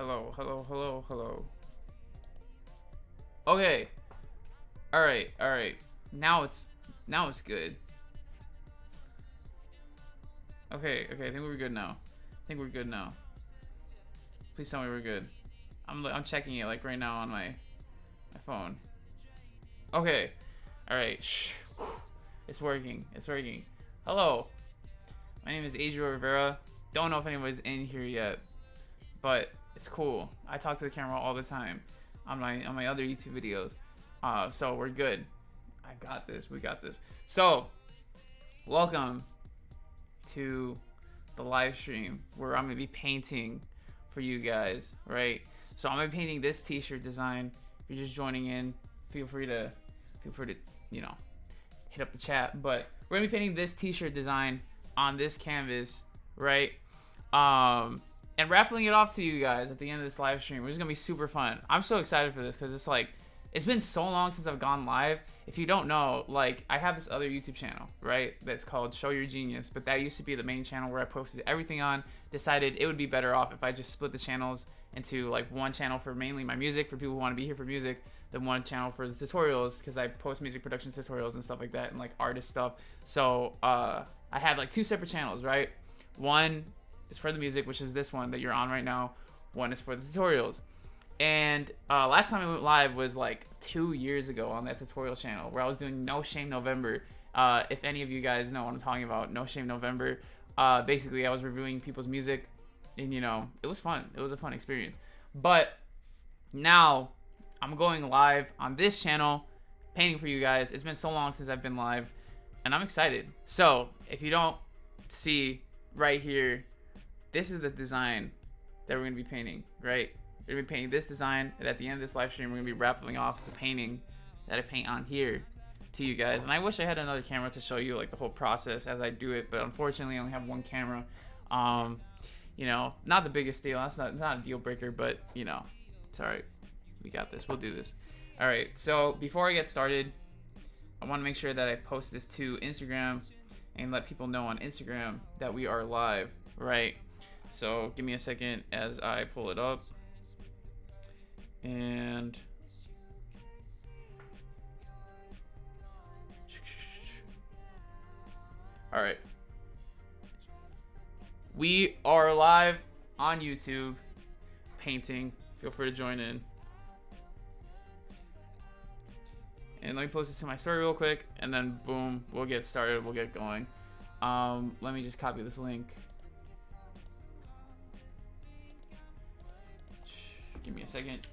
Hello, hello, hello, hello. Okay. Alright, alright. Now it's good. Okay, I think we're good now. I think we're good now. Please tell me we're good. I'm checking it like right now on my phone. Okay. Alright. Shh. It's working. It's working. Hello. My name is Adriel Rivera. Don't know if anybody's in here yet, but it's cool. I talk to the camera all the time on my other YouTube videos. So we're good. I got this. We got this. So, welcome to the live stream where I'm gonna be painting for you guys, right? So I'm gonna be painting this t-shirt design. If you're just joining in, feel free to you know, hit up the chat. But we're gonna be painting this t-shirt design on this canvas, right? And raffling it off to you guys at the end of this live stream, which is gonna be super fun. I'm so excited for this because it's like, it's been so long since I've gone live. If you don't know, like, I have this other YouTube channel, right, that's called Show Your Genius, but that used to be the main channel where I posted everything on. Decided it would be better off if I just split the channels into like one channel for mainly my music, for people who want to be here for music, then one channel for the tutorials, because I post music production tutorials and stuff like that, and like artist stuff. So I have like two separate channels, right? One is for the music, which is this one that you're on right now. One is for the tutorials. And last time I went live was like 2 years ago on that tutorial channel where I was doing No Shame November. If any of you guys know what I'm talking about, No Shame November. Basically, I was reviewing people's music, and you know, it was fun. It was a fun experience. But now I'm going live on this channel, painting for you guys. It's been so long since I've been live, and I'm excited. So if you don't see right here, this is the design that we're gonna be painting, right? We're gonna be painting this design, and at the end of this live stream, we're gonna be raffling off the painting that I paint on here to you guys. And I wish I had another camera to show you like the whole process as I do it, but unfortunately, I only have one camera. You know, not the biggest deal. That's not a deal breaker, but you know, it's all right. We got this. We'll do this. All right. So before I get started, I want to make sure that I post this to Instagram and let people know on Instagram that we are live, right? So give me a second as I pull it up. And all right, we are live on YouTube painting. Feel free to join in. And let me post this to my story real quick, and then boom, we'll get started. We'll get going. Let me just copy this link. Give me a second.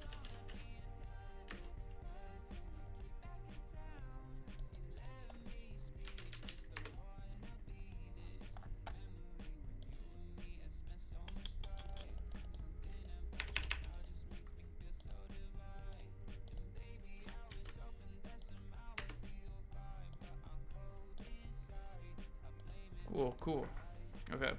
Cool. Okay.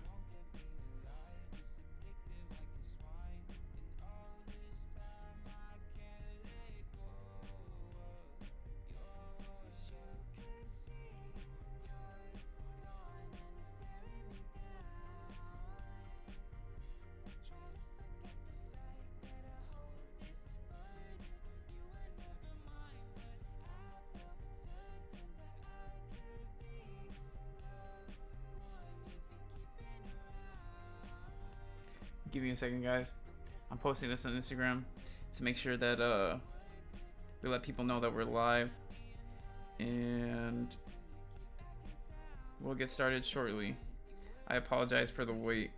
Give me a second, guys. I'm posting this on Instagram to make sure that we let people know that we're live, and we'll get started shortly. I apologize for the wait.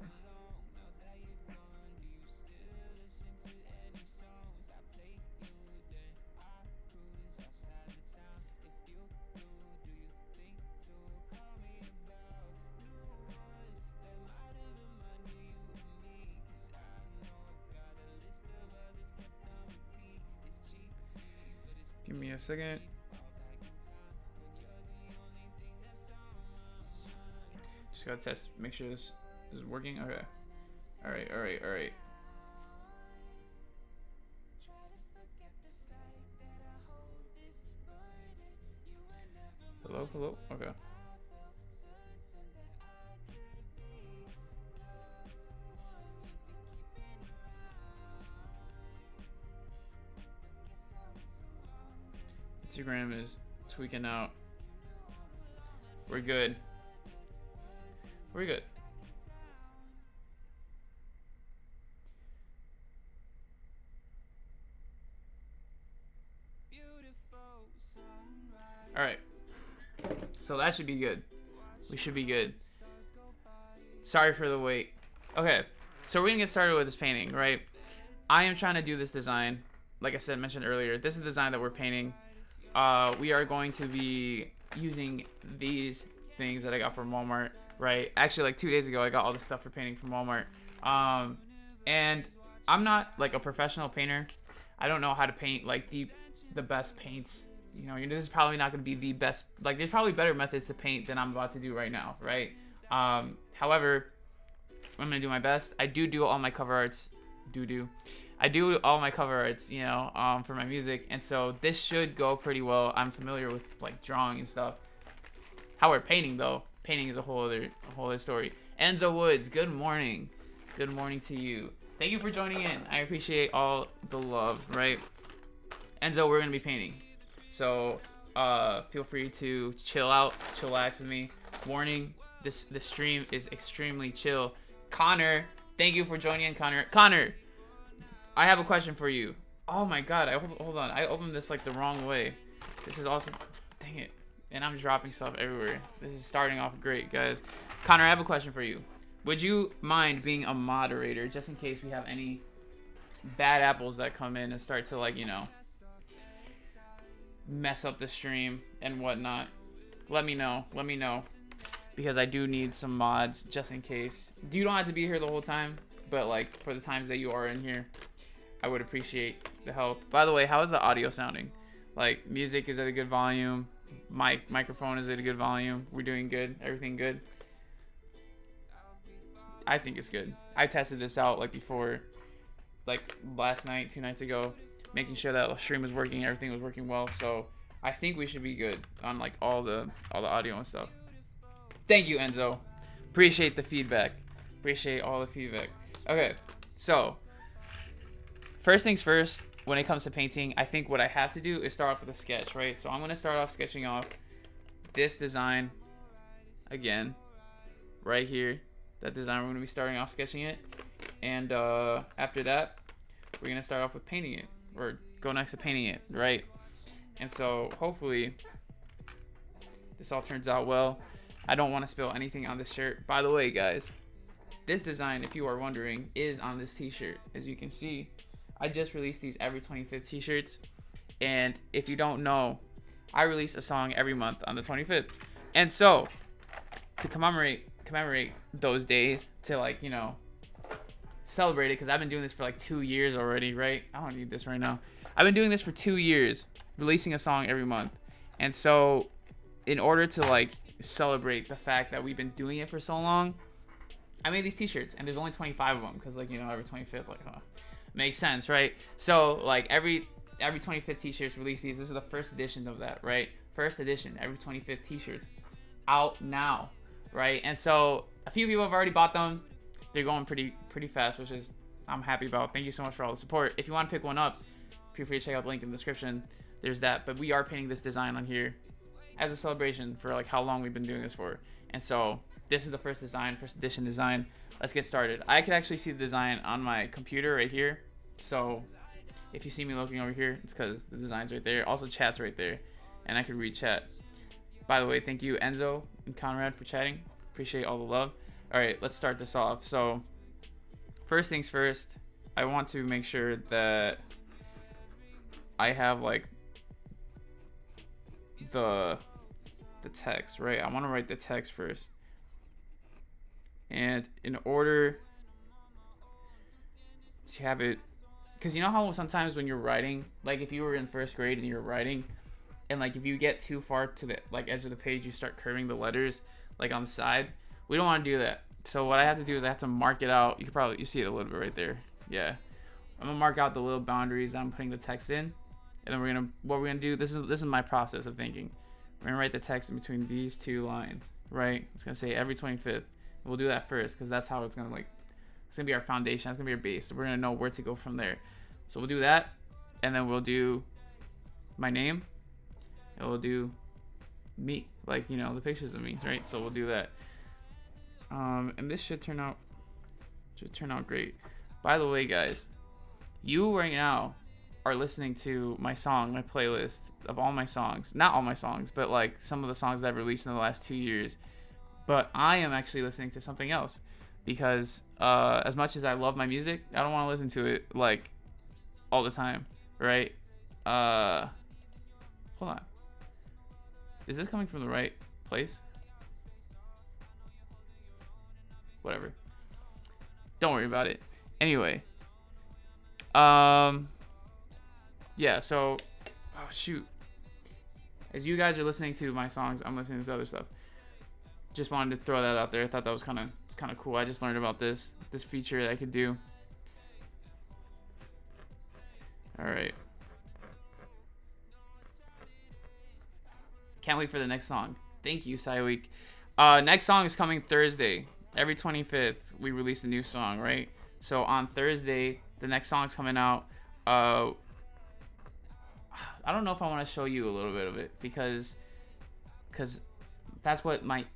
Give me a second. Just gotta test, make sure this is working. Okay. All right. Hello. Okay. Instagram is tweaking out. We're good. We're good. All right. So that should be good. We should be good. Sorry for the wait. Okay. So we're going to get started with this painting, right? I am trying to do this design. Like I said, mentioned earlier, this is the design that we're painting. We are going to be using these things that I got from Walmart, right? Actually, like 2 days ago, I got all this stuff for painting from Walmart. And I'm not like a professional painter. I don't know how to paint like the best paints. You know, this is probably not going to be the best. Like, there's probably better methods to paint than I'm about to do right now, right? However, I'm going to do my best. I do all my cover arts. I do all my cover arts, you know, for my music. And so this should go pretty well. I'm familiar with like drawing and stuff. However, painting though, painting is a whole other story. Enzo Woods, good morning. Good morning to you. Thank you for joining in. I appreciate all the love, right? Enzo, we're going to be painting. So feel free to chill out, chillax with me. Warning, this stream is extremely chill. Connor, thank you for joining in, Connor. Connor, I have a question for you. Oh my god, hold on. I opened this like the wrong way. This is awesome. Dang it. And I'm dropping stuff everywhere. This is starting off great, guys. Connor, I have a question for you. Would you mind being a moderator just in case we have any bad apples that come in and start to, like, you know, mess up the stream and whatnot? Let me know. Let me know. Because I do need some mods just in case. You don't have to be here the whole time, but like for the times that you are in here, I would appreciate the help. By the way, how is the audio sounding? Like, music is at a good volume. Microphone is at a good volume. We're doing good. Everything good. I think it's good. I tested this out like before, like last night, 2 nights ago, making sure that the stream was working, everything was working well. So I think we should be good on like all the audio and stuff. Thank you, Enzo. Appreciate the feedback. Appreciate all the feedback. Okay, so first things first, when it comes to painting, I think what I have to do is start off with a sketch, right? So I'm going to start off sketching off this design again, right here. That design, we're going to be starting off sketching it. And after that, we're going to start off with painting it, or go next to painting it, right? And so hopefully this all turns out well. I don't want to spill anything on this shirt. By the way, guys, this design, if you are wondering, is on this t-shirt. As you can see, I just released these every 25th t-shirts. And if you don't know, I release a song every month on the 25th. And so, to commemorate those days, to, like, you know, celebrate it, because I've been doing this for like 2 years already, right? I don't need this right now. I've been doing this for 2 years, releasing a song every month. And so, in order to, like, celebrate the fact that we've been doing it for so long, I made these t-shirts, and there's only 25 of them, because, like, you know, every 25th, like, makes sense, right? So, like, every 25th t-shirts release these. This is the first edition of that, right? First edition, every 25th t-shirts out now, right? And so a few people have already bought them. They're going pretty fast, which is I'm happy about. Thank you so much for all the support. If you want to pick one up, feel free to check out the link in the description. There's that. But we are painting this design on here as a celebration for like how long we've been doing this for. And so this is the first design, first edition design. Let's get started. I can actually see the design on my computer right here. So if you see me looking over here, it's because the design's right there. Also, chat's right there, and I can read chat. By the way, thank you, Enzo and Conrad, for chatting. Appreciate all the love. All right, let's start this off. So first things first, I want to make sure that I have like the text, right? I want to write the text first. And in order to have it, because you know how sometimes when you're writing, like if you were in first grade and you're writing, and like if you get too far to the like edge of the page, you start curving the letters like on the side. We don't want to do that. So what I have to do is I have to mark it out. You see it a little bit right there. Yeah, I'm gonna mark out the little boundaries I'm putting the text in, and then what we're gonna do. This is my process of thinking. We're gonna write the text in between these two lines, right? It's gonna say every 25th. We'll do that first because that's how it's gonna like. It's gonna be our foundation. That's gonna be our base. So we're gonna know where to go from there. So we'll do that, and then we'll do my name, and we'll do me, like, you know, the pictures of me, right? So we'll do that. And this should turn out great. By the way, guys, you right now are listening to my song, my playlist of all my songs. Not all my songs, but like some of the songs that I've released in the last 2 years. But I am actually listening to something else because as much as I love my music, I don't want to listen to it like all the time, right? Hold on. Is this coming from the right place? Whatever. Don't worry about it. Anyway. Yeah, so oh shoot. As you guys are listening to my songs, I'm listening to other stuff. Just wanted to throw that out there. I thought that was kind of cool. I just learned about this feature that I could do. All right. Can't wait for the next song. Thank you, Sileek. Next song is coming Thursday. Every 25th, we release a new song, right? So on Thursday, the next song's coming out. I don't know if I want to show you a little bit of it because that's what like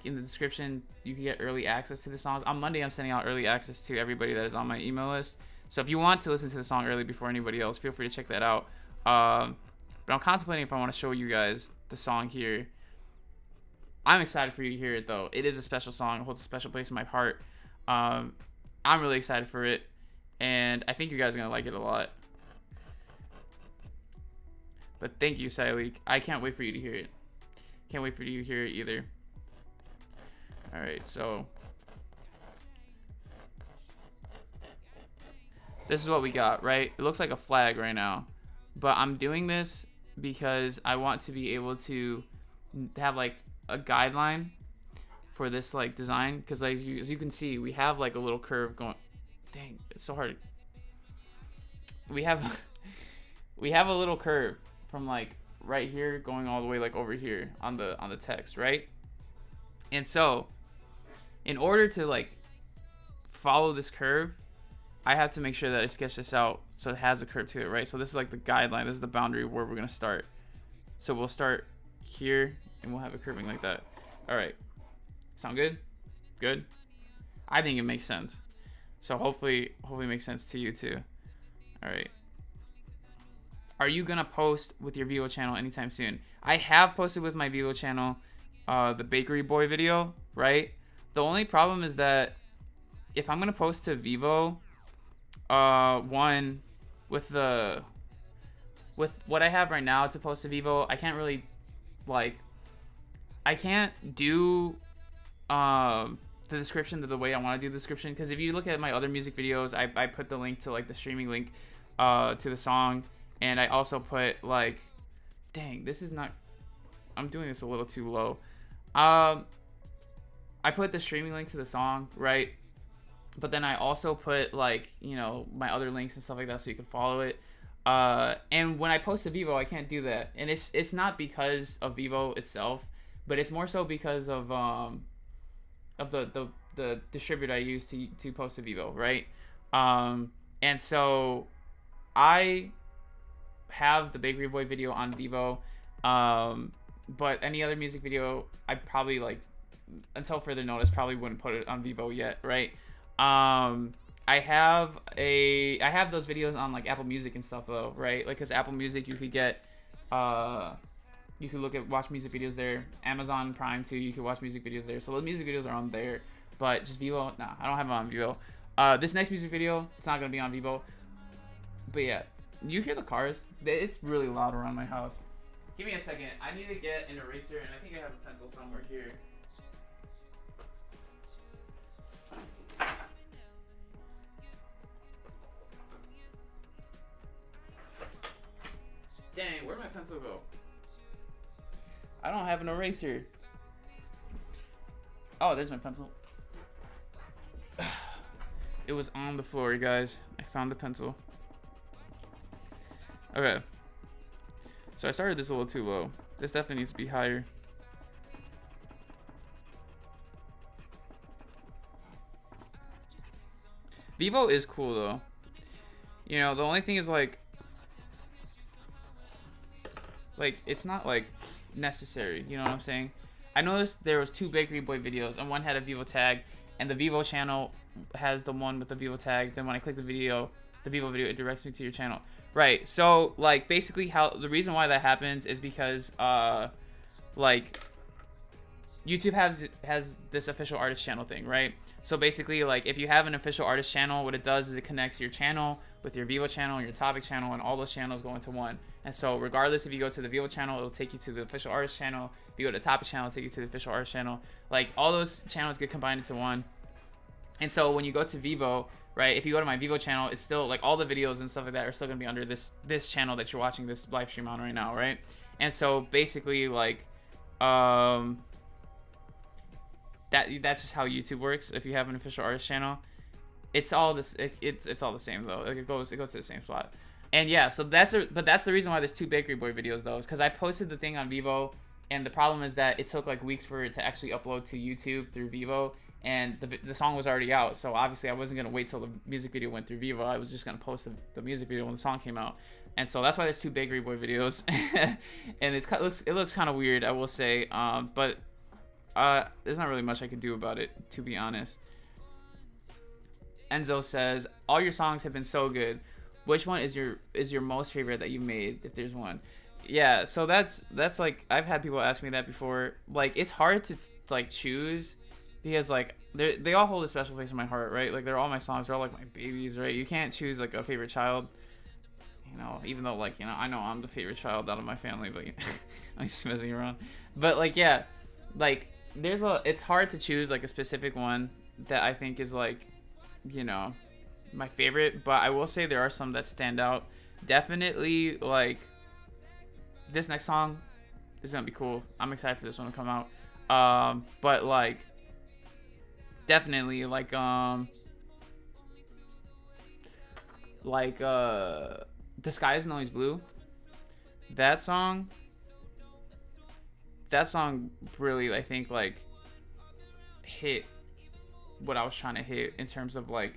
in the description, you can get early access to the songs. On Monday, I'm sending out early access to everybody that is on my email list. So if you want to listen to the song early before anybody else, feel free to check that out. But I'm contemplating if I want to show you guys the song here. I'm excited for you to hear it, though. It is a special song. It holds a special place in my heart. I'm really excited for it, and I think you guys are going to like it a lot. But thank you, Sileek. I can't wait for you to hear it. Can't wait for you to hear it either. All right, so this is what we got, right? It looks like a flag right now, but I'm doing this because I want to be able to have like a guideline for this like design, because like as you can see, we have like a little curve going. Dang, it's so hard. We have a little curve from like right here going all the way like over here on the text, right? And so in order to like follow this curve, I have to make sure that I sketch this out so it has a curve to it, right? So this is like the guideline. This is the boundary where we're gonna start. So we'll start here and we'll have it curving like that. All right, sound good? Good. I think it makes sense. So hopefully it makes sense to you too. All right. Are you gonna post with your Vivo channel anytime soon? I have posted with my Vivo channel, the Bakery Boy video, right? The only problem is that if I'm gonna post to Vivo, one with what I have right now to post to Vivo, I can't really I can't do the description the way I want to do the description, because if you look at my other music videos, I put the link to like the streaming link to the song, and I also put like, dang, this is not, I'm doing this a little too low. I put the streaming link to the song, right? But then I also put like, you know, my other links and stuff like that so you can follow it. And when I post to Vivo, I can't do that. And it's not because of Vivo itself, but it's more so because of the distributor I use to post to Vivo, right? And so I have the Bakery Boy video on Vivo, but any other music video, I probably like, until further notice, probably wouldn't put it on Vivo yet, right? I have those videos on like Apple Music and stuff though, right? Like, cause Apple Music, you could get, you could watch music videos there. Amazon Prime too, you could watch music videos there. So the music videos are on there, but just Vivo, nah, I don't have it on Vivo. This next music video, it's not gonna be on Vivo. But yeah, you hear the cars? It's really loud around my house. Give me a second. I need to get an eraser, and I think I have a pencil somewhere here. Dang, where'd my pencil go? I don't have an eraser. Oh, there's my pencil. It was on the floor, guys. I found the pencil. Okay. So I started this a little too low. This definitely needs to be higher. Vivo is cool though. You know, the only thing is like Like, it's not like necessary. You know what I'm saying? I noticed there was 2 Bakery Boy videos, and one had a Vivo tag, and the Vivo channel has the one with the Vivo tag. Then when I click the Vivo video, it directs me to your channel. Right. So like basically how the reason why that happens is because like YouTube has this official artist channel thing, right? So basically, like, if you have an official artist channel, what it does is it connects your channel with your Vivo channel and your topic channel, and all those channels go into one. And so regardless if you go to the Vivo channel, it'll take you to the official artist channel. If you go to the topic channel, it'll take you to the official artist channel. Like, all those channels get combined into one. And so when you go to Vivo, right, if you go to my Vivo channel, it's still, like, all the videos and stuff like that are still going to be under this channel that you're watching this live stream on right now, right? And so basically, like, that's just how YouTube works. If you have an official artist channel, it's all this. It's all the same though. Like it goes to the same spot. And yeah, so that's the reason why there's 2 Bakery Boy videos though, is because I posted the thing on Vivo, and the problem is that it took like weeks for it to actually upload to YouTube through Vivo, and the song was already out. So obviously I wasn't gonna wait till the music video went through Vivo. I was just gonna post the music video when the song came out. And so that's why there's 2 Bakery Boy videos, and it looks kind of weird, I will say. But there's not really much I can do about it, to be honest. Enzo says, all your songs have been so good. Which one is your most favorite that you made, if there's one? Yeah, so that's like, I've had people ask me that before. Like, it's hard to like choose, because like they all hold a special place in my heart, right? Like, they're all my songs, they're all like my babies, right? You can't choose like a favorite child, you know, even though, like, you know, I know I'm the favorite child out of my family, but I'm just messing around. But like, yeah, like it's hard to choose like a specific one that I think is like, you know, my favorite. But I will say there are some that stand out. Definitely, like, this next song is gonna be cool. I'm excited for this one to come out. But like, definitely like The Sky Isn't Always Blue. That song really, I think, like, hit what I was trying to hit in terms of like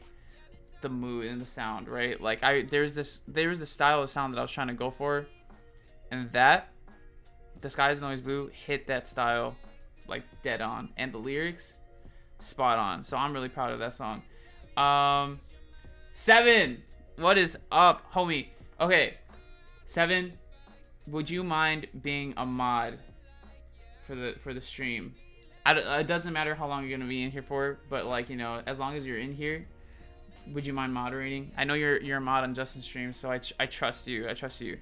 the mood and the sound, right? Like, there was this style of sound that I was trying to go for, and that The Sky Isn't Always Blue hit that style like dead on, and the lyrics spot on. So I'm really proud of that song. 7, what is up, homie? Okay, 7, would you mind being a mod for the stream? It doesn't matter how long you're gonna be in here for, but like, you know, as long as you're in here, would you mind moderating? I know you're a mod on Justin's stream, so I trust you. I trust you.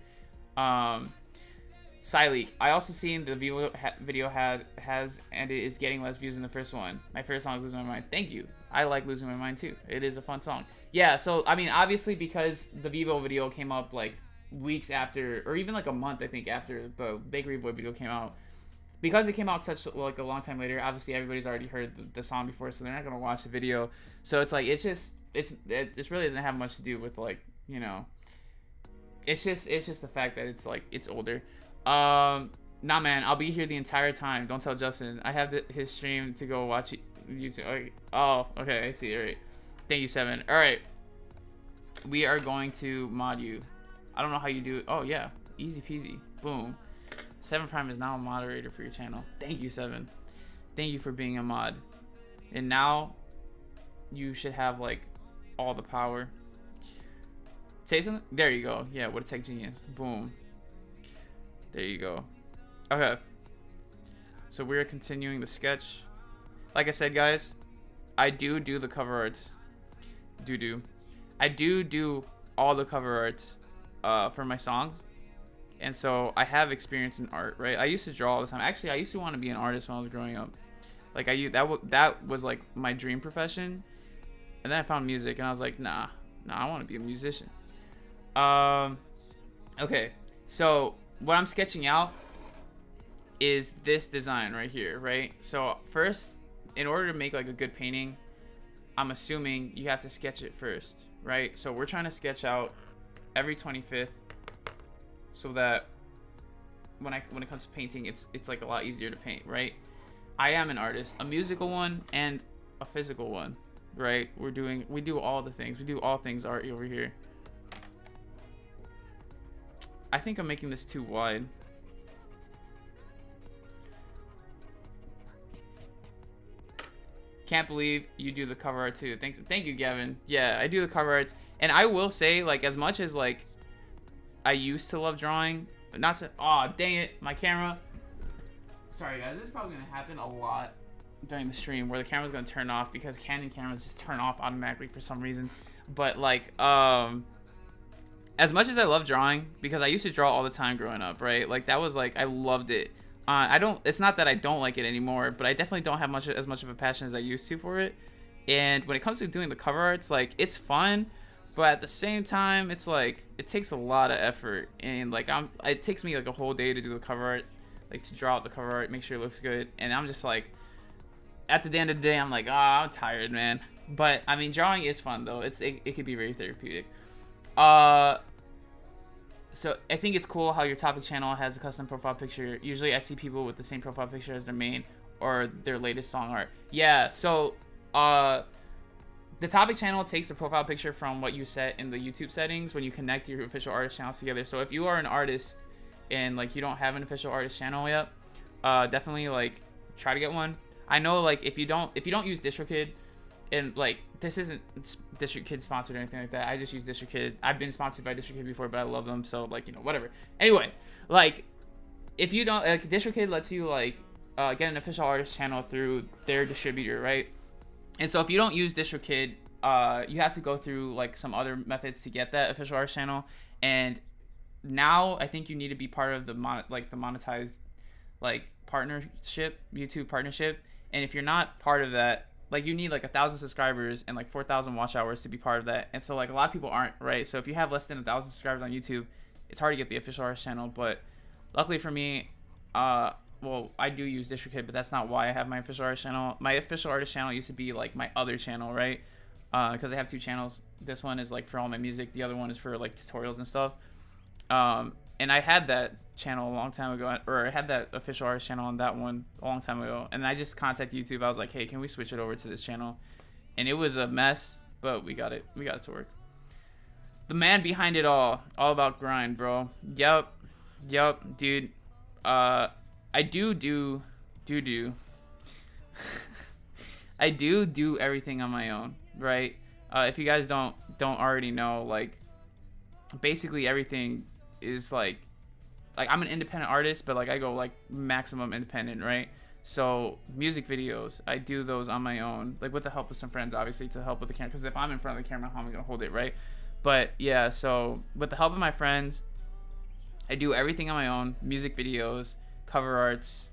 Sileak, I also seen the video has and it is getting less views than the first one. My first song is Losing My Mind. Thank you. I like Losing My Mind too. It is a fun song. Yeah, so I mean, obviously, because the Vivo video came up like weeks after, or even like a month, I think, after the Bakery Boy video came out. Because it came out such like a long time later, obviously everybody's already heard the song before, so they're not gonna watch the video. So it's like, it really doesn't have much to do with, like, you know, it's just the fact that it's like, it's older. Nah, man, I'll be here the entire time. Don't tell Justin. I have his stream to go watch YouTube. Oh, okay, I see. All right, thank you, 7. All right, we are going to mod you. I don't know how you do it. Oh yeah, easy peasy. Boom. 7 Prime is now a moderator for your channel. Thank you, 7. Thank you for being a mod. And now you should have like all the power. Say something. There you go. Yeah, what a tech genius. Boom. There you go. Okay. So we're continuing the sketch. Like I said, guys, I do the cover arts. I do all the cover arts for my songs. And so I have experience in art, right? I used to draw all the time. Actually, I used to want to be an artist when I was growing up. Like, that was like my dream profession. And then I found music, and I was like, nah, I want to be a musician. Okay, so what I'm sketching out is this design right here, right? So first, in order to make like a good painting, I'm assuming you have to sketch it first, right? So we're trying to sketch out every 25th, so that when it comes to painting, it's like a lot easier to paint, right? I am an artist, a musical one and a physical one, right? We do all the things. We do all things art over here. I think I'm making this too wide. Can't believe you do the cover art too. Thank you, Gavin. Yeah, I do the cover arts, and I will say, like, as much as like I used to love drawing, but not to. Oh, dang it, my camera. Sorry guys, this is probably gonna happen a lot during the stream where the camera's gonna turn off because Canon cameras just turn off automatically for some reason. But like, as much as I love drawing, because I used to draw all the time growing up, right? Like that was like I loved it. I don't. It's not that I don't like it anymore, but I definitely don't have as much of a passion as I used to for it. And when it comes to doing the cover arts, like it's fun, but at the same time, it's like it takes a lot of effort, and like it takes me like a whole day to do the cover art, like to draw out the cover art, make sure it looks good, and I'm just like, at the end of the day, I'm like, I'm tired, man. But I mean, drawing is fun though. It could be very therapeutic. So I think it's cool how your topic channel has a custom profile picture. Usually I see people with the same profile picture as their main or their latest song art. Yeah, so the topic channel takes the profile picture from what you set in the YouTube settings when you connect your official artist channels together. So if you are an artist and like you don't have an official artist channel yet, definitely like try to get one. I know like if you don't use DistroKid, and like this isn't DistroKid sponsored or anything like that. I just use DistroKid. I've been sponsored by DistroKid before, but I love them, so like, you know, whatever. Anyway, like if you don't, like, DistroKid lets you like get an official artist channel through their distributor, right? And so if you don't use DistroKid, you have to go through like some other methods to get that official artist channel. And now I think you need to be part of the monetized like partnership, YouTube partnership. And if you're not part of that, like you need like 1,000 subscribers and like 4,000 watch hours to be part of that. And so like a lot of people aren't, right? So if you have less than 1,000 subscribers on YouTube, it's hard to get the official artist channel. But luckily for me, well, I do use DistroKid, but that's not why I have my official artist channel. My official artist channel used to be like my other channel, right? Because I have 2 channels. This one is like for all my music. The other one is for like tutorials and stuff. And I had that channel a long time ago, or I had that official artist channel on that one a long time ago. And I just contacted YouTube. I was like, hey, can we switch it over to this channel? And it was a mess, but we got it to work. The man behind it all about grind, bro. Yup, dude. I do I do everything on my own, right? If you guys don't already know, like basically everything is like I'm an independent artist, but like I go like maximum independent, right? So music videos, I do those on my own, like with the help of some friends, obviously, to help with the camera, because if I'm in front of the camera, how am I gonna hold it, right? But yeah, so with the help of my friends, I do everything on my own. Music videos, cover arts,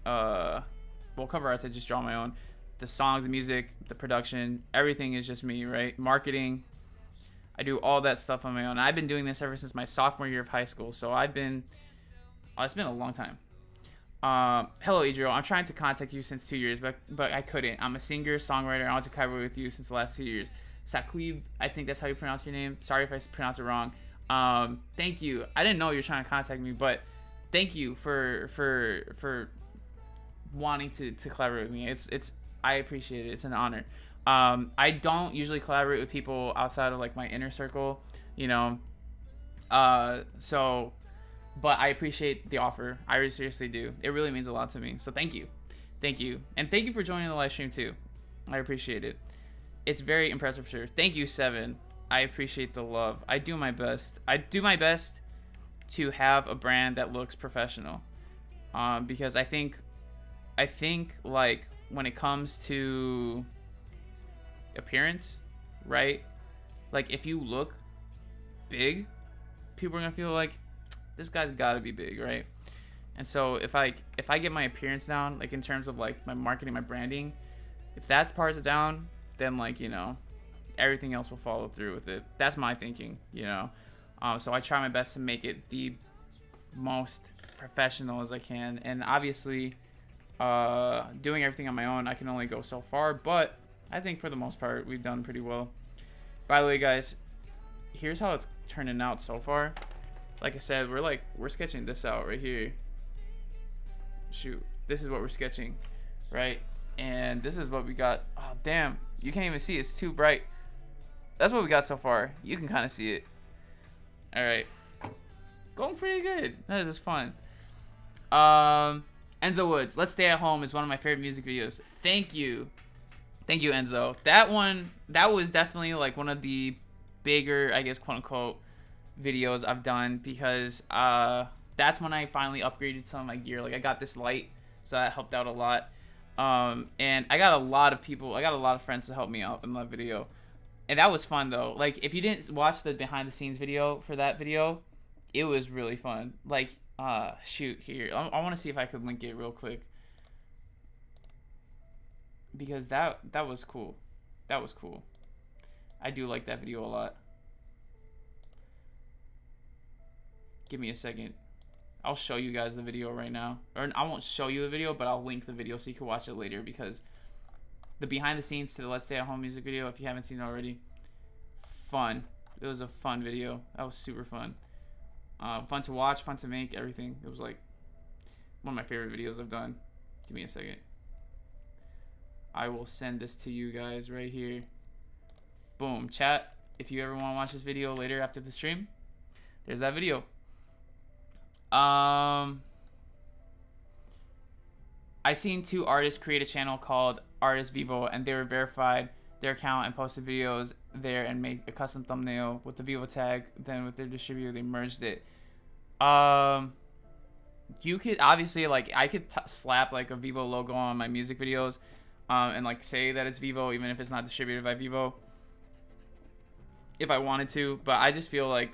cover arts I just draw my own. The songs, the music, the production, everything is just me, right? Marketing, I do all that stuff on my own. I've been doing this ever since my sophomore year of high school, so it's been a long time. Hello, Adriel. I'm trying to contact you since 2 years, but I couldn't. I'm a singer, songwriter. I want to collaborate with you since the last 2 years. Saqib, I think that's how you pronounce your name. Sorry if I pronounce it wrong. Thank you. I didn't know you were trying to contact me, but thank you for wanting to collaborate with me. I appreciate it. It's an honor. I don't usually collaborate with people outside of like my inner circle, you know. But I appreciate the offer. I really seriously do. It really means a lot to me. So thank you. And thank you for joining the live stream too. I appreciate it. It's very impressive, sure. Thank you, Seven. I appreciate the love. I do my best. To have a brand that looks professional. Because I think like when it comes to appearance, right? Like if you look big, people are gonna feel like this guy's gotta be big, right? And so if I get my appearance down, like in terms of like my marketing, my branding, if that's parts down, then like, you know, everything else will follow through with it. That's my thinking, you know. So I try my best to make it the most professional as I can, and obviously doing everything on my own, I can only go so far, but I think for the most part we've done pretty well. By the way, guys, here's how it's turning out so far. Like I said, we're sketching this out right here. Shoot, this is what we're sketching, right? And this is what we got. Oh damn, you can't even see, it's too bright. That's what we got so far. You can kind of see it. All right, going pretty good. That is fun. Enzo Woods, Let's Stay at Home is one of my favorite music videos. Thank you. Thank you, Enzo. That one, that was definitely like one of the bigger, I guess, quote unquote, videos I've done because that's when I finally upgraded some of my gear. Like I got this light, so that helped out a lot. And I got a lot of people, I got a lot of friends to help me out in that video. And that was fun though. Like if you didn't watch the behind the scenes video for that video, it was really fun. Like shoot here. I want to see if I could link it real quick. Because that was cool. That was cool. I do like that video a lot. Give me a second. I'll show you guys the video right now. Or I won't show you the video, but I'll link the video so you can watch it later because the behind the scenes to the Let's Stay at Home music video, if you haven't seen it already, fun. It was a fun video. That was super fun. Fun to watch, fun to make, everything. It was like one of my favorite videos I've done. Give me a second. I will send this to you guys right here. Boom. Chat, if you ever want to watch this video later after the stream, there's that video. I seen 2 artists create a channel called Artist Vivo, and they were verified their account and posted videos there and made a custom thumbnail with the Vivo tag. Then with their distributor, they merged it. You could obviously, like, I could slap like a Vivo logo on my music videos, and like say that it's Vivo even if it's not distributed by Vivo, if I wanted to. But I just feel like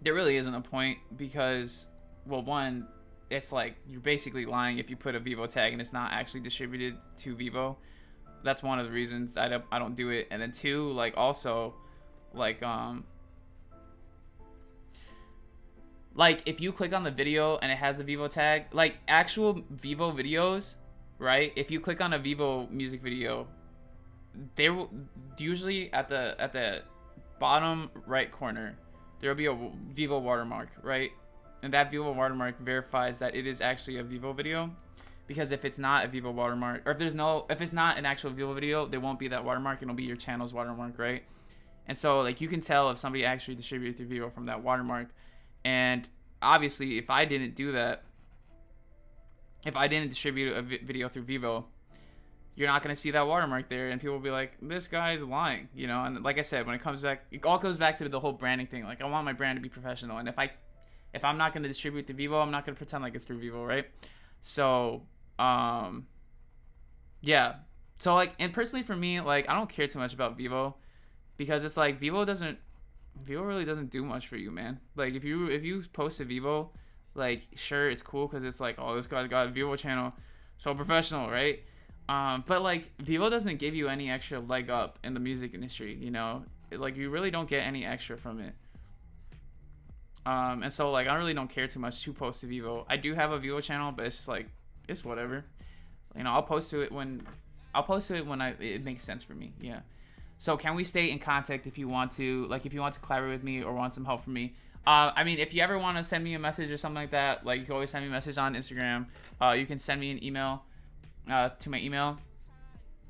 there really isn't a point because, well, one, it's like you're basically lying if you put a Vivo tag and it's not actually distributed to Vivo. That's one of the reasons I don't do it. And then 2, like also, like if you click on the video and it has the Vivo tag, like actual Vivo videos, right? If you click on a Vivo music video, there will usually at the bottom right corner there will be a Vivo watermark, right? And that Vivo watermark verifies that it is actually a Vivo video. Because if it's not a Vivo watermark, or if it's not an actual Vivo video, there won't be that watermark. It'll be your channel's watermark, right? And so like you can tell if somebody actually distributed through Vivo from that watermark. And obviously, if I didn't do that, if I didn't distribute a video through Vivo, you're not gonna see that watermark there, and people will be like, "This guy's lying," you know. And like I said, when it comes back, it all goes back to the whole branding thing. Like I want my brand to be professional, and if I'm not gonna distribute through Vivo, I'm not gonna pretend like it's through Vivo, right? So, yeah. So like, and personally for me, like I don't care too much about Vivo, because it's like Vivo really doesn't do much for you, man. Like if you post a Vivo, like sure it's cool because it's like, oh, this guy got a Vivo channel, so professional, right? But like Vivo doesn't give you any extra leg up in the music industry, you know. Like you really don't get any extra from it. And so like I really don't care too much to post to Vivo. I do have a Vivo channel, but it's just like it's whatever. You know, I'll post to it when it makes sense for me. Yeah. So can we stay in contact if you want to? Like if you want to collaborate with me or want some help from me. I mean, if you ever want to send me a message or something like that, like you can always send me a message on Instagram. You can send me an email to my email.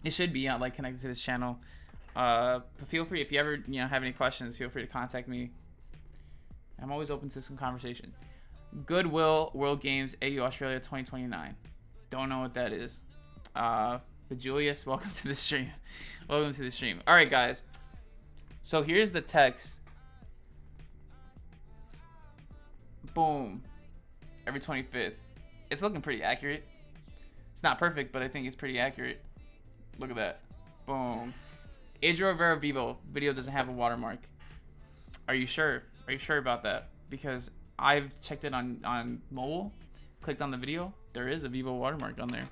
It should be like connected to this channel. But feel free, if you ever have any questions, feel free to contact me. I'm always open to some conversation. Goodwill World Games AU Australia 2029. Don't know what that is. But Julius, welcome to the stream. Welcome to the stream. All right, guys. So here's the text. Boom. Every 25th. It's looking pretty accurate. It's not perfect, but I think it's pretty accurate. Look at that. Boom. Adriel Rivera Vivo. Video doesn't have a watermark. Are you sure? Are you sure about that? Because I've checked it on mobile. Clicked on the video. There is a Vivo watermark on there.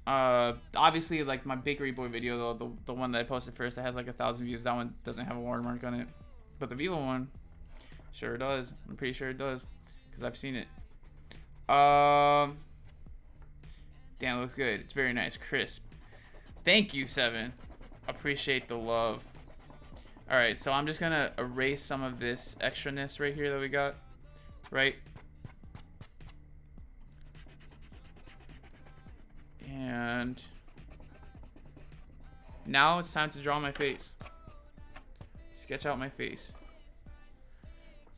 Obviously, like my Bakery Boy video, though, the one that I posted first that has like 1,000 views, that one doesn't have a watermark on it. But the Vivo one, sure it does. I'm pretty sure it does because I've seen it. Damn, it looks good. It's very nice, crisp. Thank you, Seven. Appreciate the love. All right, so I'm just gonna erase some of this extraness right here that we got, right? And now it's time to draw my face. Sketch out my face.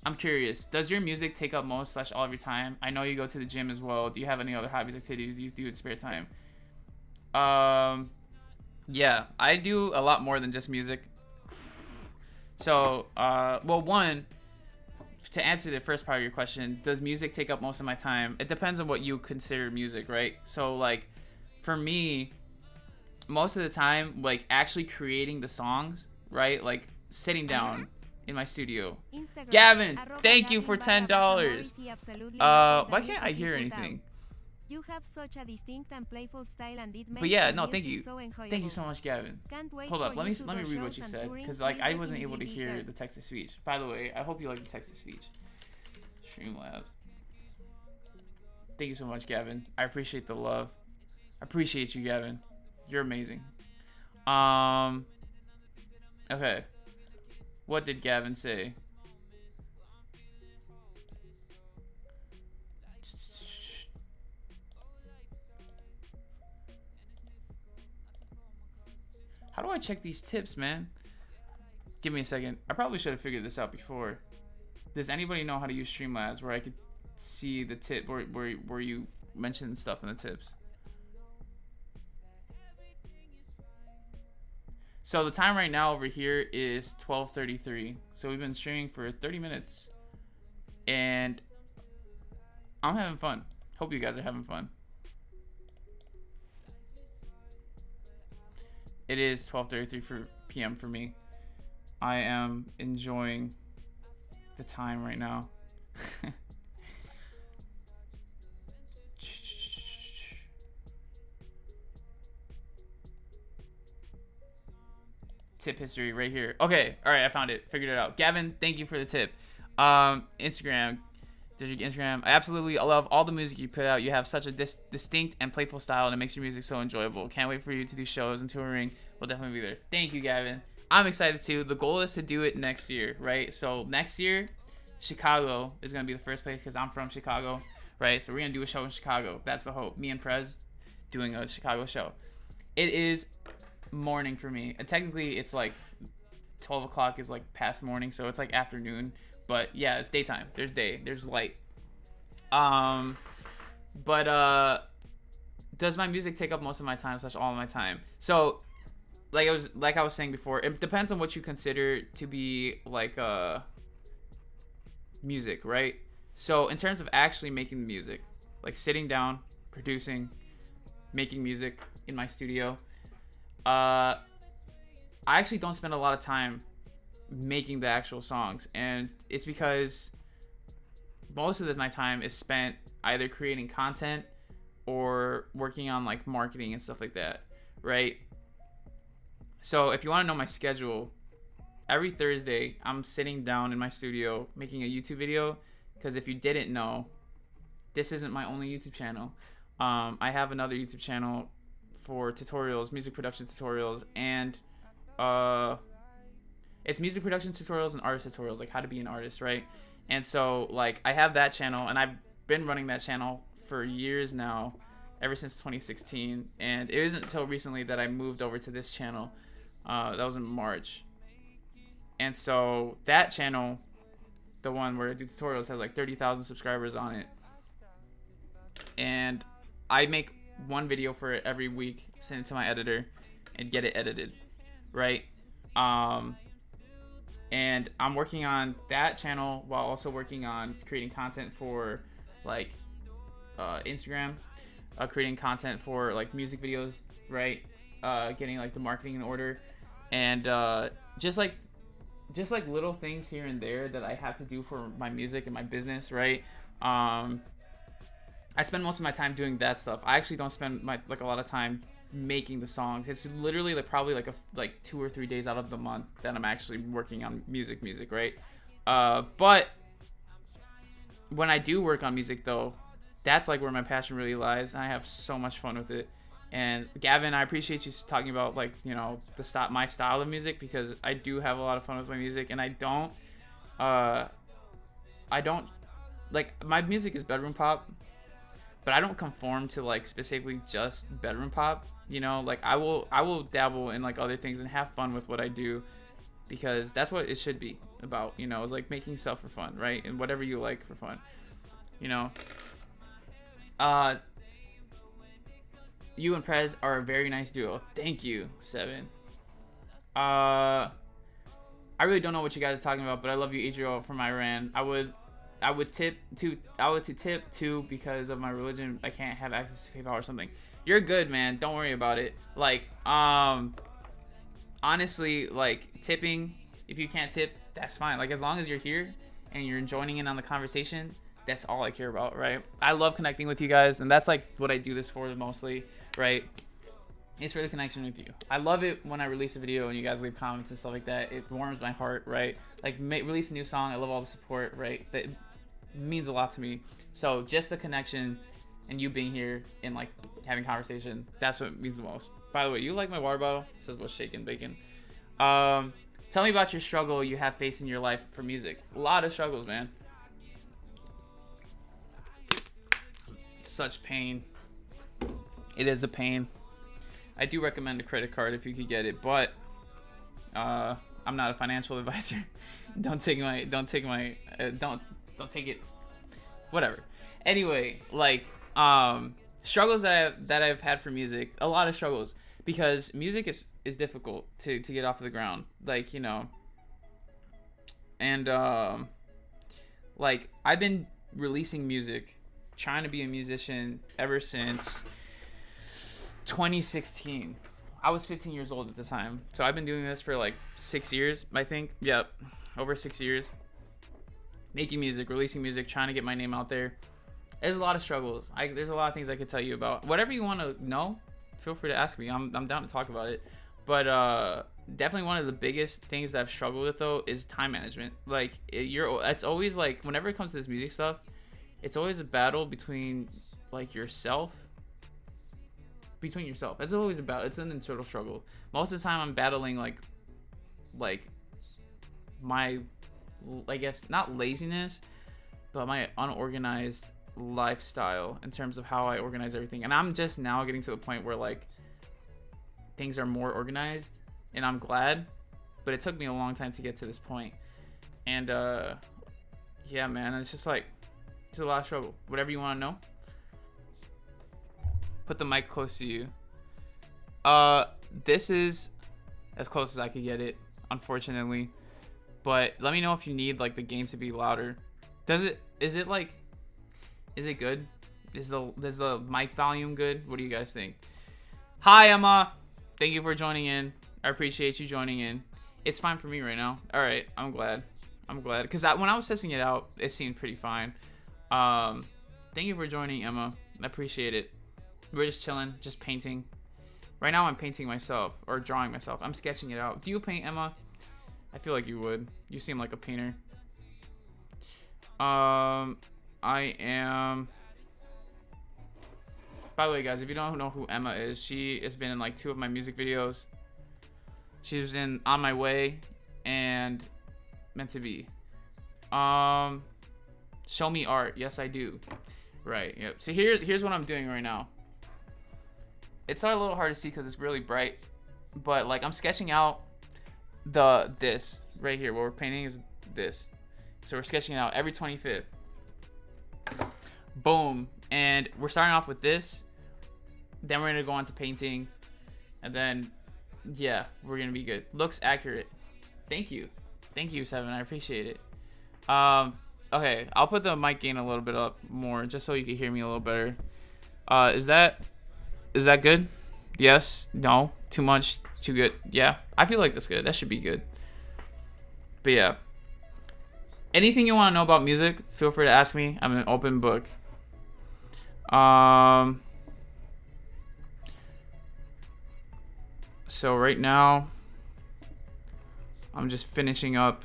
I'm curious, does your music take up most / all of your time? I know you go to the gym as well. Do you have any other hobbies, activities you do in spare time? Yeah, I do a lot more than just music. So, well, one, to answer the first part of your question, does music take up most of my time? It depends on what you consider music, right? So, like, for me, most of the time, like, actually creating the songs, right? Like, sitting down in my studio. Instagram, Gavin, thank you for $10. Why can't I hear anything? You have such a distinct and playful style and it But makes yeah, the no, thank music you. so enjoyable. Thank you so much, Gavin. Can't wait Hold for up, let you me to let me go read what shows you and said, touring, because like we'll I get wasn't in able to hear weekend. the text to speech. By the way, I hope you like the text to speech. Streamlabs. Thank you so much, Gavin. I appreciate the love. I appreciate you, Gavin. You're amazing. Okay. What did Gavin say? How do I check these tips, man? Give me a second. I probably should have figured this out before. Does anybody know how to use Streamlabs where I could see the tip where you mention stuff in the tips? So the time right now over here is 12:33. So we've been streaming for 30 minutes. And I'm having fun. Hope you guys are having fun. It is 12:33 p.m. for me. I am enjoying the time right now. Tip history right here. Okay, all right, I found it. Figured it out. Gavin, thank you for the tip. Instagram. Did your Instagram? I love all the music you put out. You have such a distinct and playful style, and it makes your music so enjoyable. Can't wait for you to do shows and touring. We'll definitely be there. Thank you, Gavin. I'm excited too. The goal is to do it next year, right? So next year, Chicago is gonna be the first place because I'm from Chicago, right? So we're gonna do a show in Chicago. That's the hope. Me and Prez doing a Chicago show. It is morning for me, and technically it's like 12 o'clock is like past morning, so it's like afternoon. But yeah, it's daytime. There's day. There's light. But does my music take up most of my time / all of my time? So like I was saying before, it depends on what you consider to be like music, right? So in terms of actually making the music, like sitting down, producing, making music in my studio, I actually don't spend a lot of time making the actual songs, and it's because most of my time is spent either creating content or working on like marketing and stuff like that, right? So if you want to know my schedule, every Thursday I'm sitting down in my studio making a YouTube video, because if you didn't know, this isn't my only YouTube channel. I have another YouTube channel for tutorials, music production tutorials, and it's music production tutorials and artist tutorials, like how to be an artist, right? And so like I have that channel, and I've been running that channel for years now, ever since 2016. And it wasn't until recently that I moved over to this channel. That was in March. And so that channel, the one where I do tutorials, has like 30,000 subscribers on it. And I make one video for it every week, send it to my editor, and get it edited, right? And I'm working on that channel while also working on creating content for like Instagram, creating content for like music videos, right? Getting like the marketing in order, and just like little things here and there that I have to do for my music and my business, right? I spend most of my time doing that stuff. I actually don't spend a lot of time making the songs. It's literally like probably like 2 or 3 days out of the month that I'm actually working on music, right? But when I do work on music though, that's like where my passion really lies, and I have so much fun with it. And Gavin, I appreciate you talking about like, you know, my style of music, because I do have a lot of fun with my music, and I don't like, my music is bedroom pop, but I don't conform to like specifically just bedroom pop, you know? Like I will dabble in like other things and have fun with what I do, because that's what it should be about, you know? It's like making stuff for fun, right? And whatever you like for fun, you know? You and Prez are a very nice duo. Thank you, 7. I really don't know what you guys are talking about, but I love you, Adriel from Iran. I would tip 2 because of my religion. I can't have access to PayPal or something. You're good, man. Don't worry about it. Like, honestly, like, tipping, if you can't tip, that's fine. Like, as long as you're here and you're joining in on the conversation, that's all I care about, right? I love connecting with you guys, and that's like what I do this for mostly, right? It's for the connection with you. I love it when I release a video and you guys leave comments and stuff like that. It warms my heart, right? Like, release a new song. I love all the support, right? That means a lot to me. So just the connection and you being here and like having conversation, that's what means the most. By the way, you like my water bottle? It says what's shaking bacon. Tell me about your struggle you have faced in your life for music. A lot of struggles, man. Such pain. It is a pain. I do recommend a credit card if you could get it, but I'm not a financial advisor. Don't take it. Whatever. Anyway, like struggles that I've had for music, a lot of struggles, because music is difficult to get off of the ground, like, you know. And like, I've been releasing music, trying to be a musician ever since 2016. I was 15 years old at the time, so I've been doing this for like 6 years, I think. Yep, over 6 years, making music, releasing music, trying to get my name out there. There's a lot of struggles. There's a lot of things I could tell you about. Whatever you want to know, feel free to ask me. I'm down to talk about it. But definitely one of the biggest things that I've struggled with, though, is time management. Like, it's always like, whenever it comes to this music stuff, it's always a battle between like yourself. It's always about, it's an internal struggle. Most of the time I'm battling like my, I guess, not laziness, but my unorganized lifestyle in terms of how I organize everything. And I'm just now getting to the point where like things are more organized, and I'm glad, but it took me a long time to get to this point. And yeah, man, it's just like, it's a lot of struggle. Whatever you want to know, put the mic close to you. This is as close as I could get it, unfortunately. But let me know if you need like the gain to be louder. Is it good? Is the mic volume good? What do you guys think? Hi, Emma. Thank you for joining in. I appreciate you joining in. It's fine for me right now. All right, I'm glad. Because when I was testing it out, it seemed pretty fine. Thank you for joining, Emma. I appreciate it. We're just chilling, just painting. Right now I'm painting myself, or drawing myself. I'm sketching it out. Do you paint, Emma? I feel like you would. You seem like a painter. I am... By the way, guys, if you don't know who Emma is, she has been in like 2 of my music videos. She was in On My Way and Meant to Be. Show Me Art. Yes, I do. Right, yep. So here's what I'm doing right now. It's a little hard to see because it's really bright, but like, I'm sketching out this right here. What we're painting is this. So we're sketching out every 25th. Boom. And we're starting off with this. Then we're gonna go on to painting, and then yeah, we're gonna be good. Looks accurate. Thank you, 7. I appreciate it. Okay, I'll put the mic gain a little bit up more just so you can hear me a little better. Is that good? Yes? No? Too much? Too good? Yeah, I feel like that's good. That should be good. But yeah, anything you want to know about music, feel free to ask me. I'm an open book. So right now I'm just finishing up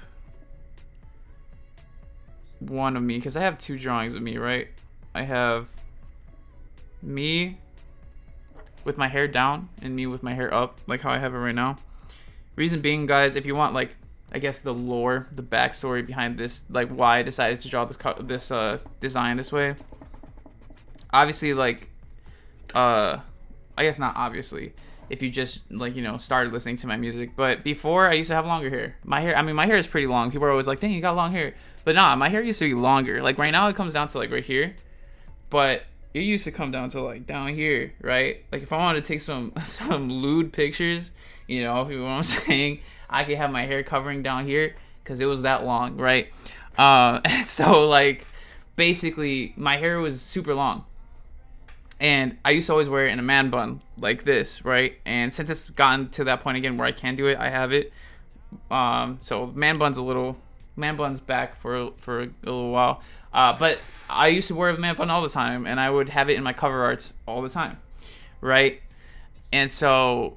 one of me, because I have 2 drawings of me, right? I have me with my hair down and me with my hair up, like how I have it right now. Reason being, guys, if you want like, I guess, the lore, the backstory behind this, like why I decided to draw this design this way. Obviously, like, I guess not obviously, if you just like, you know, started listening to my music. But before, I used to have longer hair. My hair is pretty long. People are always like, dang, you got long hair. But nah, my hair used to be longer. Like right now it comes down to like right here. But it used to come down to like down here, right? Like if I wanted to take some some lewd pictures, you know, if you know what I'm saying, I could have my hair covering down here because it was that long, right? So like basically my hair was super long, and I used to always wear it in a man bun like this, right? And since it's gotten to that point again where I can do it, I have it. So man bun's back for a little while. But I used to wear a man bun all the time, and I would have it in my cover arts all the time, right? And so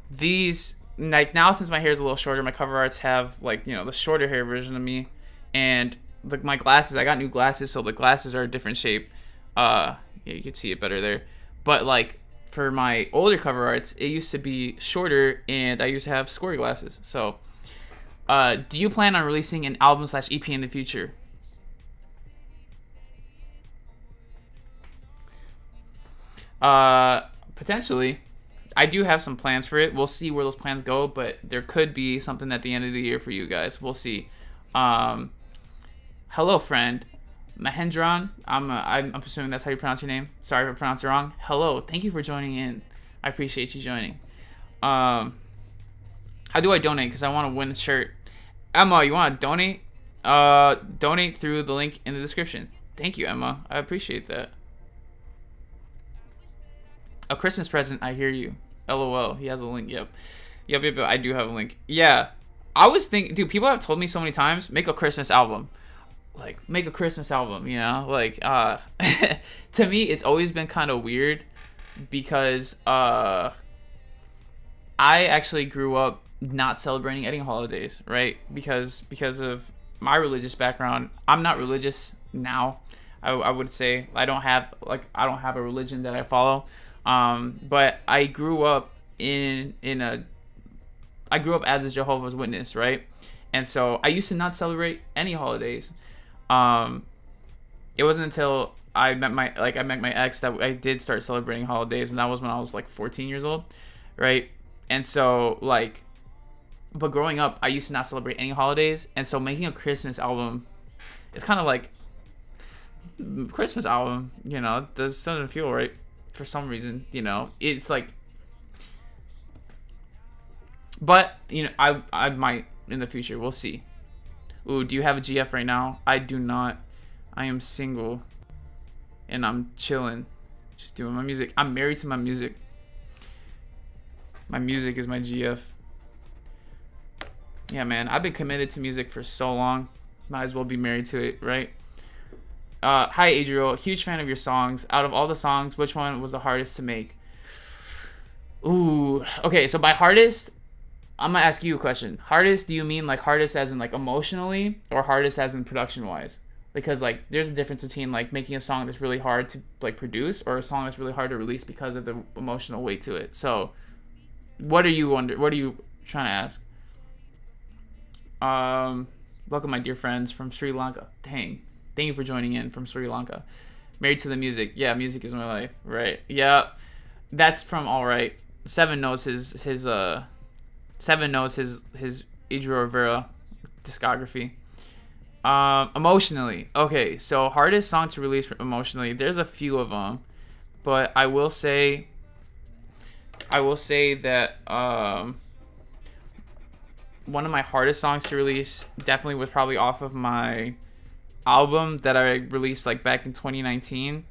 these like now since my hair is a little shorter, my cover arts have like the shorter hair version of me, and like my glasses, I got new glasses, so the glasses are a different shape. Yeah, you can see it better there. But like for my older cover arts, it used to be shorter, and I used to have square glasses. So, do you plan on releasing an album/EP in the future? Potentially. I do have some plans for it. We'll see where those plans go, but there could be something at the end of the year for you guys. We'll see. Um, Hello, friend. Mahendran. I'm assuming that's how you pronounce your name. Sorry if I pronounced it wrong. Hello. Thank you for joining in. I appreciate you joining. How do I donate? Because I want to win a shirt. Emma, you want to donate? Donate through the link in the description. Thank you, Emma. I appreciate that. A Christmas present. I hear you. LOL. He has a link. Yep. Yep. I do have a link. Yeah. I was thinking, dude, people have told me so many times, make a Christmas album. Like, make a Christmas album, you know? Like, to me, it's always been kind of weird because, I actually grew up not celebrating any holidays, right? Because of my religious background. I'm not religious now. I would say I don't have a religion that I follow. But I grew up I grew up as a Jehovah's Witness, right? And so I used to not celebrate any holidays. It wasn't until I met my ex that I did start celebrating holidays, and that was when I was like 14 years old, right? And so like, but growing up, I used to not celebrate any holidays, and so making a Christmas album, it's kind of like Christmas album, doesn't feel right for some reason, it's like, but I might in the future. We'll see. Ooh, do you have a GF right now? I do not. I am single, and I'm chilling, just doing my music. I'm married to my music. My music is my GF. Yeah, man, I've been committed to music for so long. Might as well be married to it, right? Hi, Adriel. Huge fan of your songs. Out of all the songs, which one was the hardest to make? Ooh, okay. So by hardest, I'm gonna ask you a question. Hardest, do you mean like hardest as in like emotionally, or hardest as in production wise? Because like there's a difference between like making a song that's really hard to like produce, or a song that's really hard to release because of the emotional weight to it. So, what are you trying to ask? Welcome, my dear friends from Sri Lanka. Dang. Thank you for joining in from Sri Lanka. Married to the music. Yeah, music is my life. Right. Yeah. That's from All Right. Seven knows his Adriel Rivera discography. Emotionally. Okay, so hardest song to release emotionally. There's a few of them, but I will say that one of my hardest songs to release definitely was probably off of my album that I released like back in 2019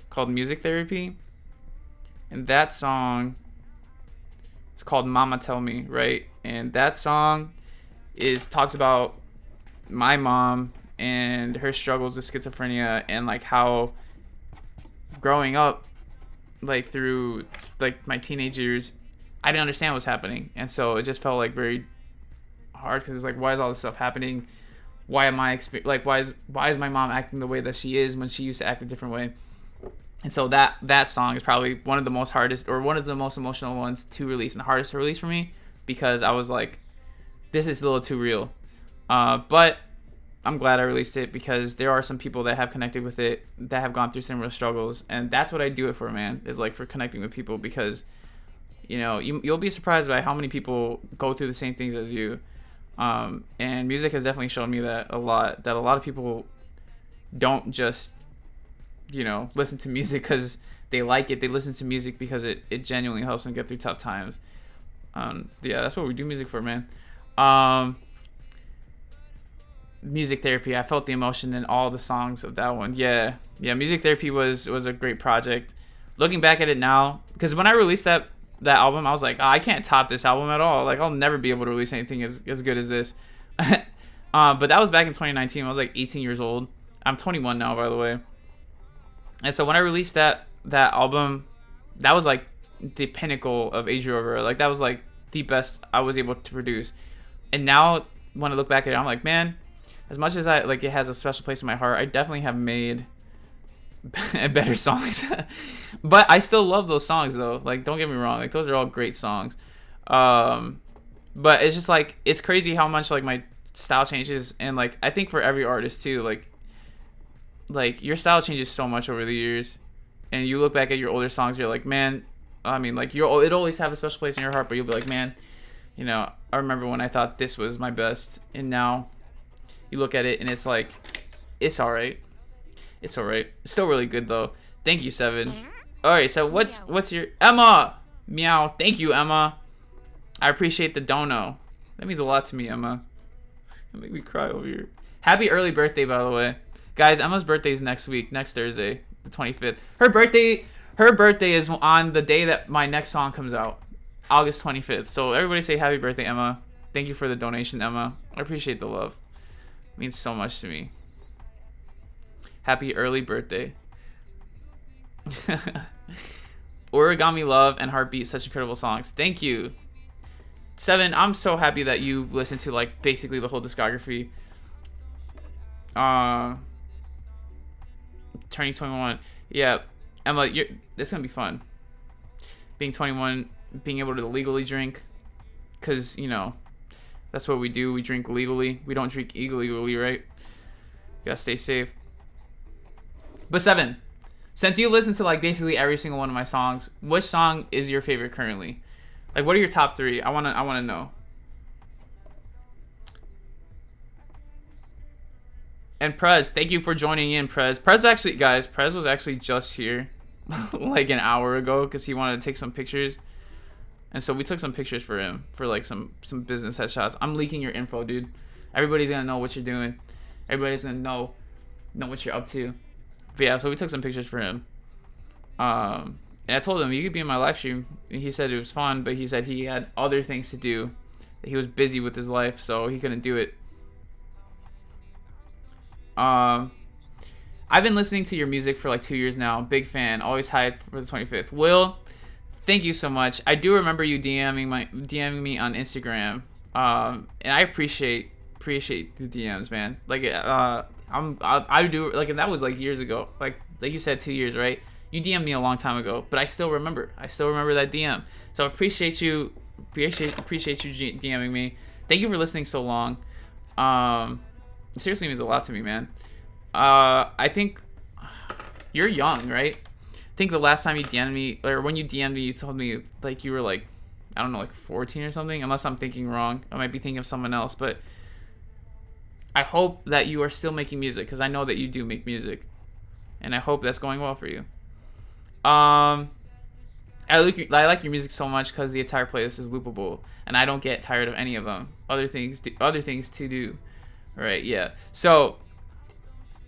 called Music Therapy. And that song is called Mama Tell Me, right? And that song talks about my mom and her struggles with schizophrenia, and like how growing up like through like my teenage years, I didn't understand what's happening. And so it just felt like very hard, because it's like, why is all this stuff happening? Why am I why is my mom acting the way that she is when she used to act a different way? And so that song is probably one of the most hardest, or one of the most emotional ones to release, and the hardest to release for me, because I was like, this is a little too real. But I'm glad I released it, because there are some people that have connected with it, that have gone through similar struggles, and that's what I do it for, man, is like for connecting with people, because you'll be surprised by how many people go through the same things as you. And music has definitely shown me that a lot of people don't just you know, listen to music because they like it. They listen to music because it genuinely helps them get through tough times. Yeah, that's what we do music for, man. Music therapy. I felt the emotion in all the songs of that one. Yeah, music therapy was a great project. Looking back at it now, because when I released that album, I was like, oh, I can't top this album at all. Like, I'll never be able to release anything as good as this. But that was back in 2019. I was like 18 years old. I'm 21 now, by the way. And so when I released that album, that was like the pinnacle of Age Rover. Like, that was like the best I was able to produce. And now when I look back at it, I'm like, man, as much as I like, it has a special place in my heart, I definitely have made better songs. But I still love those songs though. Like, don't get me wrong, like those are all great songs. But it's just like, it's crazy how much like my style changes, and like I think for every artist too, like your style changes so much over the years, and you look back at your older songs, you're like, man, I mean, like it always have a special place in your heart, but you'll be like, man, you know, I remember when I thought this was my best, and now you look at it and it's like, it's alright. It's alright. It's still really good though. Thank you, Seven. Alright, so what's your Emma? Meow. Thank you, Emma. I appreciate the dono. That means a lot to me, Emma. That make me cry over here. Happy early birthday, by the way. Guys, Emma's birthday is next week, next Thursday, the 25th. Her birthday is on the day that my next song comes out, August 25th. So everybody say happy birthday, Emma. Thank you for the donation, Emma. I appreciate the love. It means so much to me. Happy early birthday. Origami Love and Heartbeat, such incredible songs. Thank you. Seven, I'm so happy that you listened to like basically the whole discography. Turning 21. Yeah, Emma, this gonna be fun. Being 21, being able to legally drink, cause you know, that's what we do. We drink legally. We don't drink illegally, right? Gotta stay safe. But Seven, since you listen to like basically every single one of my songs, which song is your favorite currently? Like, what are your top 3? I wanna know. And Prez, thank you for joining in, Prez. Prez actually, guys, Prez was actually just here like an hour ago because he wanted to take some pictures. And so we took some pictures for him for like some business headshots. I'm leaking your info, dude. Everybody's gonna know what you're doing. Everybody's gonna know what you're up to. But yeah, so we took some pictures for him. And I told him you could be in my live stream. And he said it was fun, but he said he had other things to do. That he was busy with his life, so he couldn't do it. I've been listening to your music for like 2 years now. Big fan. Always hyped for the 25th. Will, thank you so much. I do remember you DMing me on Instagram. And I appreciate the DMs, man. Like I do, like, and that was like years ago. Like you said, 2 years, right? You DM'd me a long time ago, but I still remember that DM. So appreciate you DMing me. Thank you for listening so long. It seriously means a lot to me, man. I think you're young, right? I think the last time you DM'd me, or when you DM'd me, you told me like you were like, I don't know, like 14 or something. Unless I'm thinking wrong, I might be thinking of someone else. But I hope that you are still making music, because I know that you do make music, and I hope that's going well for you. I like your music so much because the entire playlist is loopable, and I don't get tired of any of them. Other things to do. All right, yeah. So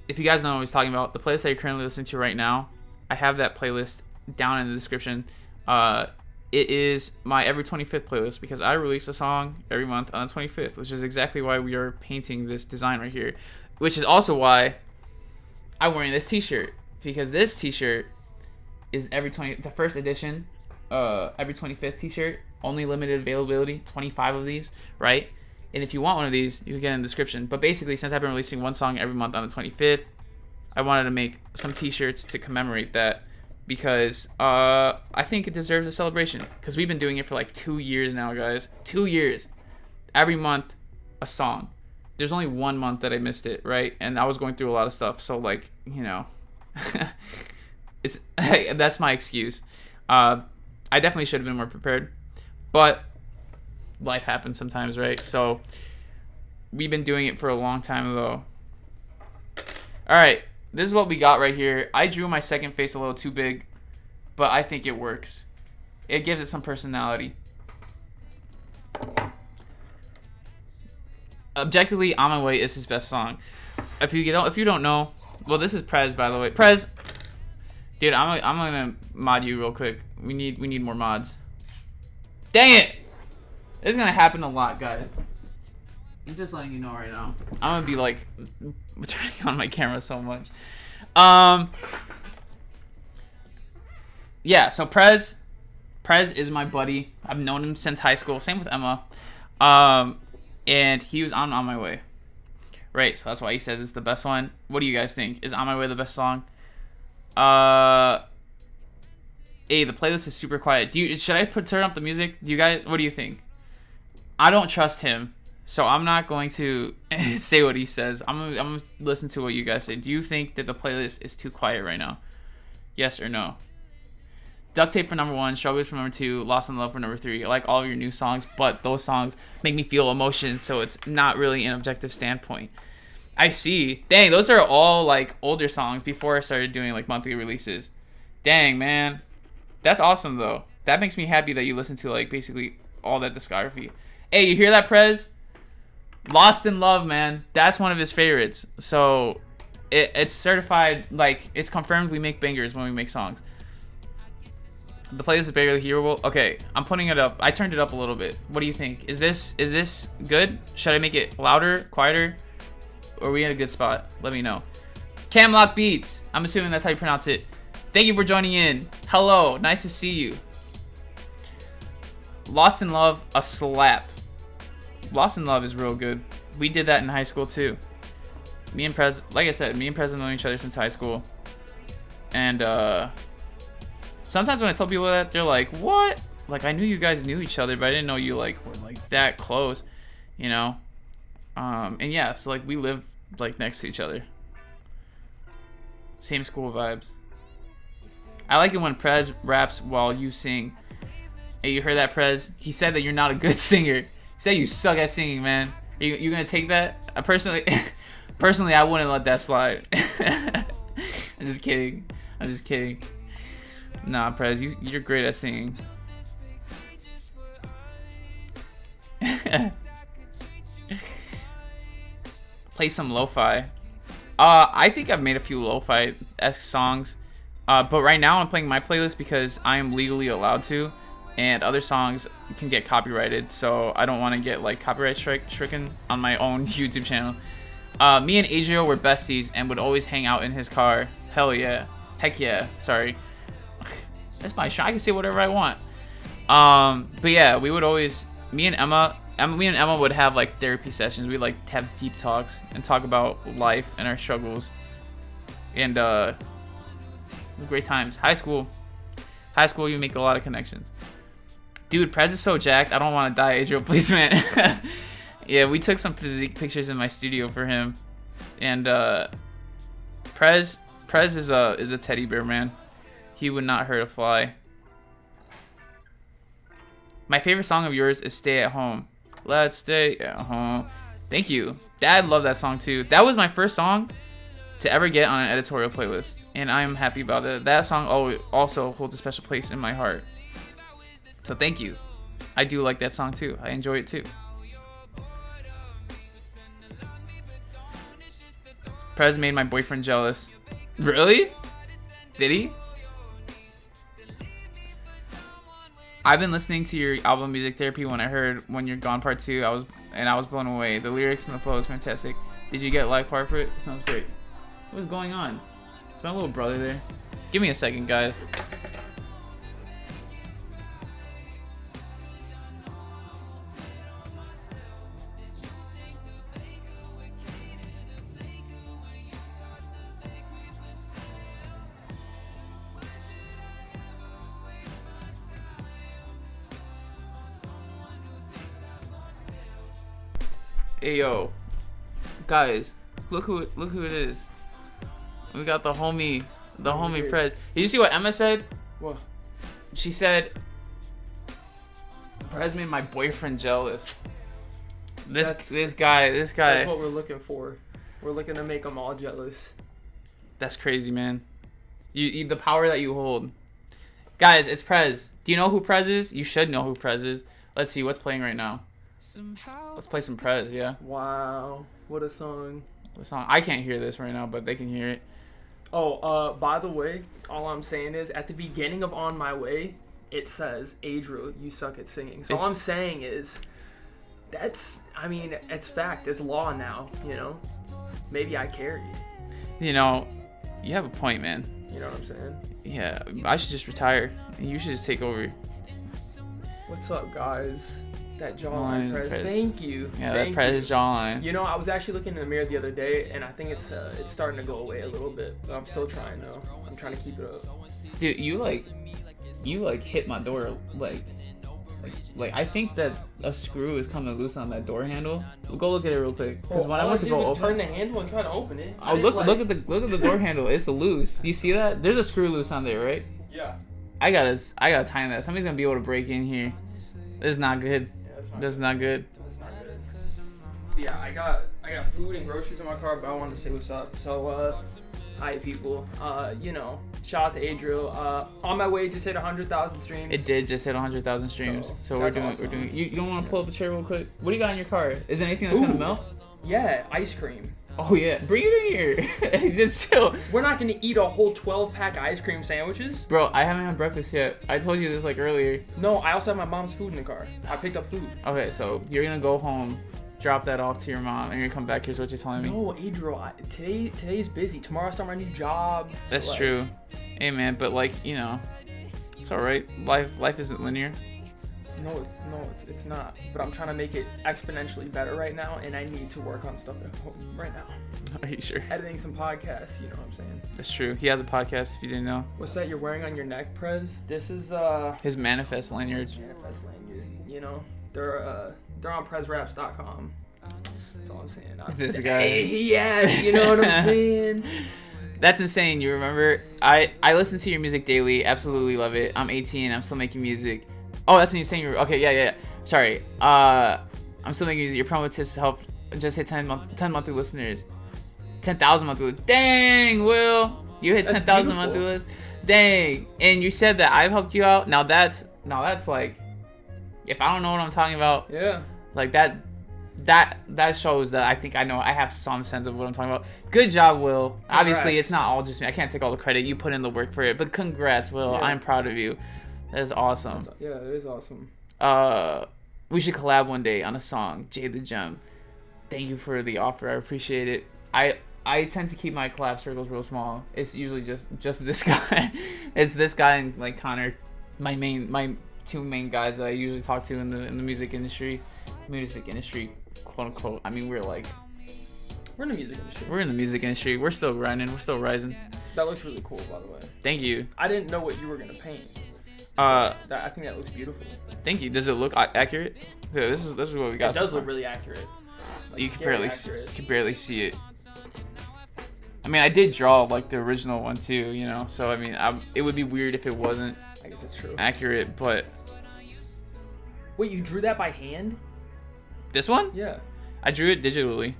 if you guys know what I was talking about, the playlist that you're currently listening to right now, I have that playlist down in the description. It is my every 25th playlist, because I release a song every month on the 25th, which is exactly why we are painting this design right here, which is also why I'm wearing this t-shirt, because this t-shirt is the first edition, every 25th t-shirt, only limited availability, 25 of these, right? And if you want one of these, you can get in the description. But basically, since I've been releasing one song every month on the 25th, I wanted to make some t-shirts to commemorate that, because I think it deserves a celebration, because we've been doing it for like 2 years now, guys. 2 years. Every month, a song. There's only 1 month that I missed it, right? And I was going through a lot of stuff, so like, you know, that's my excuse. I definitely should have been more prepared, but life happens sometimes, right? So we've been doing it for a long time though. All right, This is what we got right here. I drew my second face a little too big, but I think it works. It gives it some personality. Objectively, On My Way is his best song. If you don't know, well, this is Prez, by the way. Prez, dude, I'm gonna mod you real quick. We need more mods. Dang it! This is gonna happen a lot, guys. I'm just letting you know right now. I'm gonna be like turning on my camera so much. Yeah. So Prez is my buddy. I've known him since high school. Same with Emma. And he was on My Way. Right, so that's why he says it's the best one. What do you guys think? Is On My Way the best song? Hey, the playlist is super quiet. Should I turn up the music? Do you guys, what do you think? I don't trust him, so I'm not going to say what he says. I'm gonna listen to what you guys say. Do you think that the playlist is too quiet right now? Yes or no? Duct Tape for number 1, Struggles for number 2, Lost in Love for number 3. I like all of your new songs, but those songs make me feel emotion, so it's not really an objective standpoint. I see. Dang, those are all like older songs before I started doing like monthly releases. Dang, man. That's awesome though. That makes me happy that you listen to like basically all that discography. Hey, you hear that, Prez? Lost in Love, man. That's one of his favorites. So it's certified, like it's confirmed we make bangers when we make songs. The playlist is barely hearable. Okay, I'm putting it up. I turned it up a little bit. What do you think? Is this good? Should I make it louder, quieter? Or are we in a good spot? Let me know. Camlock Beats. I'm assuming that's how you pronounce it. Thank you for joining in. Hello, nice to see you. Lost in Love, a slap. Lost in Love is real good. We did that in high school too. Me and Prez, like I said, me and Prez have known each other since high school. And sometimes when I tell people that, they're like, what? Like, I knew you guys knew each other, but I didn't know you like were like that close, you know? And yeah, so like we live like next to each other. Same school vibes. I like it when Prez raps while you sing. Hey, you heard that, Prez? He said that you're not a good singer. He said you suck at singing, man. You gonna take that? Personally, I wouldn't let that slide. I'm just kidding. Nah, Prez, you're great at singing. Play some lo-fi. I think I've made a few lo-fi-esque songs. But right now I'm playing my playlist because I am legally allowed to. And other songs can get copyrighted. So I don't want to get like copyright stricken on my own YouTube channel. Me and Adriel were besties and would always hang out in his car. Hell yeah. Heck yeah. Sorry. That's my show. I can say whatever I want. But yeah, we would always, me and Emma would have like therapy sessions. We'd like have deep talks and talk about life and our struggles. And great times. High school, you make a lot of connections. Dude, Prez is so jacked. I don't want to die, Adriel. Please, man. Yeah, we took some physique pictures in my studio for him. And Prez is a teddy bear, man. He would not hurt a fly. My favorite song of yours is Stay at Home. Let's stay at home. Thank you. Dad loved that song too. That was my first song to ever get on an editorial playlist. And I'm happy about it. That song also holds a special place in my heart. So thank you. I do like that song too. I enjoy it too. Prez made my boyfriend jealous. Really? Did he? I've been listening to your album Music Therapy. When I heard When You're Gone Part 2, I was blown away. The lyrics and the flow is fantastic. Did you get live part for it? Sounds great. What is going on? Is my little brother there? Give me a second, guys. Hey yo, guys, look who it is. We got the homie Prez. Did you see what Emma said? What? She said, Prez made my boyfriend jealous. This guy. That's what we're looking for. We're looking to make them all jealous. That's crazy, man. You the power that you hold. Guys, it's Prez. Do you know who Prez is? You should know who Prez is. Let's see what's playing right now. Let's play some Prez, yeah. Wow, what a song. What song? I can't hear this right now, but they can hear it. Oh, by the way, all I'm saying is at the beginning of On My Way, it says, Adriel, you suck at singing. So all I'm saying is, it's fact. It's law now, you know? Maybe I carry. You know, you have a point, man. You know what I'm saying? Yeah, I should just retire. And you should just take over. What's up, guys? That jawline Prez. Thank you. Yeah, that Prez jawline. You know, I was actually looking in the mirror the other day, and I think it's starting to go away a little bit. But I'm still trying, though. I'm trying to keep it up. Dude, you hit my door like I think that a screw is coming loose on that door handle. Go look at it real quick. Because when I went to go open, turn the handle and try to open it. Oh, look at the door handle. It's loose. Do you see that? There's a screw loose on there, right? Yeah. I gotta tighten that. Somebody's gonna be able to break in here. This is not good. That's not good. That's not good. Yeah, I got food and groceries in my car, but I wanted to say what's up. So, hi people. You know, shout out to Adriel. On My Way just hit 100,000 streams. It did just hit 100,000 streams. So we're doing. You don't want to pull up a chair real quick? What do you got in your car? Is there anything that's gonna melt? Yeah, ice cream. Oh yeah, bring it in here. Just chill. We're not gonna eat a whole 12-pack ice cream sandwiches. Bro, I haven't had breakfast yet. I told you this like earlier. No, I also have my mom's food in the car. I picked up food. Okay, so you're gonna go home, drop that off to your mom, and you're gonna come back. Here's what you're telling me. No, Adriel, today's busy. Tomorrow I start my new job. That's true. Hey man, but like, you know, it's alright. Life isn't linear. No, it's not. But I'm trying to make it exponentially better right now, and I need to work on stuff at home right now. Are you sure? Editing some podcasts, you know what I'm saying? That's true. He has a podcast, if you didn't know. What's that you're wearing on your neck, Prez? This is his Manifest lanyard. Manifest lanyard. You know, they're on PrezRaps.com. That's all I'm saying. This guy. Hey, yes, you know what I'm saying? That's insane. You remember? I listen to your music daily. Absolutely love it. I'm 18. I'm still making music. Oh, that's insane. Okay, yeah. Sorry. I'm still making music. Your promo tips help just hit 10 monthly listeners. 10,000 monthly listeners. Dang, Will. You hit 10,000 monthly listeners. Dang. And you said that I've helped you out. Now that's like, if I don't know what I'm talking about. Yeah. Like that shows that I think I know. I have some sense of what I'm talking about. Good job, Will. Congrats. Obviously, it's not all just me. I can't take all the credit. You put in the work for it. But congrats, Will. Yeah. I'm proud of you. That is awesome. Yeah, it is awesome. We should collab one day on a song. Jay the Gem. Thank you for the offer. I appreciate it. I tend to keep my collab circles real small. It's usually just this guy. It's this guy and like Connor, my two main guys that I usually talk to in the music industry, quote unquote. I mean, we're in the music industry. We're in the music industry. We're still grinding. We're still rising. That looks really cool, by the way. Thank you. I didn't know what you were gonna paint. I think that looks beautiful. Thank you. Does it look accurate? Yeah, this is what we got. It does look really accurate. Like, you can barely see it. I mean, I did draw like the original one too, you know. So I mean, it would be weird if it wasn't. I guess it's true. Accurate, but. Wait, you drew that by hand? This one? Yeah. I drew it digitally.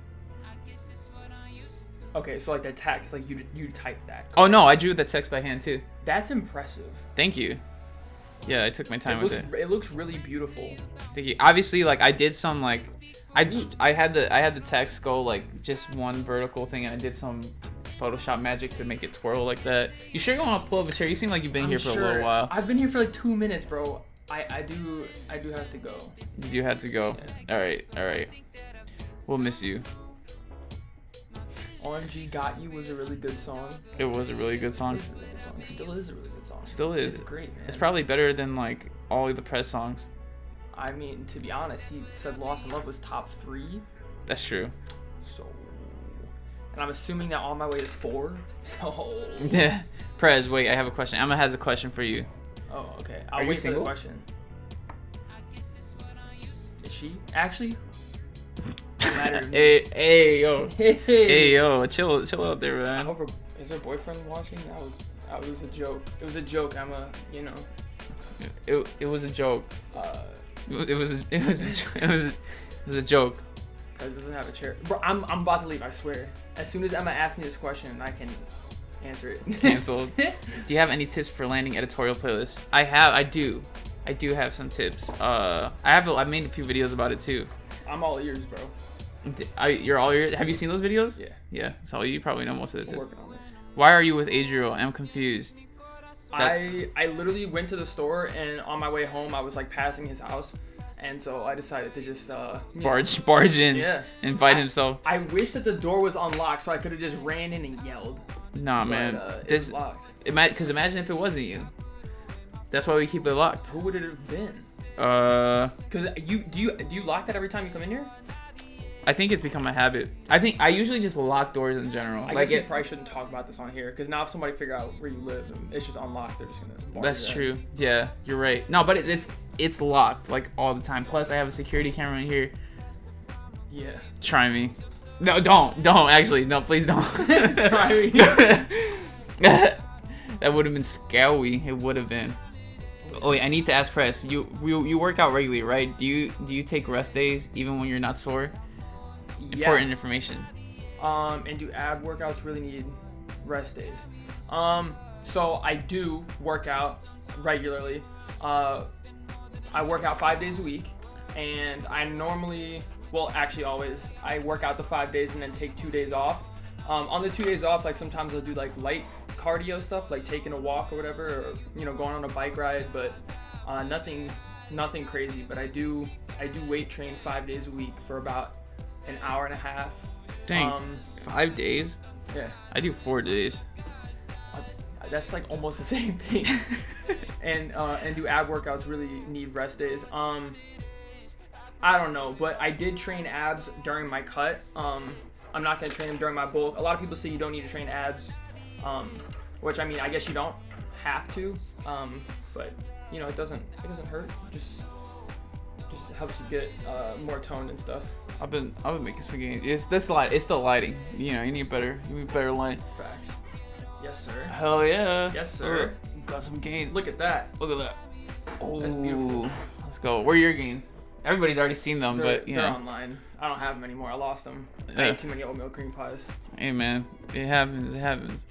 Okay, so like the text, like you typed that. Oh no, I drew the text by hand too. That's impressive. Thank you. Yeah, I took my time with it. It looks really beautiful. Thank you. Obviously, like I did some like, I had the text go like just one vertical thing, and I did some Photoshop magic to make it twirl like that. You sure you want to pull up a chair? You seem like you've been here for a little while. I've been here for like 2 minutes, bro. I do have to go. You had to go. Yeah. All right. We'll miss you. OMG Got You was a really good song. It was a really good song. It still is a really good song. Still is. It's great, man. It's probably better than like all of the Prez songs. I mean, to be honest, he said Lost in Love was top 3. That's true. So, and I'm assuming that On My Way is 4. So. Yeah. Prez, wait, I have a question. Emma has a question for you. Oh, okay. I'll wait for the question. Is she? Actually? Hey, yo, chill out there, man. I hope is her boyfriend watching? That was a joke. It was a joke, Emma. You know. It was a joke. It was a joke. Prez doesn't have a chair, bro. I'm about to leave. I swear. As soon as Emma asks me this question, I can Answer it. Canceled. Do you have any tips for landing editorial playlists? I do have some tips. I made a few videos about it too. I'm all ears, bro. You're all ears. Have you seen those videos? Yeah. So you probably know most of the tips. Working on it. Why are you with Adriel? I'm confused. I literally went to the store, and on my way home I was like passing his house, and so I decided to just barge in. Yeah. Invite himself. I wish that the door was unlocked so I could have just ran in and yelled. Nah, man. It's locked. Because imagine if it wasn't you. That's why we keep it locked. Who would it have been? Because do you lock that every time you come in here? I think it's become a habit. I usually just lock doors in general. I guess we probably shouldn't talk about this on here, because now if somebody figure out where you live and it's just unlocked, they're just gonna. That's true. Yeah, you're right. No, but it's locked like all the time. Plus, I have a security camera in here. Yeah. Try me. No, don't actually. No, please don't. Try me. That would have been scary. It would have been. Oh wait, I need to ask Press. You work out regularly, right? Do you take rest days even when you're not sore? Important information. And do ab workouts really need rest days? So I do work out regularly. I work out 5 days a week, and I normally, well, actually always, I work out the 5 days and then take 2 days off. On the 2 days off, like sometimes I'll do like light cardio stuff, like taking a walk or whatever, or going on a bike ride, but nothing crazy. But I do weight train 5 days a week for about an hour and a half. Dang, 5 days? Yeah. I do 4 days. That's like almost the same thing. and do ab workouts really need rest days? I don't know, but I did train abs during my cut. I'm not gonna train them during my bulk. A lot of people say you don't need to train abs, which I mean, I guess you don't have to, but it doesn't hurt. Just helps you get more toned and stuff. I've been making some gains. It's the lighting. You need better light. Facts. Yes, sir. Hell yeah. Yes, sir. Got some gains. Look at that. Look at that. Oh, that's beautiful. Let's go. Where are your gains? Everybody's already seen them, but they're online. I don't have them anymore. I lost them. I ate too many oatmeal cream pies. Hey man, it happens.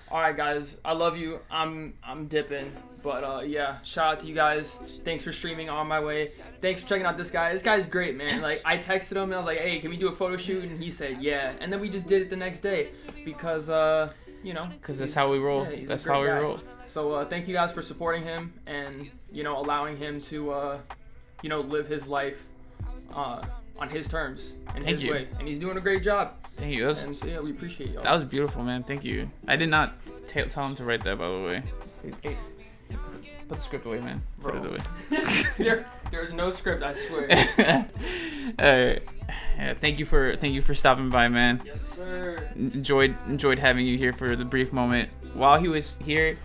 All right, guys. I love you. I'm dipping. But yeah, shout out to you guys. Thanks for streaming On My Way. Thanks for checking out this guy. This guy's great, man. Like, I texted him and I was like, hey, can we do a photo shoot? And he said, yeah. And then we just did it the next day because, because that's how we roll. Yeah, that's how we roll. So thank you guys for supporting him and, allowing him to, live his life on his terms and his way. And he's doing a great job. Thank you. And so, yeah, we appreciate y'all. That was beautiful, man. Thank you. I did not tell him to write that, by the way. Hey, put the script away, man. Put it away. There's no script, I swear. Alright. Yeah, thank you for stopping by, man. Yes, sir. Enjoyed having you here for the brief moment. While he was here,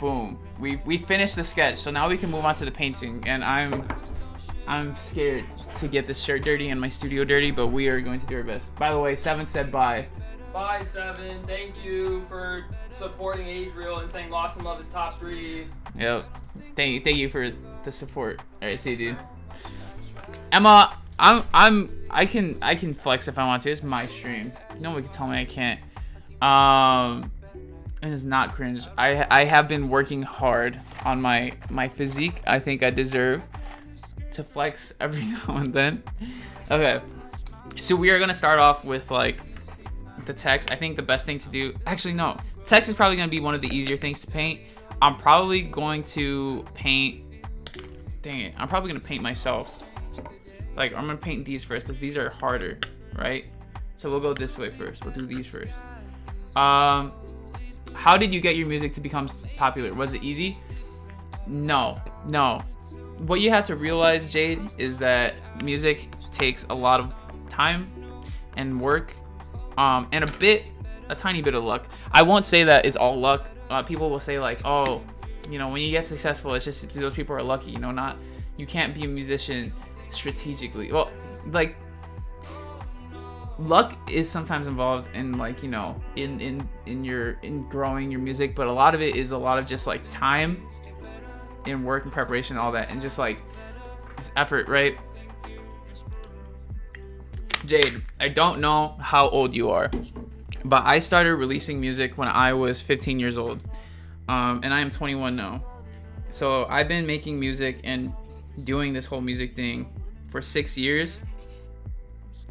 boom. We finished the sketch, so now we can move on to the painting. And I'm scared to get this shirt dirty and my studio dirty, but we are going to do our best. By the way, Seven said bye. Bye, Seven. Thank you for supporting Adriel and saying Lost in Love is top 3. Yep. Thank you for the support. All right, see you, dude. Emma, I can flex if I want to. It's my stream. No one can tell me I can't. It is not cringe. I have been working hard on my physique. I think I deserve to flex every now and then. Okay. So we are gonna start off with like the text. I think the best thing to do, actually no, text is probably going to be one of the easier things to paint. I'm probably going to paint, dang it, I'm probably going to paint myself. Like, I'm going to paint these first because these are harder, right? So we'll go this way first. We'll do these first. How did you get your music to become popular? Was it easy? No. What you have to realize, Jade, is that music takes a lot of time and work. And a tiny bit of luck. I won't say that it's all luck. People will say like, oh, when you get successful, it's just those people are lucky. You can't be a musician strategically. Well, like, luck is sometimes involved in like, in growing your music, but a lot of it is a lot of just like time and work and preparation and all that, and just like this effort, right? Jade, I don't know how old you are. But I started releasing music when I was 15 years old, and I am 21 now. So I've been making music and doing this whole music thing for 6 years,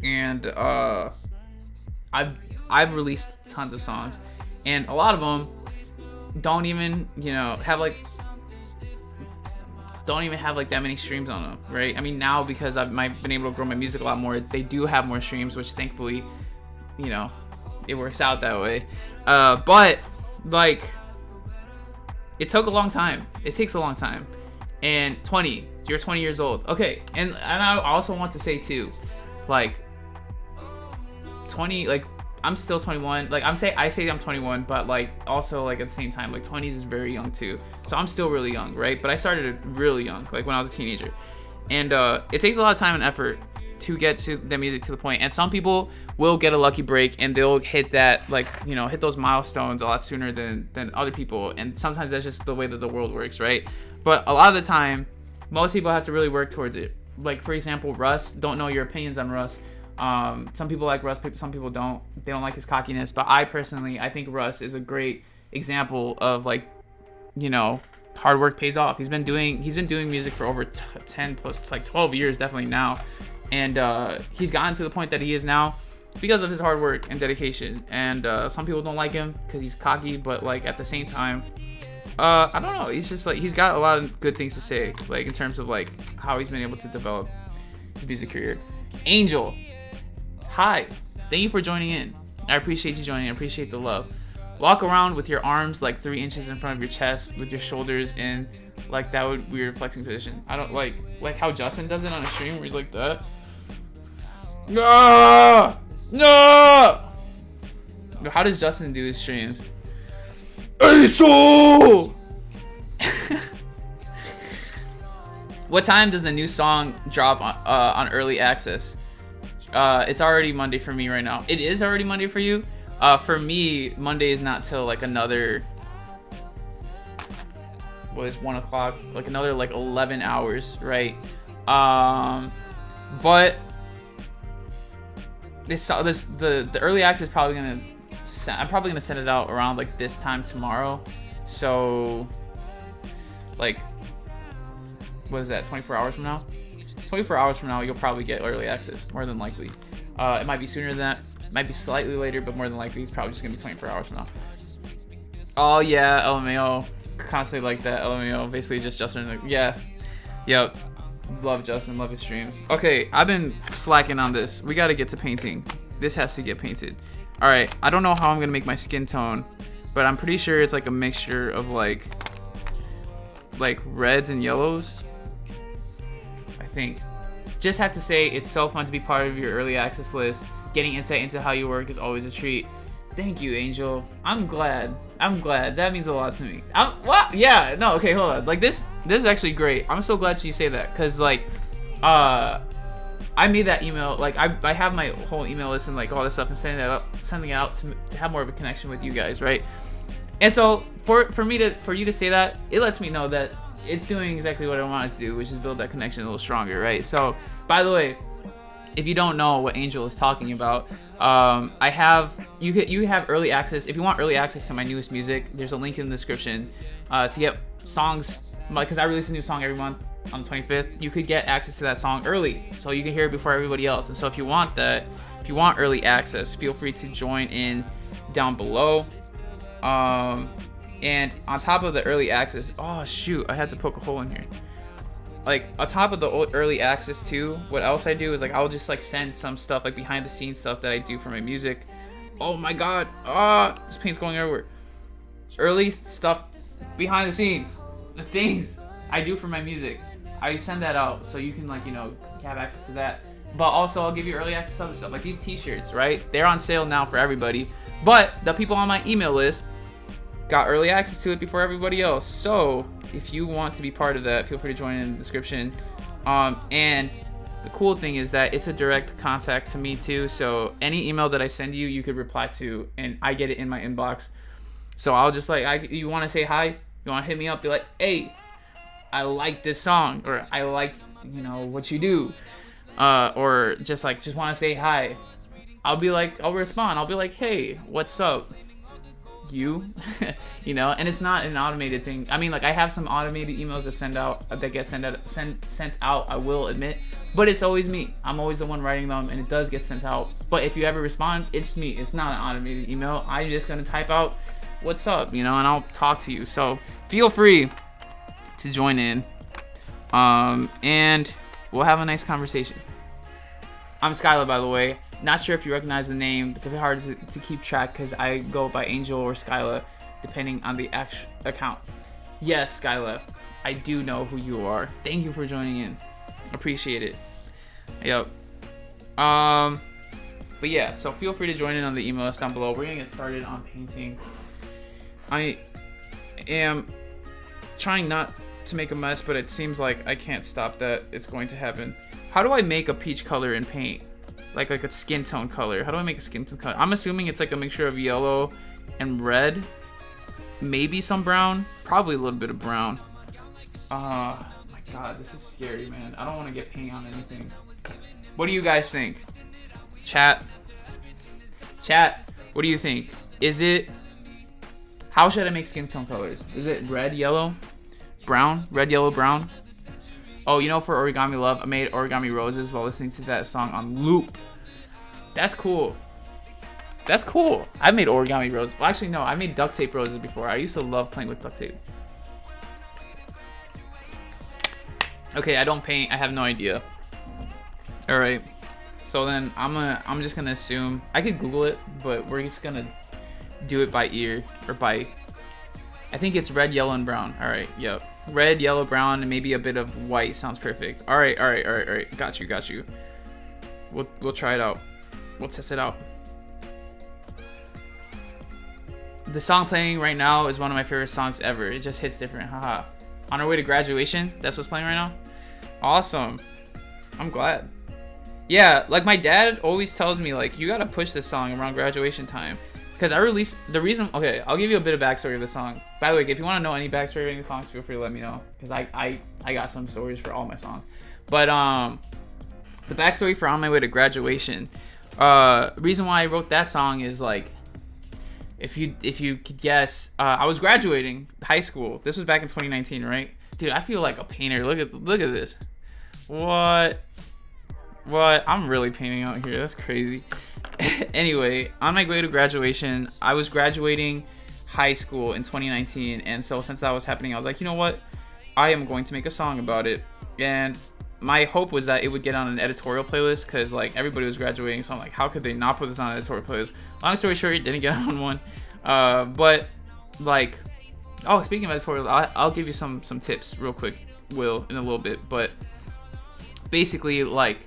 and I've released tons of songs, and a lot of them don't even have like that many streams on them, right? I mean, now because I've been able to grow my music a lot more, they do have more streams, which thankfully, it works out that way. But like, it took a long time. It takes a long time. And you're 20 years old. Okay, and I also want to say too, like 20, like I'm still 21. Like I say I'm 21, but like also like at the same time, like 20s is very young too. So I'm still really young, right? But I started really young, like when I was a teenager. And it takes a lot of time and effort to get to the music to the point. And some people will get a lucky break and they'll hit that, like, hit those milestones a lot sooner than other people. And sometimes that's just the way that the world works, right? But a lot of the time, most people have to really work towards it. Like, for example, Russ. Don't know your opinions on Russ. Some people like Russ, some people don't. They don't like his cockiness. But I think Russ is a great example of, like, hard work pays off. He's been doing music for over 10 plus, like 12 years definitely now. And he's gotten to the point that he is now because of his hard work and dedication. And some people don't like him because he's cocky, but like at the same time, I don't know. He's just like, he's got a lot of good things to say, like in terms of like how he's been able to develop his music career. Angel, hi, thank you for joining in. I appreciate you joining. I appreciate the love. Walk around with your arms like 3 inches in front of your chest, with your shoulders in like that weird flexing position. I don't like how Justin does it on a stream where he's like that. No! How does Justin do his streams? ASO! What time does the new song drop on early access? It's already Monday for me right now. It is already Monday for you? For me, Monday is not till like another, what is 1 o'clock? Like another like 11 hours, right? But the early access is probably I'm probably gonna send it out around like this time tomorrow. So like, what is that? 24 hours from now? 24 hours from now, you'll probably get early access, more than likely. It might be sooner than that. It might be slightly later, but more than likely, it's probably just gonna be 24 hours from now. Oh yeah, LMAO. Constantly like that, LMAO. Basically just Justin. Yeah. Yep. Love Justin, love his streams. Okay, I've been slacking on this. We gotta get to painting. This has to get painted. Alright, I don't know how I'm gonna make my skin tone, but I'm pretty sure it's like a mixture of like reds and yellows. I think. Just have to say, it's so fun to be part of your early access list. Getting insight into how you work is always a treat. Thank you, Angel. I'm glad. That means a lot to me. What? Yeah, no, okay, hold on. Like, this is actually great. I'm so glad you say that, because, like, I made that email. Like, I have my whole email list and, like, all this stuff, and sending it out to have more of a connection with you guys, right? And so, for you to say that, it lets me know that it's doing exactly what I want it to do, which is build that connection a little stronger, right? So, by the way, if you don't know what Angel is talking about, you have early access. If you want early access to my newest music, there's a link in the description to get songs, because I release a new song every month on the 25th. You could get access to that song early, so you can hear it before everybody else. And so if you want early access, feel free to join in down below. And on top of the early access, oh shoot, I had to poke a hole in here. Like, on top of the early access too, what else I do is, like, I'll just, like, send some stuff, like, behind the scenes stuff that I do for my music. Oh my god, this paint's going everywhere. Early stuff behind the scenes, the things I do for my music, I send that out so you can, like, have access to that. But also, I'll give you early access to other stuff, like these t-shirts, right? They're on sale now for everybody, but the people on my email list got early access to it before everybody else. So if you want to be part of that, feel free to join in the description. And the cool thing is that it's a direct contact to me too. So any email that I send you, you could reply to, and I get it in my inbox. So I'll just you want to say hi, you want to hit me up, be like, hey, I like this song, or I like what you do, or just want to say hi. I'll be like, I'll respond. I'll be like, hey, what's up? You, you know, and it's not an automated thing. I mean, like I have some automated emails that get sent out. I will admit, but it's always me. I'm always the one writing them, and it does get sent out. But if you ever respond, it's me. It's not an automated email. I'm just gonna type out, "What's up?" You know, and I'll talk to you. So feel free to join in, and we'll have a nice conversation. I'm Skylar, by the way. Not sure if you recognize the name. It's a bit hard to keep track because I go by Angel or Skyla, depending on the account. Yes, Skyla, I do know who you are. Thank you for joining in. Appreciate it. Yep. But yeah, so feel free to join in on the email list down below. We're gonna get started on painting. I am trying not to make a mess, but it seems like I can't stop that. It's going to happen. How do I make a peach color in paint? Like a skin tone color. How do I make a skin tone color? I'm assuming it's like a mixture of yellow and red. Maybe some brown. Probably a little bit of brown. My god, this is scary, man. I don't want to get paint on anything. What do you guys think? Chat, what do you think? Is it... How should I make skin tone colors? Is it red, yellow, brown? Red, yellow, brown? Oh, you know, for Origami Love, I made origami roses while listening to that song on loop. That's cool. That's cool. I made origami roses. Well, actually, no. I made duct tape roses before. I used to love playing with duct tape. Okay, I don't paint. I have no idea. All right. So then I'm just gonna assume. I could Google it, but we're just gonna do it by ear or by. I think it's red, yellow, and brown. All right. Yep. Red, yellow, brown, and maybe a bit of white sounds perfect. All right. Got you. We'll try it out. We'll test it out. The song playing right now is one of my favorite songs ever. It just hits different. Haha. On our way to graduation, that's what's playing right now. Awesome. I'm glad. Yeah, like my dad always tells me like you gotta push this song around graduation time. Because I released the reason. Okay, I'll give you a bit of backstory of the song. By the way, if you want to know any backstory of any songs, feel free to let me know. Because I got some stories for all my songs. But the backstory for On My Way to Graduation. Reason why I wrote that song is like, if you could guess, I was graduating high school. This was back in 2019, right? Dude, I feel like a painter. Look at this. What? I'm really painting out here. That's crazy. Anyway, on my way to graduation, I was graduating high school in 2019, and so since that was happening, I was like, you know what? I am going to make a song about it. And my hope was that it would get on an editorial playlist because like everybody was graduating, so I'm like, how could they not put this on an editorial playlist? Long story short, it didn't get on one. But like, oh, speaking of editorial, I'll give you some tips real quick, Will, in a little bit. But basically, like,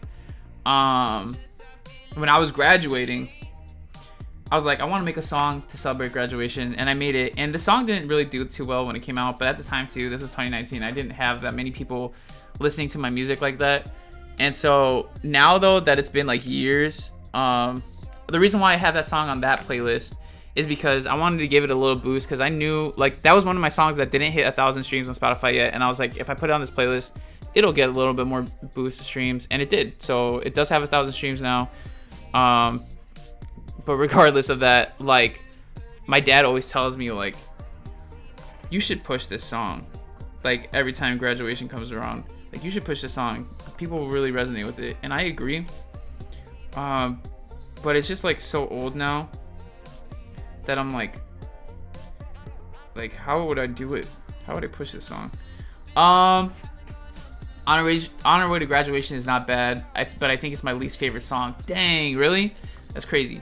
when I was graduating, I was like, I want to make a song to celebrate graduation, and I made it. And the song didn't really do too well when it came out, but at the time too, this was 2019, I didn't have that many people listening to my music like that. And so now though that it's been like years, the reason why I have that song on that playlist is because I wanted to give it a little boost, because I knew like that was one of my songs that didn't hit 1,000 streams on Spotify yet, and I was like, if I put it on this playlist, it'll get a little bit more boost of streams, and it did. So it does have 1,000 streams now. But regardless of that, like, my dad always tells me like, you should push this song. Like every time graduation comes around, like you should push this song. People will really resonate with it, and I agree. But it's just like so old now that I'm like, how would I do it? How would I push this song? On Our Way to Graduation is not bad, but I think it's my least favorite song. Dang, really? That's crazy.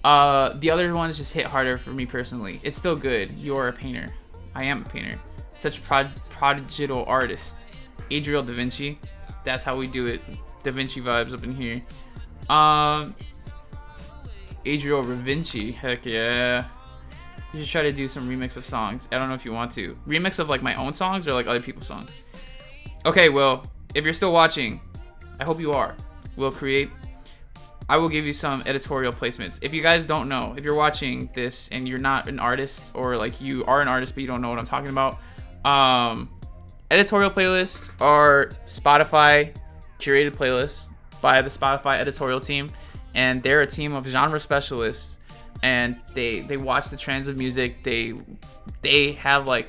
The other ones just hit harder for me personally. It's still good. You're a painter. I am a painter. Such a prodigal artist. Adriel Da Vinci. That's how we do it. Da Vinci vibes up in here. Adriel Ravinci. Heck yeah. You should try to do some remix of songs. I don't know if you want to. Remix of like my own songs or like other people's songs. Okay, well, if you're still watching, I hope you are. We'll create. I will give you some editorial placements. If you guys don't know, if you're watching this and you're not an artist, or like you are an artist but you don't know what I'm talking about, editorial playlists are Spotify curated playlists by the Spotify editorial team, and they're a team of genre specialists, and they watch the trends of music. They have like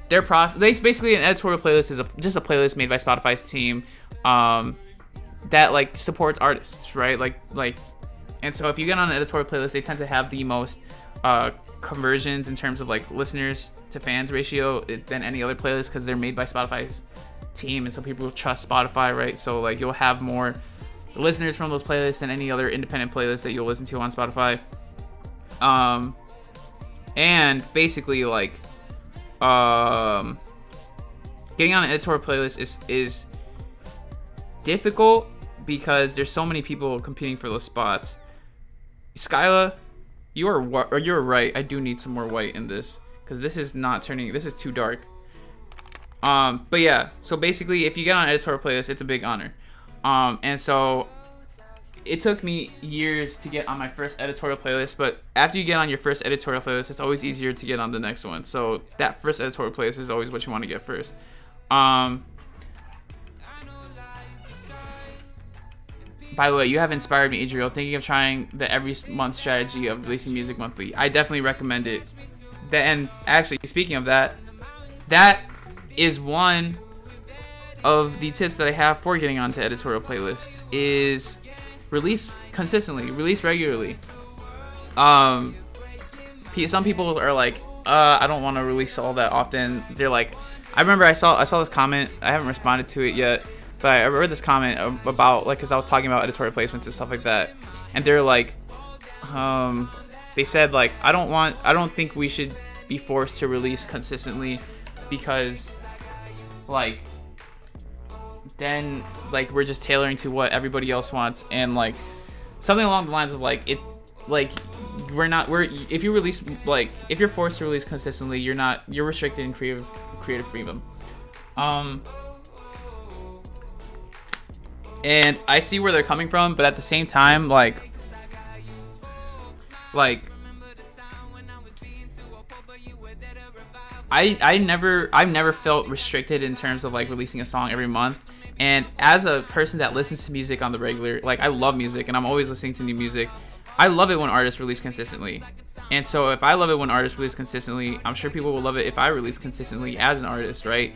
their process. They basically, an editorial playlist is just a playlist made by Spotify's team that like supports artists, right? Like, and so if you get on an editorial playlist, they tend to have the most conversions in terms of like listeners to fans ratio than any other playlist, because they're made by Spotify's team, and so people trust Spotify, right? So like you'll have more listeners from those playlists than any other independent playlist that you'll listen to on Spotify. And basically like getting on an editorial playlist is difficult because there's so many people competing for those spots. Skyla, you're right. I do need some more white in this, because this is not turning. This is too dark. But yeah. So basically, if you get on an editorial playlist, it's a big honor. And so it took me years to get on my first editorial playlist. But after you get on your first editorial playlist, it's always easier to get on the next one. So that first editorial playlist is always what you want to get first. By the way, you have inspired me, Adriel, thinking of trying the every month strategy of releasing music monthly. I definitely recommend it. And actually, speaking of that, that is one of the tips that I have for getting onto editorial playlists, is release consistently, release regularly. Some people are like, I don't want to release all that often. They're like, I remember I saw this comment. I haven't responded to it yet, but I read this comment about, like, because I was talking about editorial placements and stuff like that, and they're like, they said like, I don't think we should be forced to release consistently, because like then like we're just tailoring to what everybody else wants, and like something along the lines of like it, like if you release, like if you're forced to release consistently, you're restricted in creative freedom. And I see where they're coming from, but at the same time, like I've never felt restricted in terms of like releasing a song every month. And as a person that listens to music on the regular, like I love music and I'm always listening to new music. I love it when artists release consistently. And so if I love it when artists release consistently, I'm sure people will love it if I release consistently as an artist, right?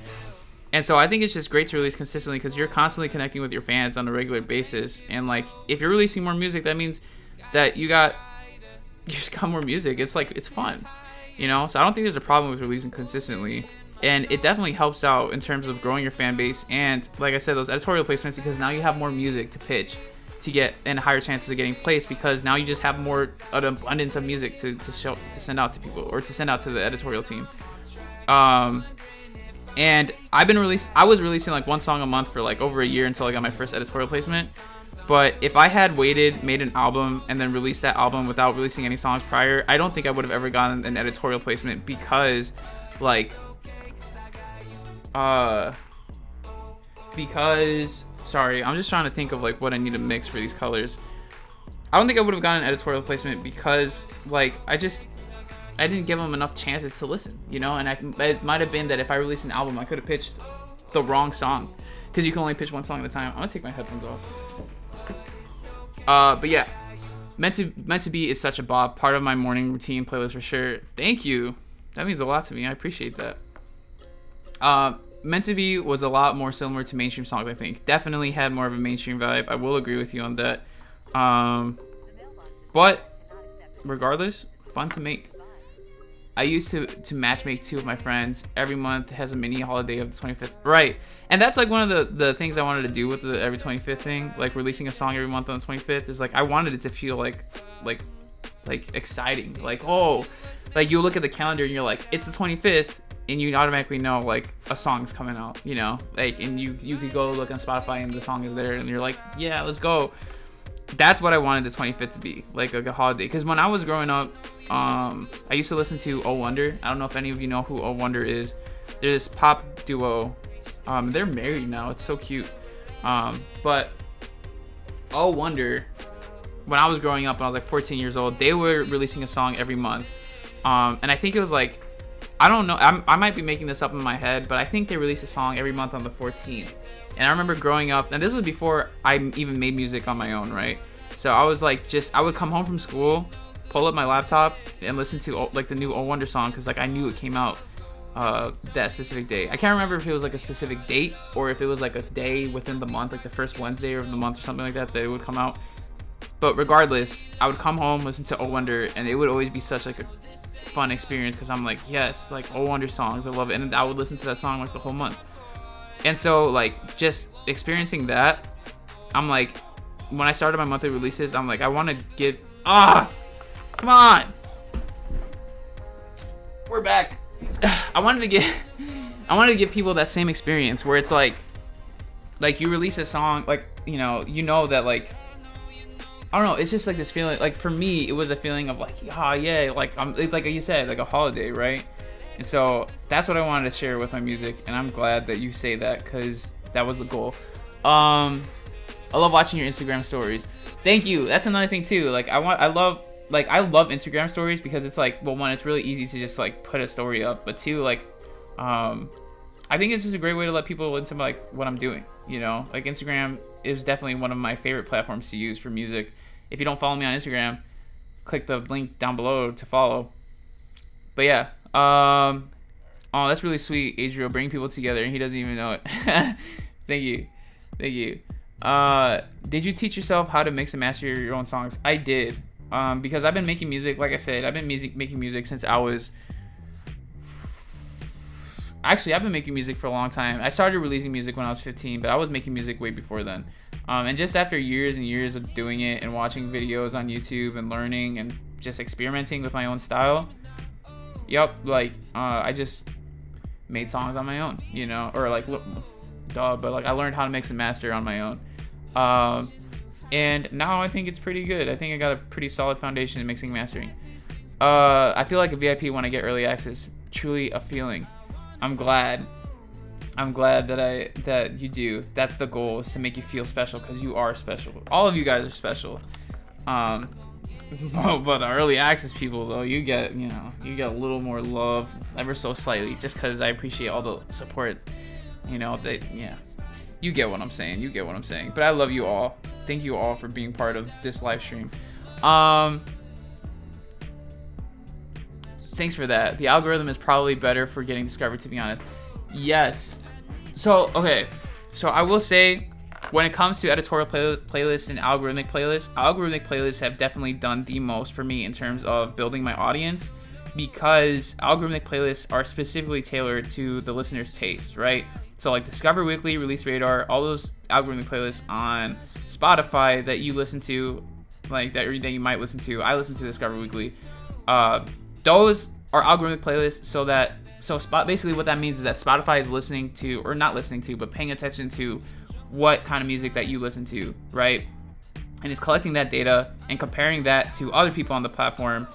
And so I think it's just great to release consistently, because you're constantly connecting with your fans on a regular basis. And like if you're releasing more music, that means that you just got more music. It's like, it's fun, you know? So I don't think there's a problem with releasing consistently. And it definitely helps out in terms of growing your fan base. And like I said, those editorial placements, because now you have more music to pitch to get, and higher chances of getting placed, because now you just have more an abundance of music to send out to people, or to send out to the editorial team. And I was releasing like one song a month for like over a year until I got my first editorial placement. But if I had waited, made an album, and then released that album without releasing any songs prior, I don't think I would have ever gotten an editorial placement, because sorry, I'm just trying to think of like what I need to mix for these colors. I don't think I would have gotten an editorial placement because like I didn't give them enough chances to listen, you know? And it might have been that if I released an album, I could have pitched the wrong song, because you can only pitch one song at a time. I'm gonna take my headphones off. But yeah, Meant to Be is such a bop. Part of my morning routine playlist for sure. Thank you. That means a lot to me. I appreciate that. Meant to Be was a lot more similar to mainstream songs, I think. Definitely had more of a mainstream vibe. I will agree with you on that. But regardless, fun to make. I used to matchmake 2 of my friends. Every month has a mini holiday of the 25th. Right. And that's like one of the things I wanted to do with the every 25th thing. Like releasing a song every month on the 25th is like, I wanted it to feel like exciting. Like, oh, like you look at the calendar and you're like, it's the 25th. And you automatically know like a song's coming out, you know, like, and you could go look on Spotify and the song is there and you're like, yeah, let's go. That's what I wanted the 25th to be, like a holiday. Because when I was growing up, I used to listen to Oh Wonder. I don't know if any of you know who Oh Wonder is. They're this pop duo. They're married now. It's so cute. But Oh Wonder, when I was growing up, when I was like 14 years old, they were releasing a song every month. And I think it was like, I don't know, I might be making this up in my head, but I think they released a song every month on the 14th. And I remember growing up, and this was before I even made music on my own, right? So I was like, I would come home from school, pull up my laptop, and listen to like the new Oh Wonder song, because like I knew it came out that specific day. I can't remember if it was like a specific date or if it was like a day within the month, like the first Wednesday of the month or something like that it would come out. But regardless, I would come home, listen to Oh Wonder, and it would always be such like a fun experience, because I'm like, yes, like Oh Wonder songs, I love it. And I would listen to that song like the whole month. And so like just experiencing that, I'm like, when I started my monthly releases, I'm like, I want to give come on, we're back. I wanted to give people that same experience where it's like you release a song, like you know that like, I don't know, it's just like this feeling, like for me it was a feeling of like, yeah, like I'm like you said, like a holiday, right? And so that's what I wanted to share with my music, and I'm glad that you say that, because that was the goal. I love watching your Instagram stories. Thank you. That's another thing too. Like I love Instagram stories, because it's like, well, one, it's really easy to just like put a story up, but two, like I think it's just a great way to let people into like what I'm doing, you know? Like Instagram is definitely one of my favorite platforms to use for music. If you don't follow me on Instagram, click the link down below to follow. But yeah, oh, that's really sweet, Adriel, bringing people together, and he doesn't even know it. Thank you. Did you teach yourself how to mix and master your own songs? I did, because I've been making music, like I said, I've been making music since I was, actually I've been making music for a long time. I started releasing music when I was 15, but I was making music way before then. And just after years and years of doing it and watching videos on YouTube and learning and just experimenting with my own style, like I just made songs on my own, you know, or like but like I learned how to mix and master on my own. And now I think it's pretty good. I think I got a pretty solid foundation in mixing and mastering. I feel like a VIP when I get early access. Truly a feeling. I'm glad that you do. That's the goal, is to make you feel special, because you are special. All of you guys are special. But the early access people, though, you get a little more love, ever so slightly, just because I appreciate all the support. You know, you get what I'm saying. But I love you all. Thank you all for being part of this live stream. Thanks for that. The algorithm is probably better for getting discovered, to be honest. Yes. So, okay. So I will say, when it comes to editorial playlists and algorithmic playlists have definitely done the most for me in terms of building my audience, because algorithmic playlists are specifically tailored to the listener's taste, right? So like Discover Weekly, Release Radar, all those algorithmic playlists on Spotify that you listen to, like that you might listen to. I listen to Discover Weekly. Those are algorithmic playlists, basically what that means is that Spotify is listening to, or not listening to, but paying attention to what kind of music that you listen to, right? And it's collecting that data and comparing that to other people on the platform.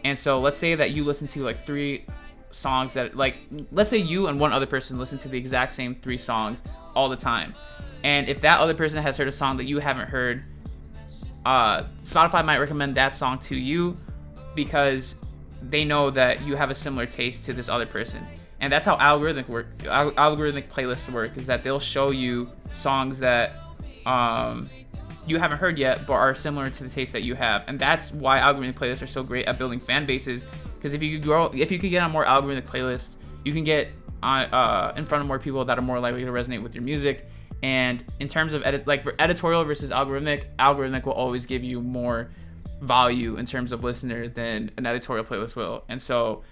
And so let's say that you listen to like 3 songs that, like, let's say you and one other person listen to the exact same 3 songs all the time. And if that other person has heard a song that you haven't heard, Spotify might recommend that song to you, because they know that you have a similar taste to this other person. And that's how algorithmic playlists work, is that they'll show you songs that you haven't heard yet but are similar to the taste that you have. And that's why algorithmic playlists are so great at building fan bases, because if you could get on more algorithmic playlists, you can get on in front of more people that are more likely to resonate with your music. And in terms of for editorial versus algorithmic will always give you more value in terms of listener than an editorial playlist will. And so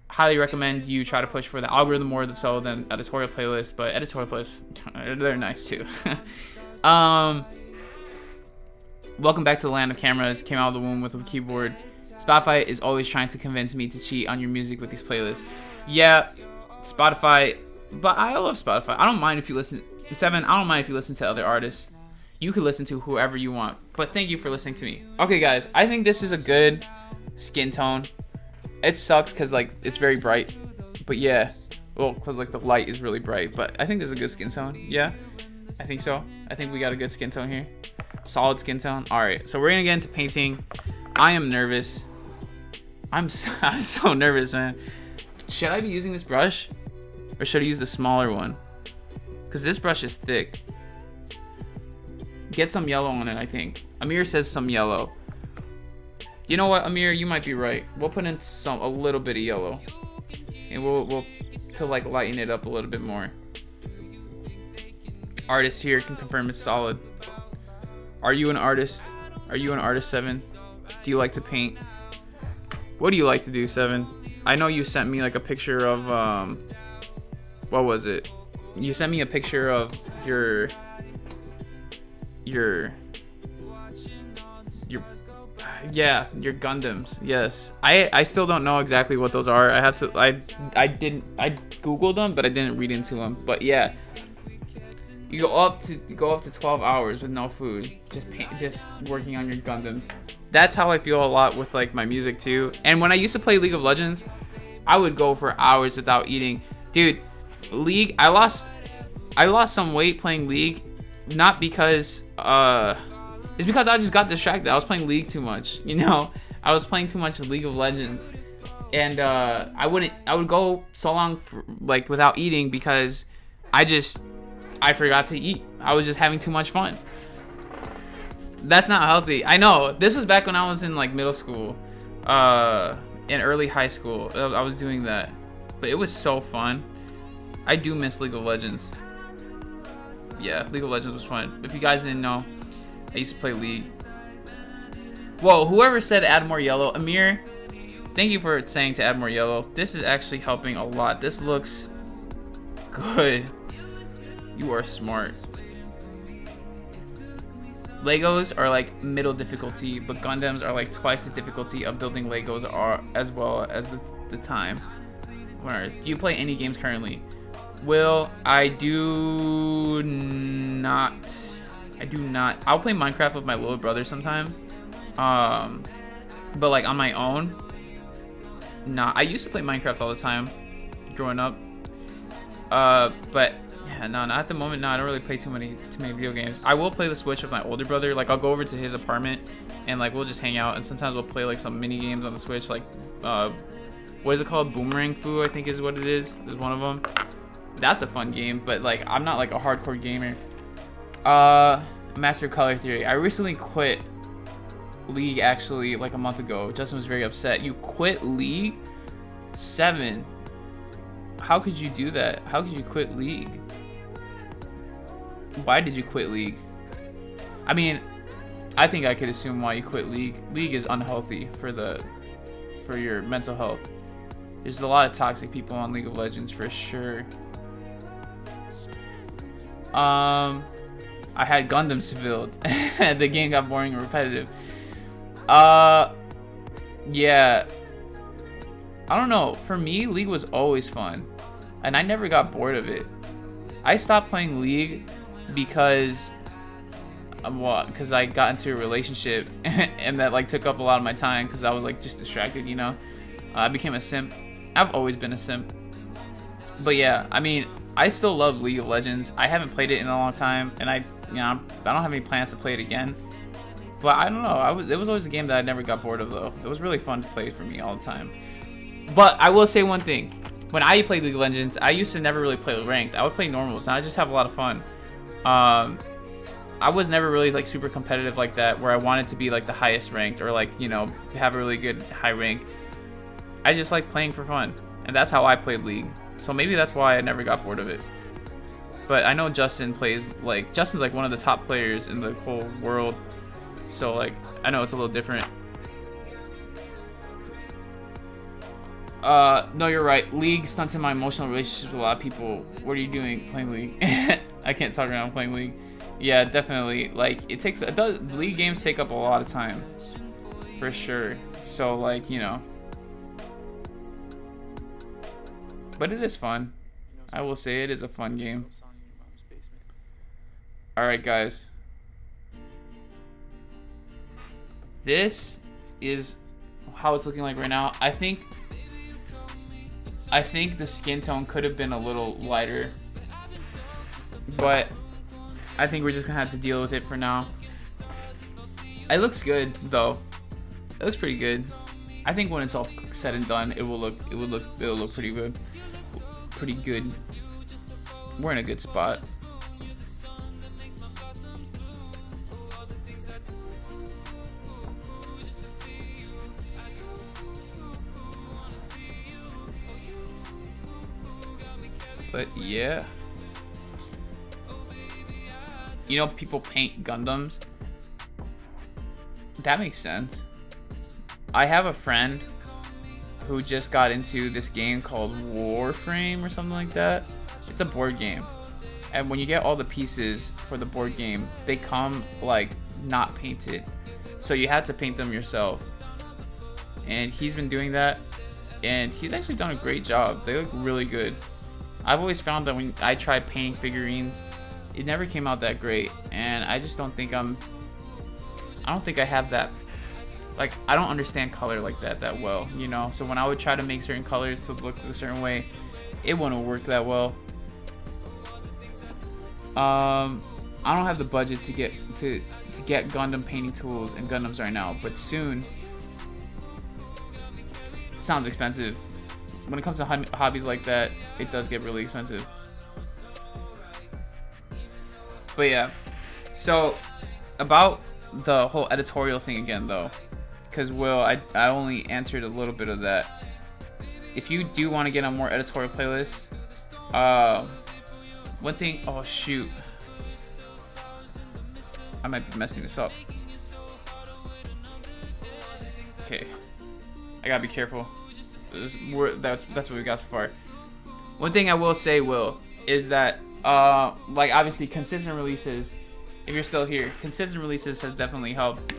highly recommend you try to push for the algorithm more so than editorial playlists, but editorial playlists, they're nice too. Welcome back to the land of cameras. Came out of the womb with a keyboard. Spotify is always trying to convince me to cheat on your music with these playlists. Yeah, Spotify, but I love Spotify. I don't mind if you listen to other artists. You can listen to whoever you want, but thank you for listening to me. Okay guys, I think this is a good skin tone. It sucks because like it's very bright, but yeah, well, cause like the light is really bright, but I think this is a good skin tone. Yeah, I think so. I think we got a good skin tone here. Solid skin tone. All right, so we're gonna get into painting. I am nervous. I'm so nervous, man. Should I be using this brush, or should I use the smaller one? Because this brush is thick. Get some yellow on it, I think. Amir says some yellow. You know what, Amir, you might be right. We'll put in a little bit of yellow, and we'll to like lighten it up a little bit more. Artist here can confirm it's solid. Are you an artist? Are you an artist, 7? Do you like to paint? What do you like to do, 7? I know you sent me like a picture of what was it? You sent me a picture of your Gundams. Yes. I still don't know exactly what those are. I googled them, but I didn't read into them. But yeah. You go up to 12 hours with no food, just working on your Gundams. That's how I feel a lot with like my music too. And when I used to play League of Legends, I would go for hours without eating. Dude, League, I lost some weight playing League, not because it's because I just got distracted. I was playing League too much, you know. I was playing too much League of Legends, and I would go so long like without eating because I forgot to eat. I was just having too much fun. That's not healthy. I know. This was back when I was in like middle school, and early high school. I was doing that, but it was so fun. I do miss League of Legends. Yeah, League of Legends was fun. If you guys didn't know, I used to play League. Whoa, whoever said add more yellow, Amir, thank you for saying to add more yellow. This is actually helping a lot. This looks good. You are smart. Legos are like middle difficulty, but Gundams are like twice the difficulty of building Legos are as well as the time. Do you play any games currently? Will, I do not. I'll play Minecraft with my little brother sometimes. But like on my own, nah. I used to play Minecraft all the time growing up. But yeah, no, not at the moment. No, I don't really play too many video games. I will play the Switch with my older brother. Like I'll go over to his apartment and like we'll just hang out, and sometimes we'll play like some mini games on the Switch, like what is it called? Boomerang Fu, I think is what it is. Is one of them. That's a fun game, but like I'm not like a hardcore gamer. Master Color Theory. I recently quit League actually like a month ago. Justin was very upset. You quit League? 7. How could you do that? How could you quit League? Why did you quit League? I mean, I think I could assume why you quit League. League is unhealthy for your mental health. There's a lot of toxic people on League of Legends for sure. I had Gundams to build. The game got boring and repetitive. Yeah. I don't know. For me, League was always fun. And I never got bored of it. I stopped playing League because I got into a relationship and that like took up a lot of my time because I was like just distracted, you know. I became a simp. I've always been a simp. But yeah, I mean, I still love League of Legends. I haven't played it in a long time, and I don't have any plans to play it again. But I don't know. It was always a game that I never got bored of, though. It was really fun to play for me all the time. But I will say one thing: when I played League of Legends, I used to never really play ranked. I would play normals, and I just have a lot of fun. I was never really like super competitive like that, where I wanted to be like the highest ranked or like have a really good high rank. I just like playing for fun, and that's how I played League. So maybe that's why I never got bored of it. But I know Justin's like one of the top players in the whole world. So like I know it's a little different. No, you're right. League stunted my emotional relationships with a lot of people. What are you doing playing League? I can't talk right now playing League. Yeah, definitely. Like League games take up a lot of time. For sure. So like, but it is fun. I will say it is a fun game. Alright guys. This is how it's looking like right now. I think the skin tone could have been a little lighter. But I think we're just gonna have to deal with it for now. It looks good though. It looks pretty good. I think when it's all said and done, it'll look pretty good. Pretty good. We're in a good spot. But yeah. You know, people paint Gundams. That makes sense. I have a friend who just got into this game called Warframe or something like that. It's a board game. And when you get all the pieces for the board game, they come like not painted. So you had to paint them yourself. And he's been doing that. And he's actually done a great job. They look really good. I've always found that when I try painting figurines, it never came out that great. And I just don't think I don't think I have that. Like, I don't understand color like that well, you know? So when I would try to make certain colors to look a certain way, it wouldn't work that well. I don't have the budget to get Gundam painting tools and Gundams right now, but soon. It sounds expensive. When it comes to hobbies like that, it does get really expensive. But yeah, so about the whole editorial thing again though, because Will, I only answered a little bit of that. If you do want to get on more editorial playlists, one thing, oh shoot, I might be messing this up. Okay, I gotta be careful. That's what we got so far. One thing I will say, Will, is that like obviously consistent releases, if you're still here, consistent releases has definitely helped.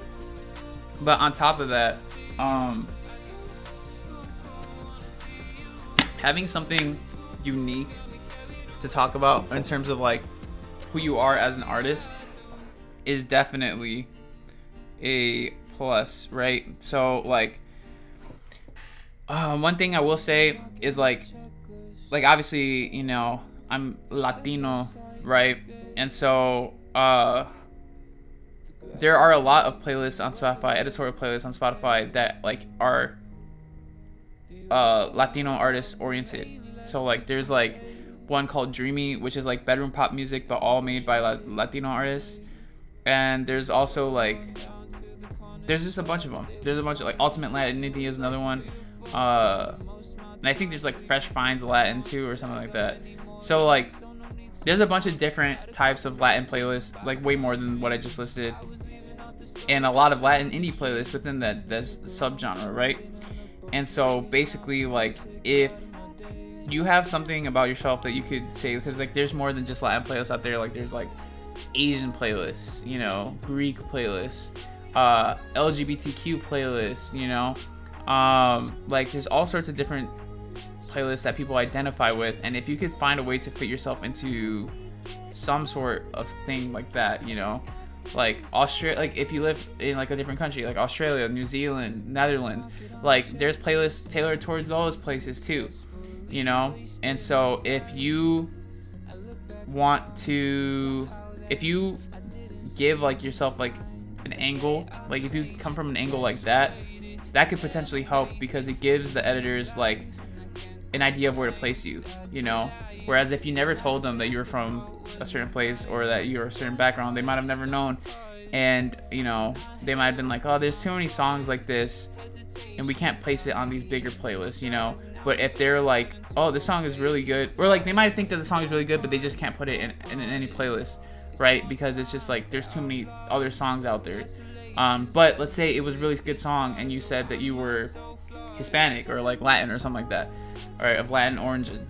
But on top of that, having something unique to talk about in terms of like who you are as an artist is definitely a plus, right? So like one thing I will say is like obviously, you know, I'm Latino, right? And so there are a lot of playlists on Spotify, editorial playlists on Spotify that like are Latino artists oriented. So like there's like one called Dreamy, which is like bedroom pop music, but all made by Latino artists. And there's also like, there's just a bunch of them. There's a bunch of like Ultimate Latinity is another one. And I think there's like Fresh Finds Latin too or something like that. So like there's a bunch of different types of Latin playlists, like way more than what I just listed. And a lot of Latin indie playlists within that subgenre, right? And so basically like if you have something about yourself that you could say, because like there's more than just Latin playlists out there. Like there's like Asian playlists, you know, Greek playlists, LGBTQ playlists, you know, like there's all sorts of different playlists that people identify with. And if you could find a way to fit yourself into some sort of thing like that, you know, like Australia, like if you live in like a different country, like Australia, New Zealand, Netherlands, like there's playlists tailored towards those places too, you know. And so if you want to, if you give like yourself like an angle, like if you come from an angle like that, that could potentially help, because it gives the editors like an idea of where to place you, you know. Whereas if you never told them that you're from a certain place or that you're a certain background, they might have never known. And, you know, they might have been like, oh, there's too many songs like this and we can't place it on these bigger playlists, you know. But if they're like, oh, this song is really good, or like they might think that the song is really good, but they just can't put it in any playlist, right? Because it's just like there's too many other songs out there. But let's say it was a really good song and you said that you were Hispanic or like Latin or something like that, or of Latin origin,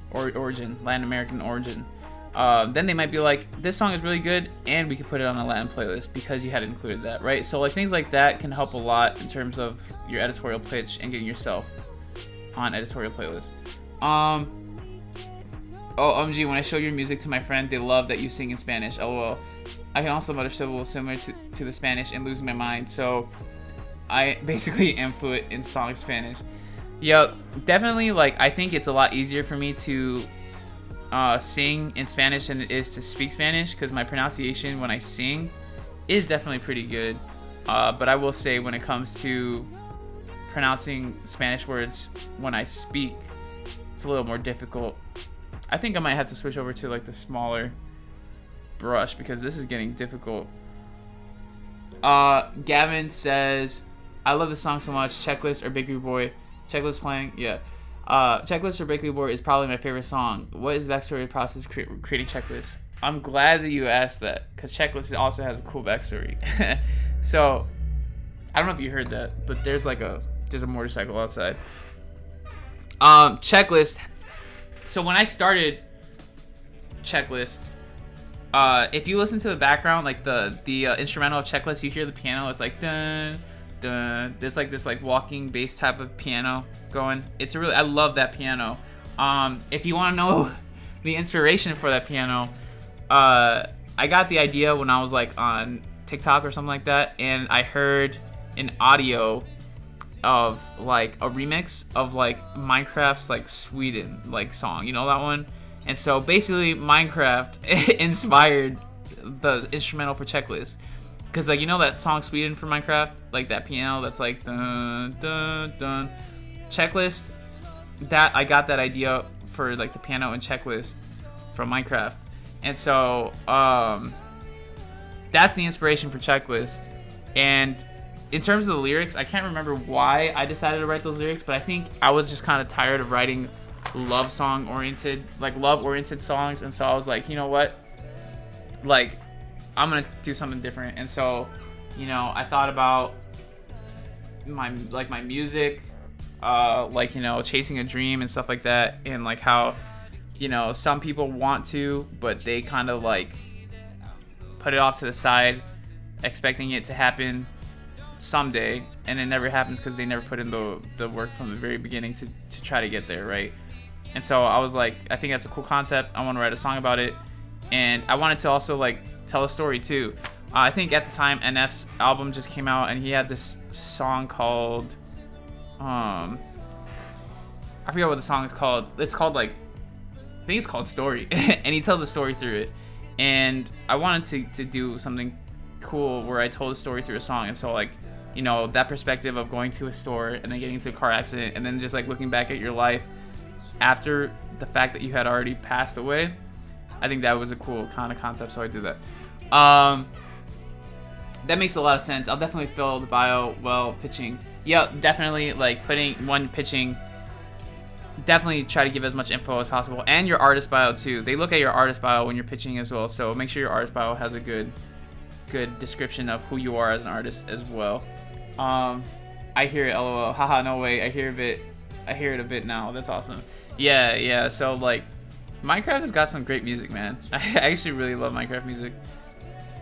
Latin American origin. Then they might be like, this song is really good and we could put it on a Latin playlist because you had included that, right? So like things like that can help a lot in terms of your editorial pitch and getting yourself on editorial playlists. OMG, when I show your music to my friend, they love that you sing in Spanish. LOL. I can also mutter syllables similar to the Spanish and lose my mind, so I basically am fluent in song Spanish. Yeah, definitely, like, I think it's a lot easier for me to sing in Spanish than it is to speak Spanish, because my pronunciation when I sing is definitely pretty good. But I will say when it comes to pronouncing Spanish words when I speak, it's a little more difficult. I think I might have to switch over to like the smaller brush because this is getting difficult. Gavin says, I love the song so much. Checklist or Big Boy? Checklist playing? Yeah. Checklist for Breakaway Board is probably my favorite song. What is the backstory process creating Checklist? I'm glad that you asked that, because Checklist also has a cool backstory. So, I don't know if you heard that, but there's a motorcycle outside. Checklist. So when I started Checklist, if you listen to the background, like the instrumental of Checklist, you hear the piano. It's like dun dun. There's like this like walking bass type of piano going. I love that piano. If you want to know the inspiration for that piano, I got the idea when I was like on TikTok or something like that, and I heard an audio of like a remix of like Minecraft's like Sweden like song, you know that one? And so basically Minecraft inspired the instrumental for Checklist, because like, you know that song Sweden for Minecraft, like that piano that's like dun dun dun. Checklist, that I got that idea for like the piano and Checklist from Minecraft. And so that's the inspiration for Checklist. And in terms of the lyrics, I can't remember why I decided to write those lyrics, but I think I was just kind of tired of writing love oriented songs. And so I was like, you know what, like, I'm gonna do something different. And so, you know, I thought about my music, like, you know, chasing a dream and stuff like that, and like how, you know, some people want to, but they kind of like put it off to the side, expecting it to happen someday, and it never happens because they never put in the work from the very beginning to try to get there, right? And so I was like, I think that's a cool concept. I want to write a song about it, and I wanted to also like tell a story too. I think at the time NF's album just came out, and he had this song called I forget what the song is called. It's called like, I think it's called Story. And he tells a story through it, and I wanted to do something cool where I told a story through a song. And so like, you know, that perspective of going to a store and then getting into a car accident and then just like looking back at your life after the fact that you had already passed away, I think that was a cool kind of concept, so I did that. That makes a lot of sense. I'll definitely fill the bio while pitching. Yeah, definitely like pitching. Definitely try to give as much info as possible, and your artist bio too. They look at your artist bio when you're pitching as well, so make sure your artist bio has a good description of who you are as an artist as well. I hear it, lol. Haha, no way. I hear it a bit now. That's awesome. Yeah. So like, Minecraft has got some great music, man. I actually really love Minecraft music.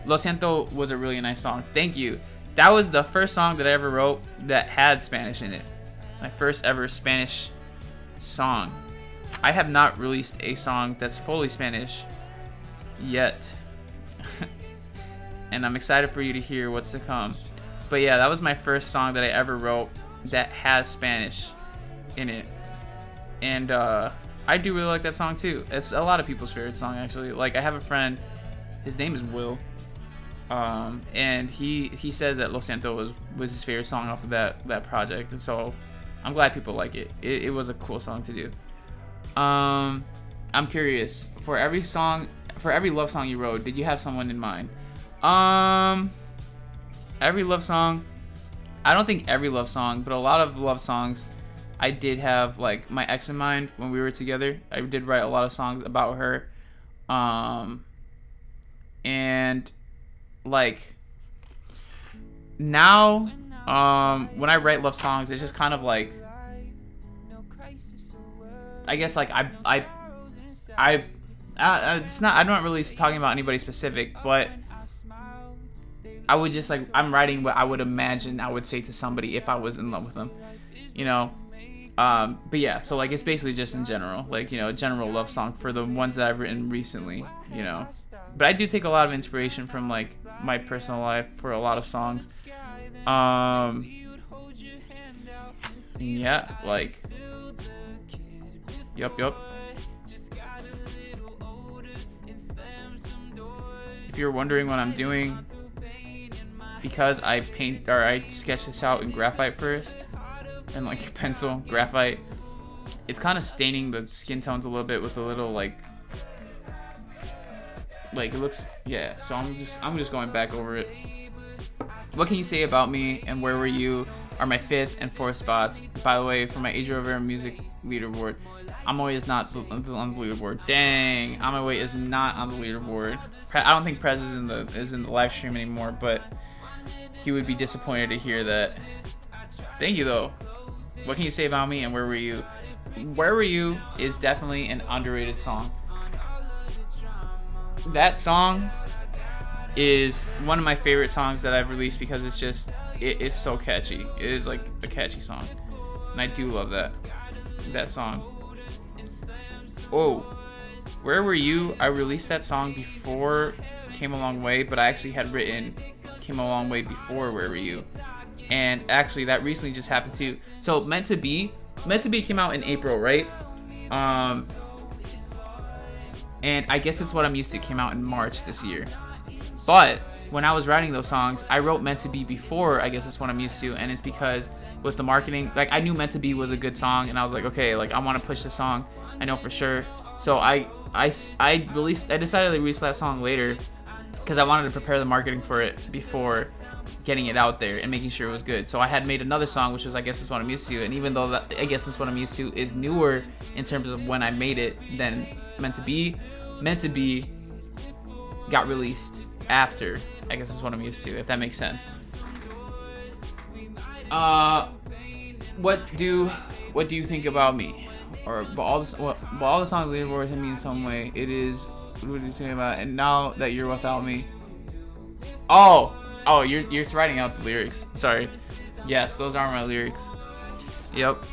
Lo Siento was a really nice song. Thank you. That was the first song that I ever wrote that had Spanish in it. My first ever Spanish song. I have not released a song that's fully Spanish yet. And I'm excited for you to hear what's to come. But yeah, that was my first song that I ever wrote that has Spanish in it. And I do really like that song too. It's a lot of people's favorite song, actually. Like, I have a friend, his name is Will, and he says that Lo Siento was his favorite song off of that project. And so I'm glad people like it. It was a cool song to do. I'm curious, for every love song you wrote, did you have someone in mind? Every love song, I don't think every love song, but a lot of love songs, I did have like my ex in mind when we were together. I did write a lot of songs about her. And like now, when I write love songs, it's just kind of like, I guess like it's not, I'm not really talking about anybody specific, but I would just like, I'm writing what I would imagine I would say to somebody if I was in love with them, you know. But yeah, so like, it's basically just in general, like, you know, a general love song for the ones that I've written recently, you know. But I do take a lot of inspiration from like my personal life for a lot of songs. Yeah, like, yup. If you're wondering what I'm doing, because I sketch this out in graphite first, and like pencil graphite, it's kind of staining the skin tones a little bit with a little like it looks, yeah. So I'm just going back over it. What can you say about me, and where were you are my 5th and 4th spots. By the way, for my Adriel Rivera music leaderboard, Amaway is not on the leaderboard. Dang, Amaway is not on the leaderboard. I don't think Prez is in the live stream anymore, but he would be disappointed to hear that. Thank you though. What can you say about me and Where Were You? Where Were You is definitely an underrated song. That song is one of my favorite songs that I've released because it's just, it is so catchy. It is like a catchy song. And I do love that song. Oh, Where Were You? I released that song before Came a Long Way, but I actually had written Came a Long Way before Where Were You. And actually that recently just happened too. So Meant to Be came out in April, right? And I Guess It's What I'm Used to came out in March this year. But when I was writing those songs, I wrote Meant to Be before I Guess It's What I'm Used to, and it's because with the marketing, like I knew Meant to Be was a good song, and I was like, okay, like I want to push this song, I know for sure. So I decided to release that song later because I wanted to prepare the marketing for it before getting it out there and making sure it was good. So I had made another song, which was I Guess It's What I'm Used to, and even though that I Guess It's What I'm Used to is newer in terms of when I made it than Meant to Be got released after I Guess It's What I'm Used to, if that makes sense. What do you think about me? Or about all the songs leaderboard to me in some way? It is, what do you think about? And now that you're without me. Oh, you're writing out the lyrics. Sorry. Yes, those are my lyrics. Yep.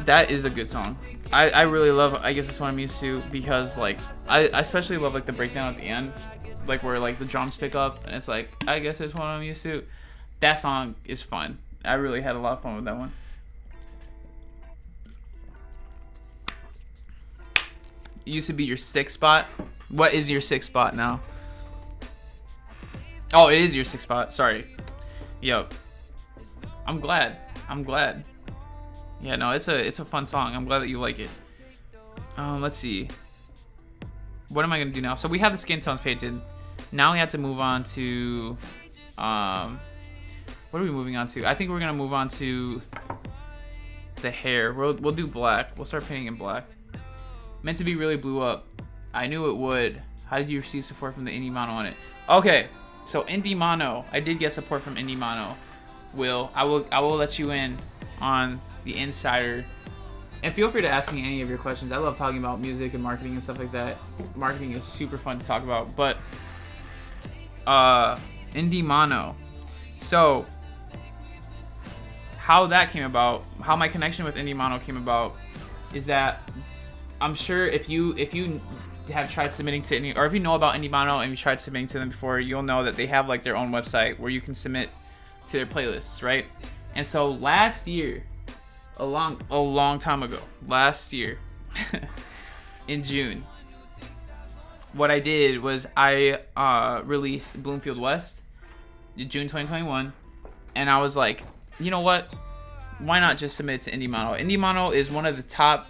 That is a good song. I really love I Guess It's What I'm Used to because like I especially love like the breakdown at the end, like where like the drums pick up and it's like I guess it's what I'm used to. That song is fun. I really had a lot of fun with that one. It used to be your 6th spot. What is your 6th spot now? Oh, it is your 6th spot. Sorry. Yo, I'm glad. Yeah, no, it's a fun song. I'm glad that you like it. Let's see. What am I gonna do now? So we have the skin tones painted. Now we have to move on to what are we moving on to? I think we're gonna move on to the hair. We'll do black. We'll start painting in black. Meant to Be really blew up. I knew it would. How did you receive support from the Indie Mono on it? Okay, so Indie Mono. I did get support from Indie Mono. I will let you in on the insider. And feel free to ask me any of your questions. I love talking about music and marketing and stuff like that. Marketing is super fun to talk about. But Indie Mono. So how that came about, how my connection with Indie Mono came about, is that I'm sure if you have tried submitting to any, or if you know about Indie Mono and you tried submitting to them before, you'll know that they have like their own website where you can submit to their playlists, right? And so last year, a long time ago, last year in June, what I did was I released Bloomfield West in June 2021, and I was like, you know what, why not just submit to Indie Mono? Indie Mono is one of the top,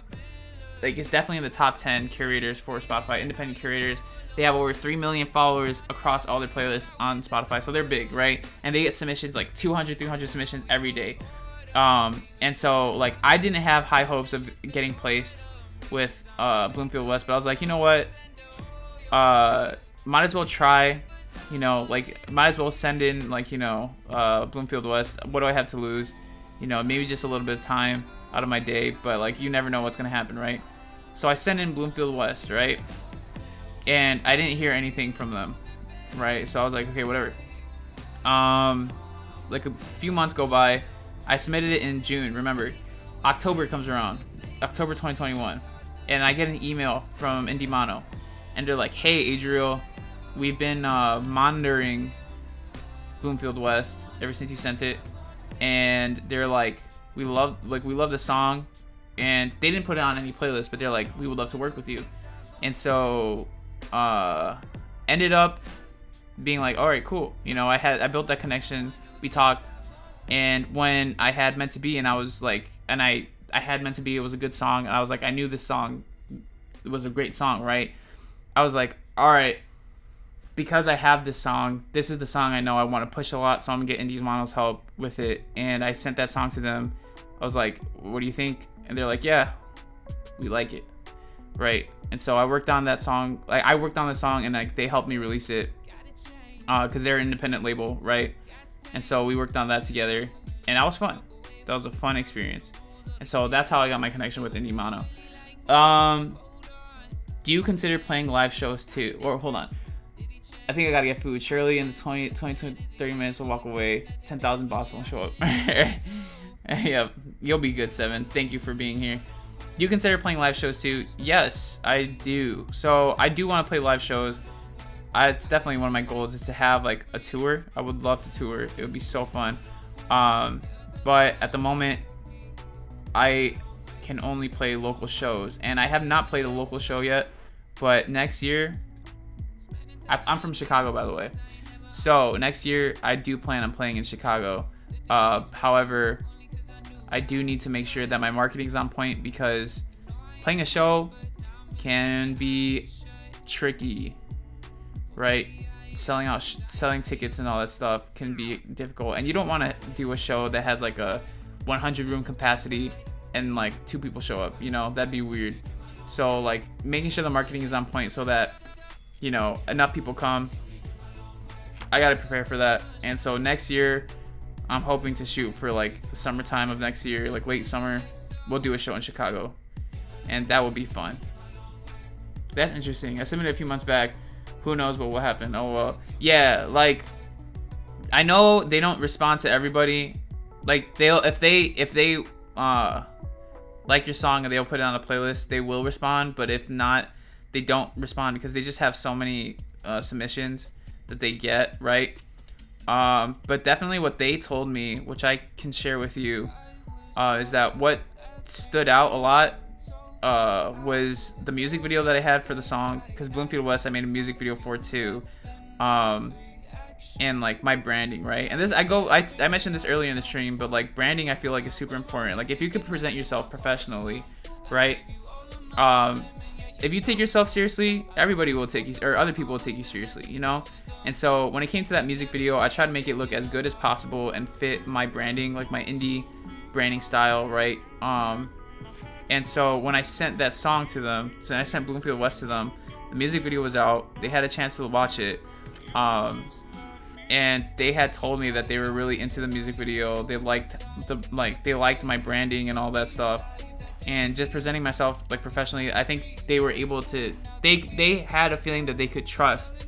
like it's definitely in the top 10 curators for Spotify, independent curators. They have over 3 million followers across all their playlists on Spotify, so they're big, right? And they get submissions, like 200, 300 submissions every day. And so like I didn't have high hopes of getting placed with Bloomfield West, but I was like, you know what, might as well try, you know, like might as well send in like, you know, Bloomfield West. What do I have to lose? You know, maybe just a little bit of time out of my day, but like you never know what's gonna happen, right? So I sent in Bloomfield West, right? And I didn't hear anything from them, right? So I was like, okay, whatever. Like a few months go by. I submitted it in June. Remember, October comes around, October 2021, and I get an email from Indie Mono, and they're like, "Hey, Adriel, we've been monitoring Bloomfield West ever since you sent it, and they're like, we love the song, and they didn't put it on any playlist, but they're like, we would love to work with you." And so ended up being like, all right, cool. You know, I built that connection. We talked, and when I had Meant to Be, and I was like, and I had Meant to Be, it was a good song. And I was like, I knew this song, it was a great song, right? I was like, all right, because I have this song, this is the song I know I want to push a lot, so I'm gonna get Indies Mono's help with it. And I sent that song to them. I was like, what do you think? And they're like, yeah, we like it, right? And so I worked on that song. Like, I worked on the song, and like they helped me release it, because they're an independent label, right? And so we worked on that together, and that was fun. That was a fun experience. And so that's how I got my connection with Indie Mono. Do you consider playing live shows too? Or hold on, I think I gotta get food. Surely in the 20, 30 minutes we'll walk away. 10,000 bots won't show up. Yeah, you'll be good, 7. Thank you for being here. Do you consider playing live shows too? Yes, I do. So I do want to play live shows. It's definitely one of my goals is to have like a tour. I would love to tour. It would be so fun. But at the moment, I can only play local shows, and I have not played a local show yet. But next year, I'm from Chicago, by the way. So next year, I do plan on playing in Chicago. However, I do need to make sure that my marketing's on point, because playing a show can be tricky, right? Selling tickets and all that stuff can be difficult, and you don't want to do a show that has like a 100 room capacity and like 2 people show up, you know, that'd be weird. So like making sure the marketing is on point so that, you know, enough people come. I gotta prepare for that. And so next year, I'm hoping to shoot for like summertime of next year, like late summer. We'll do a show in Chicago, and that will be fun. That's interesting. I submitted a few months back. Who knows what will happen? Oh well. Yeah, like I know they don't respond to everybody. Like if they like your song and they'll put it on a playlist, they will respond. But if not, they don't respond because they just have so many submissions that they get, right? But definitely what they told me, which I can share with you, is that what stood out a lot was the music video that I had for the song, because Bloomfield West I made a music video for too, and like my branding, right? And this I mentioned this earlier in the stream, but like branding I feel like is super important. Like if you could present yourself professionally, right? If you take yourself seriously, everybody will take you, or other people will take you seriously, you know? And so when it came to that music video, I tried to make it look as good as possible and fit my branding, like my indie branding style, right? And so when I sent that song to them, so I sent Bloomfield West to them, the music video was out, they had a chance to watch it, and they had told me that they were really into the music video. They liked my branding and all that stuff. And just presenting myself like professionally, I think they were able to, they had a feeling that they could trust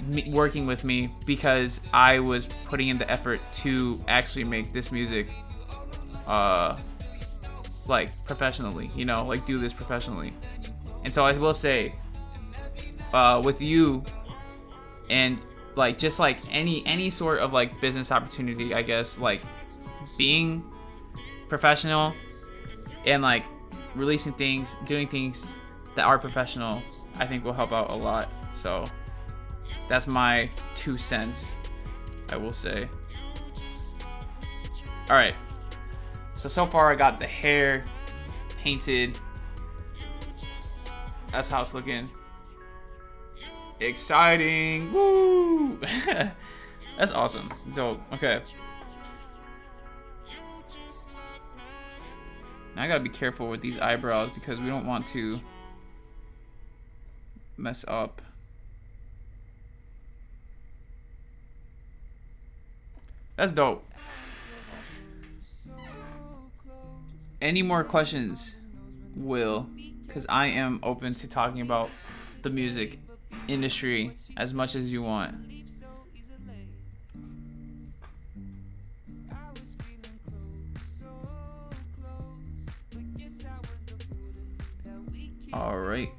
me working with me because I was putting in the effort to actually make this music like professionally, you know, like do this professionally. And so I will say with you and like just like any sort of like business opportunity, I guess, like being professional and like releasing things, doing things that are professional, I think will help out a lot. So that's my 2 cents, I will say. All right, so far I got the hair painted. That's how it's looking. Exciting. Woo. That's awesome. Dope. Okay, now I gotta be careful with these eyebrows because we don't want to mess up. That's dope. Any more questions, Will? Because I am open to talking about the music industry as much as you want. All right.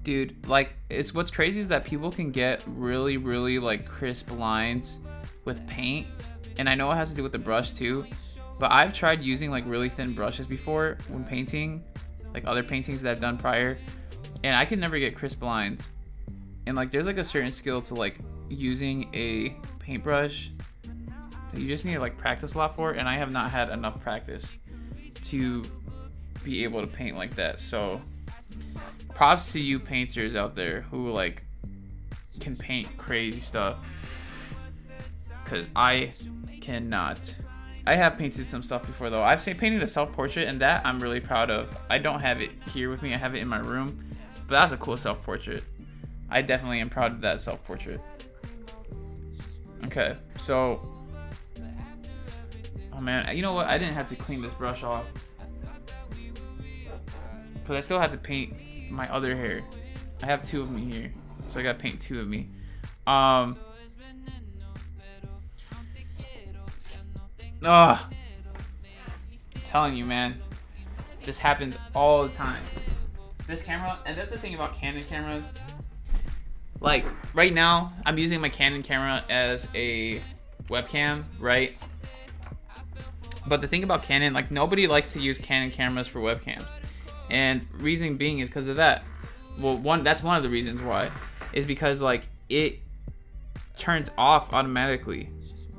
Dude, like, it's what's crazy is that people can get really, really like crisp lines with paint, and I know it has to do with the brush too, but I've tried using like really thin brushes before when painting, like other paintings that I've done prior, and I can never get crisp lines. And like there's like a certain skill to like using a paintbrush that you just need to like practice a lot for, and I have not had enough practice to be able to paint like that. So props to you painters out there who like can paint crazy stuff, because I cannot. I have painted some stuff before though. I've seen painting the self-portrait, and that I'm really proud of. I don't have it here with me, I have it in my room, but that's a cool self-portrait. I definitely am proud of that self-portrait. Okay, so, oh man, you know what? I didn't have to clean this brush off, because I still have to paint my other hair. I have 2 of me here, so I gotta paint 2 of me. I'm telling you, man, this happens all the time. This camera, and that's the thing about Canon cameras. Like right now, I'm using my Canon camera as a webcam, right? But the thing about Canon, like nobody likes to use Canon cameras for webcams, and reason being is because of that. Well, that's one of the reasons why, is because like it turns off automatically,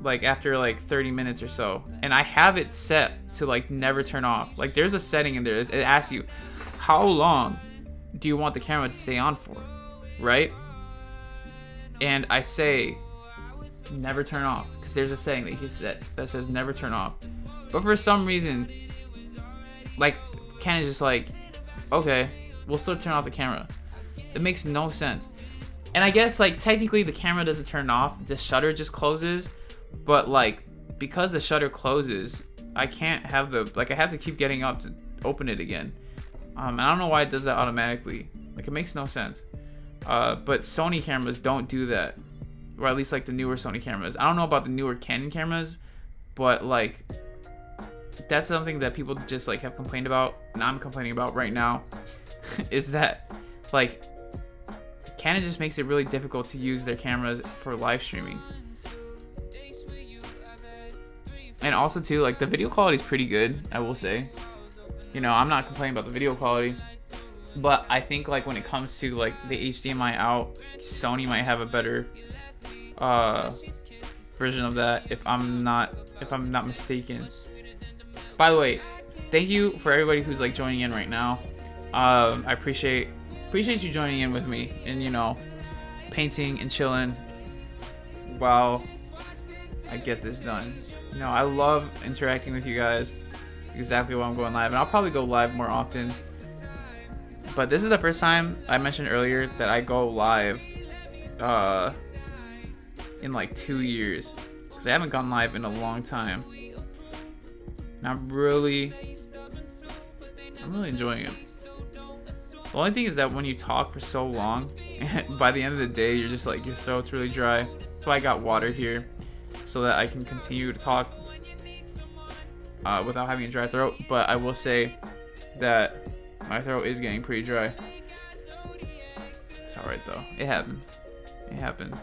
like after like 30 minutes or so, and I have it set to like never turn off. Like there's a setting in there, it asks you how long do you want the camera to stay on for, right? And I say never turn off, because there's a setting that you can set that says never turn off. But for some reason, like Canon's just like, okay, we'll still turn off the camera. It makes no sense. And I guess like technically the camera doesn't turn off, the shutter just closes. But like because the shutter closes, I can't have I have to keep getting up to open it again. And I don't know why it does that automatically. Like it makes no sense. But Sony cameras don't do that, or at least like the newer Sony cameras. I don't know about the newer Canon cameras, but like that's something that people just like have complained about, and I'm complaining about right now, is that like Canon just makes it really difficult to use their cameras for live streaming. And also too, like the video quality is pretty good, I will say. You know, I'm not complaining about the video quality, but I think like when it comes to like the HDMI out, Sony might have a better version of that, if I'm not mistaken. By the way, thank you for everybody who's like joining in right now. I appreciate you joining in with me and, you know, painting and chilling while I get this done. You know, I love interacting with you guys. Exactly why I'm going live, and I'll probably go live more often. But this is the first time, I mentioned earlier, that I go live in like 2 years, because I haven't gone live in a long time. And I'm really enjoying it. The only thing is that when you talk for so long, by the end of the day, you're just like, your throat's really dry. That's why I got water here, so that I can continue to talk without having a dry throat. But I will say that my throat is getting pretty dry. It's alright though. It happens. It happens.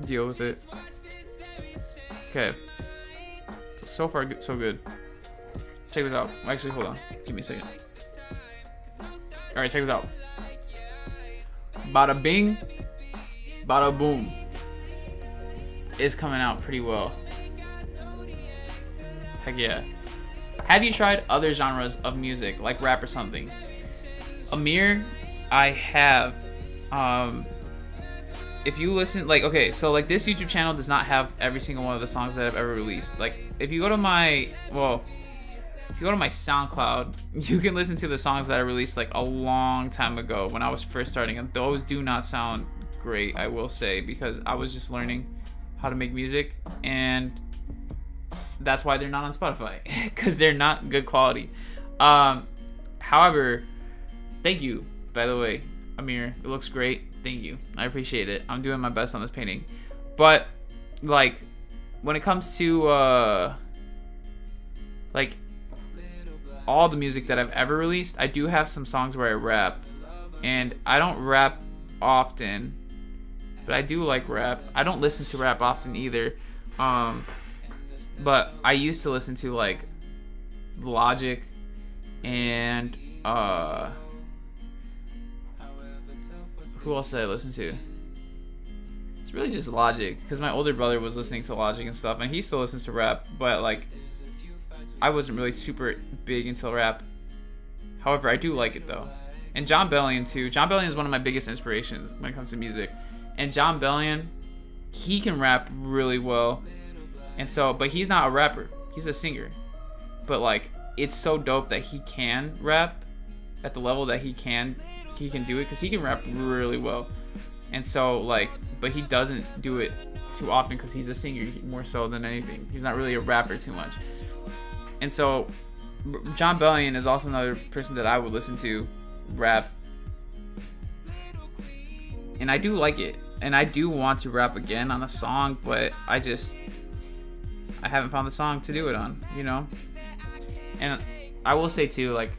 Deal with it. Okay. So far, so good. Check this out. Actually, hold on. Give me a second. Alright, check this out. Bada bing, bada boom. It's coming out pretty well. Heck yeah. Have you tried other genres of music, like rap or something? Amir, I have. If you listen, like, okay, so like this YouTube channel does not have every single one of the songs that I've ever released. Like, if you go to my, if you go to my SoundCloud, you can listen to the songs that I released like a long time ago when I was first starting, and those do not sound great, I will say, because I was just learning how to make music, and that's why they're not on Spotify, because they're not good quality. However, thank you, by the way, Amir. It looks great. Thank you. I appreciate it. I'm doing my best on this painting. But like when it comes to like all the music that I've ever released, I do have some songs where I rap, and I don't rap often, but I do like rap. I don't listen to rap often either. But I used to listen to like Logic and who else did I listen to? It's really just Logic, because my older brother was listening to Logic and stuff, and he still listens to rap, but like I wasn't really super big into rap. However, I do like it though. And John Bellion too. John Bellion is one of my biggest inspirations when it comes to music. And John Bellion, he can rap really well. And so, but he's not a rapper. He's a singer. But like, it's so dope that he can rap at the level that he can do it, because he can rap really well. And so like, but he doesn't do it too often because he's a singer more so than anything. He's not really a rapper too much. And so John Bellion is also another person that I would listen to rap, and I do like it, and I do want to rap again on a song, but I haven't found the song to do it on, you know. And I will say too, like,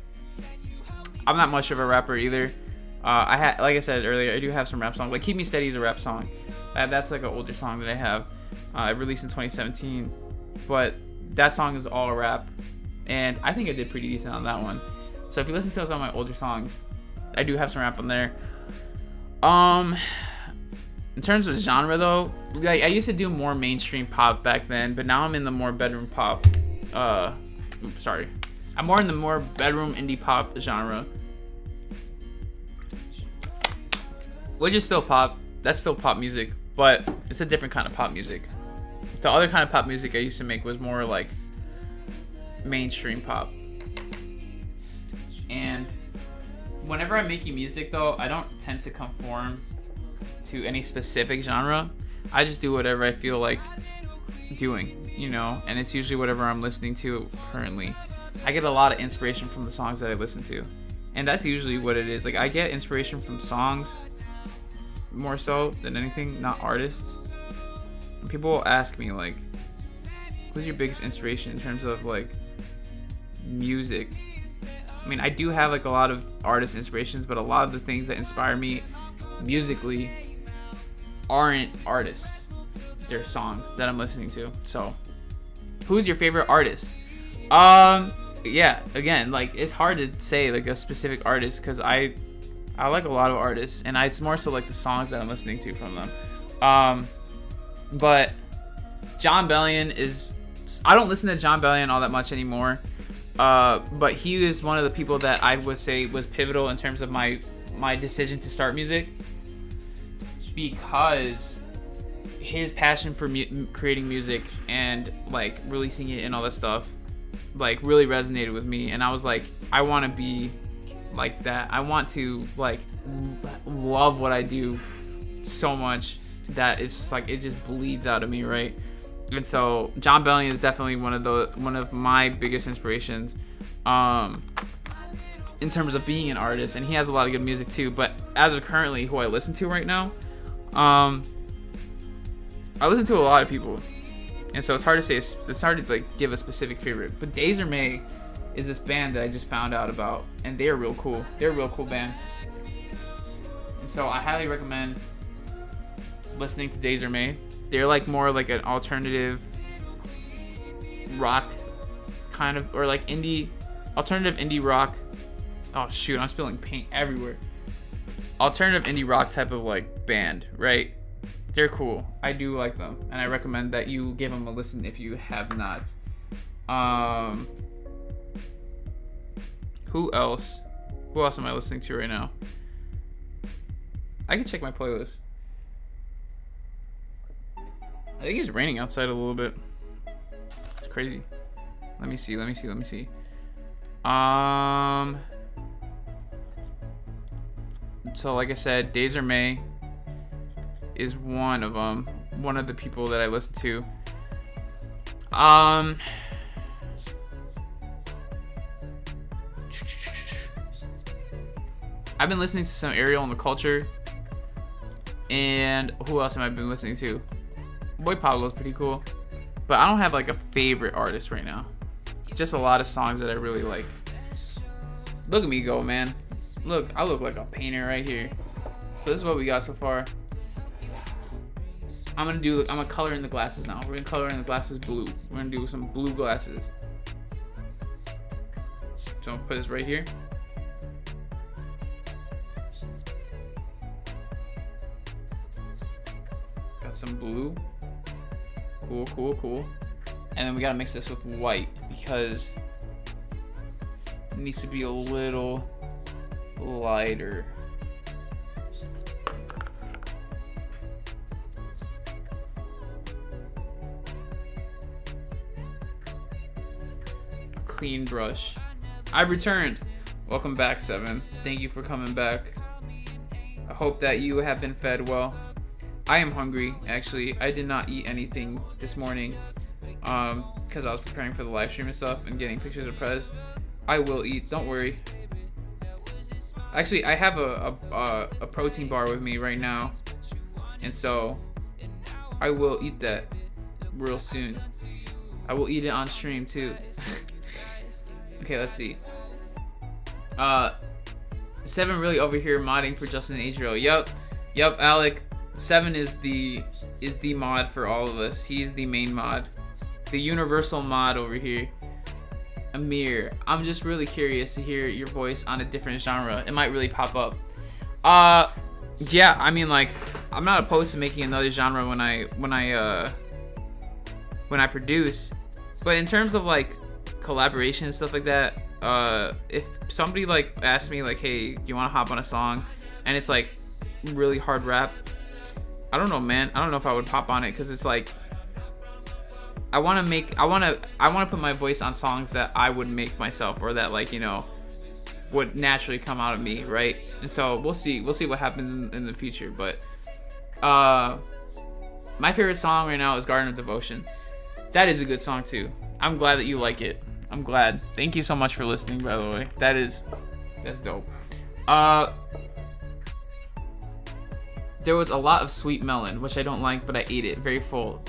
I'm not much of a rapper either. Like I said earlier, I do have some rap songs. Like "Keep Me Steady" is a rap song. That's like an older song that I have. I released in 2017, but that song is all rap, and I think I did pretty decent on that one. So if you listen to some of my older songs, I do have some rap on there. In terms of genre though, like I used to do more mainstream pop back then, but now I'm in the more bedroom pop. I'm more in the more bedroom indie pop genre, which is still pop. That's still pop music, but it's a different kind of pop music. The other kind of pop music I used to make was more like mainstream pop. And whenever I'm making music though, I don't tend to conform to any specific genre. I just do whatever I feel like doing, you know, and it's usually whatever I'm listening to currently. I get a lot of inspiration from the songs that I listen to, and that's usually what it is. Like I get inspiration from songs more so than anything, not artists. And people will ask me like, who's your biggest inspiration in terms of like music? I mean, I do have like a lot of artist inspirations, but a lot of the things that inspire me musically aren't artists. They're songs that I'm listening to. So, who's your favorite artist? Yeah, again, like it's hard to say like a specific artist because I like a lot of artists, and it's more so like the songs that I'm listening to from them. But John Bellion is, I don't listen to John Bellion all that much anymore. But he is one of the people that I would say was pivotal in terms of my decision to start music, because his passion for creating music and like releasing it and all that stuff like really resonated with me, and I was like, I want to be like that. I want to like love what I do so much that it's just like it just bleeds out of me, right? And so John Bellion is definitely one of my biggest inspirations in terms of being an artist, and he has a lot of good music too. But as of currently, who I listen to right now, I listen to a lot of people, and so it's hard to say. It's hard to like give a specific favorite. But Days Are May is this band that I just found out about, and they're real cool. They're a real cool band, and so I highly recommend listening to Days Are May. They're like more like an alternative rock kind of, or like alternative indie rock. Oh shoot, I'm spilling paint everywhere. Alternative indie rock type of like band, right? They're cool. I do like them, and I recommend that you give them a listen if you have not. Who else? Who else am I listening to right now? I can check my playlist. I think it's raining outside a little bit. It's crazy. Let me see. So like I said, Days Are May is one of them. One of the people that I listen to. I've been listening to some Ariel and the Culture. And who else have I been listening to? Boy Pablo's pretty cool. But I don't have like a favorite artist right now. Just a lot of songs that I really like. Look at me go, man. Look, I look like a painter right here. So this is what we got so far. I'm gonna color in the glasses now. We're gonna color in the glasses blue. We're gonna do some blue glasses. So I'm gonna put this right here. Got some blue. Cool. And then we gotta mix this with white, because It needs to be a little lighter. Clean brush. I've returned. Welcome back, 7. Thank you for coming back. I hope that you have been fed well. I am hungry, actually. I did not eat anything this morning because I was preparing for the live stream and stuff and getting pictures of Prez. I will eat, don't worry. Actually, I have a protein bar with me right now, and so I will eat that real soon. I will eat it on stream too. Okay, let's see. 7 really over here modding for Justin and Adriel. Yup, Alec. 7 is the mod for all of us. He's the main mod, the universal mod over here. Amir, I'm just really curious to hear your voice on a different genre. It might really pop up. Yeah, I mean, like, I'm not opposed to making another genre when I produce, but in terms of like collaboration and stuff like that, if somebody like asks me like, hey, do you want to hop on a song, and it's like really hard rap, I don't know, man. I don't know if I would pop on it, because it's like I want to put my voice on songs that I would make myself, or that, like, you know, would naturally come out of me, right? And so we'll see what happens in the future. But my favorite song right now is Garden of Devotion. That is a good song too. I'm glad that you like it. I'm glad. Thank you so much for listening, by the way. That's dope. There was a lot of sweet melon, which I don't like, but I ate it. Very full.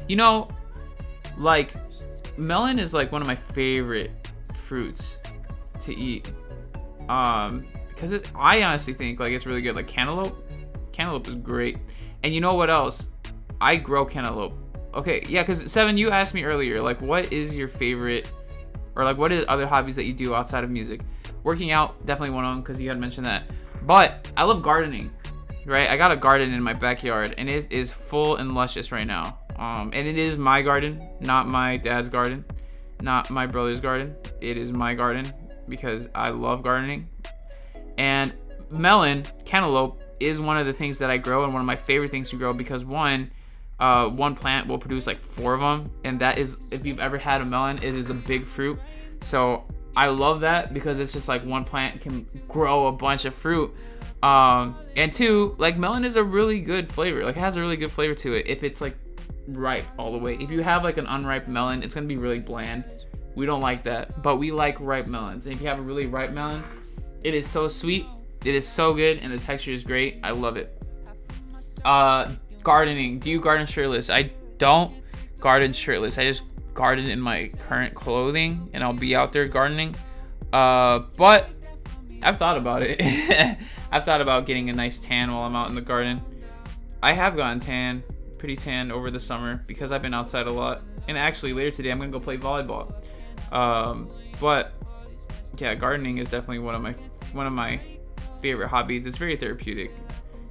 You know, like, melon is like one of my favorite fruits to eat. Because I honestly think like it's really good. Like cantaloupe is great. And you know what else? I grow cantaloupe. Okay, yeah, because 7, you asked me earlier, like, what is your favorite, or like, what are other hobbies that you do outside of music? Working out, definitely one of them, because you had mentioned that. But I love gardening, right? I got a garden in my backyard, and it is full and luscious right now. And it is my garden, not my dad's garden, not my brother's garden. It is my garden because I love gardening. And melon, cantaloupe, is one of the things that I grow, and one of my favorite things to grow, because one plant will produce like 4 of them, and that is, if you've ever had a melon, it is a big fruit. So I love that, because it's just like one plant can grow a bunch of fruit. And 2, like, melon is a really good flavor. Like, it has a really good flavor to it if it's like ripe all the way. If you have like an unripe melon, it's gonna be really bland. We don't like that, but we like ripe melons. And if you have a really ripe melon, it is so sweet, it is so good, and the texture is great. I love it. Gardening. Do you garden shirtless? I don't garden shirtless. I just garden in my current clothing, and I'll be out there gardening. But I've thought about it. I've thought about getting a nice tan while I'm out in the garden. I have gotten pretty tan over the summer, because I've been outside a lot. And actually later today I'm gonna go play volleyball. But yeah, gardening is definitely one of my favorite hobbies. It's very therapeutic,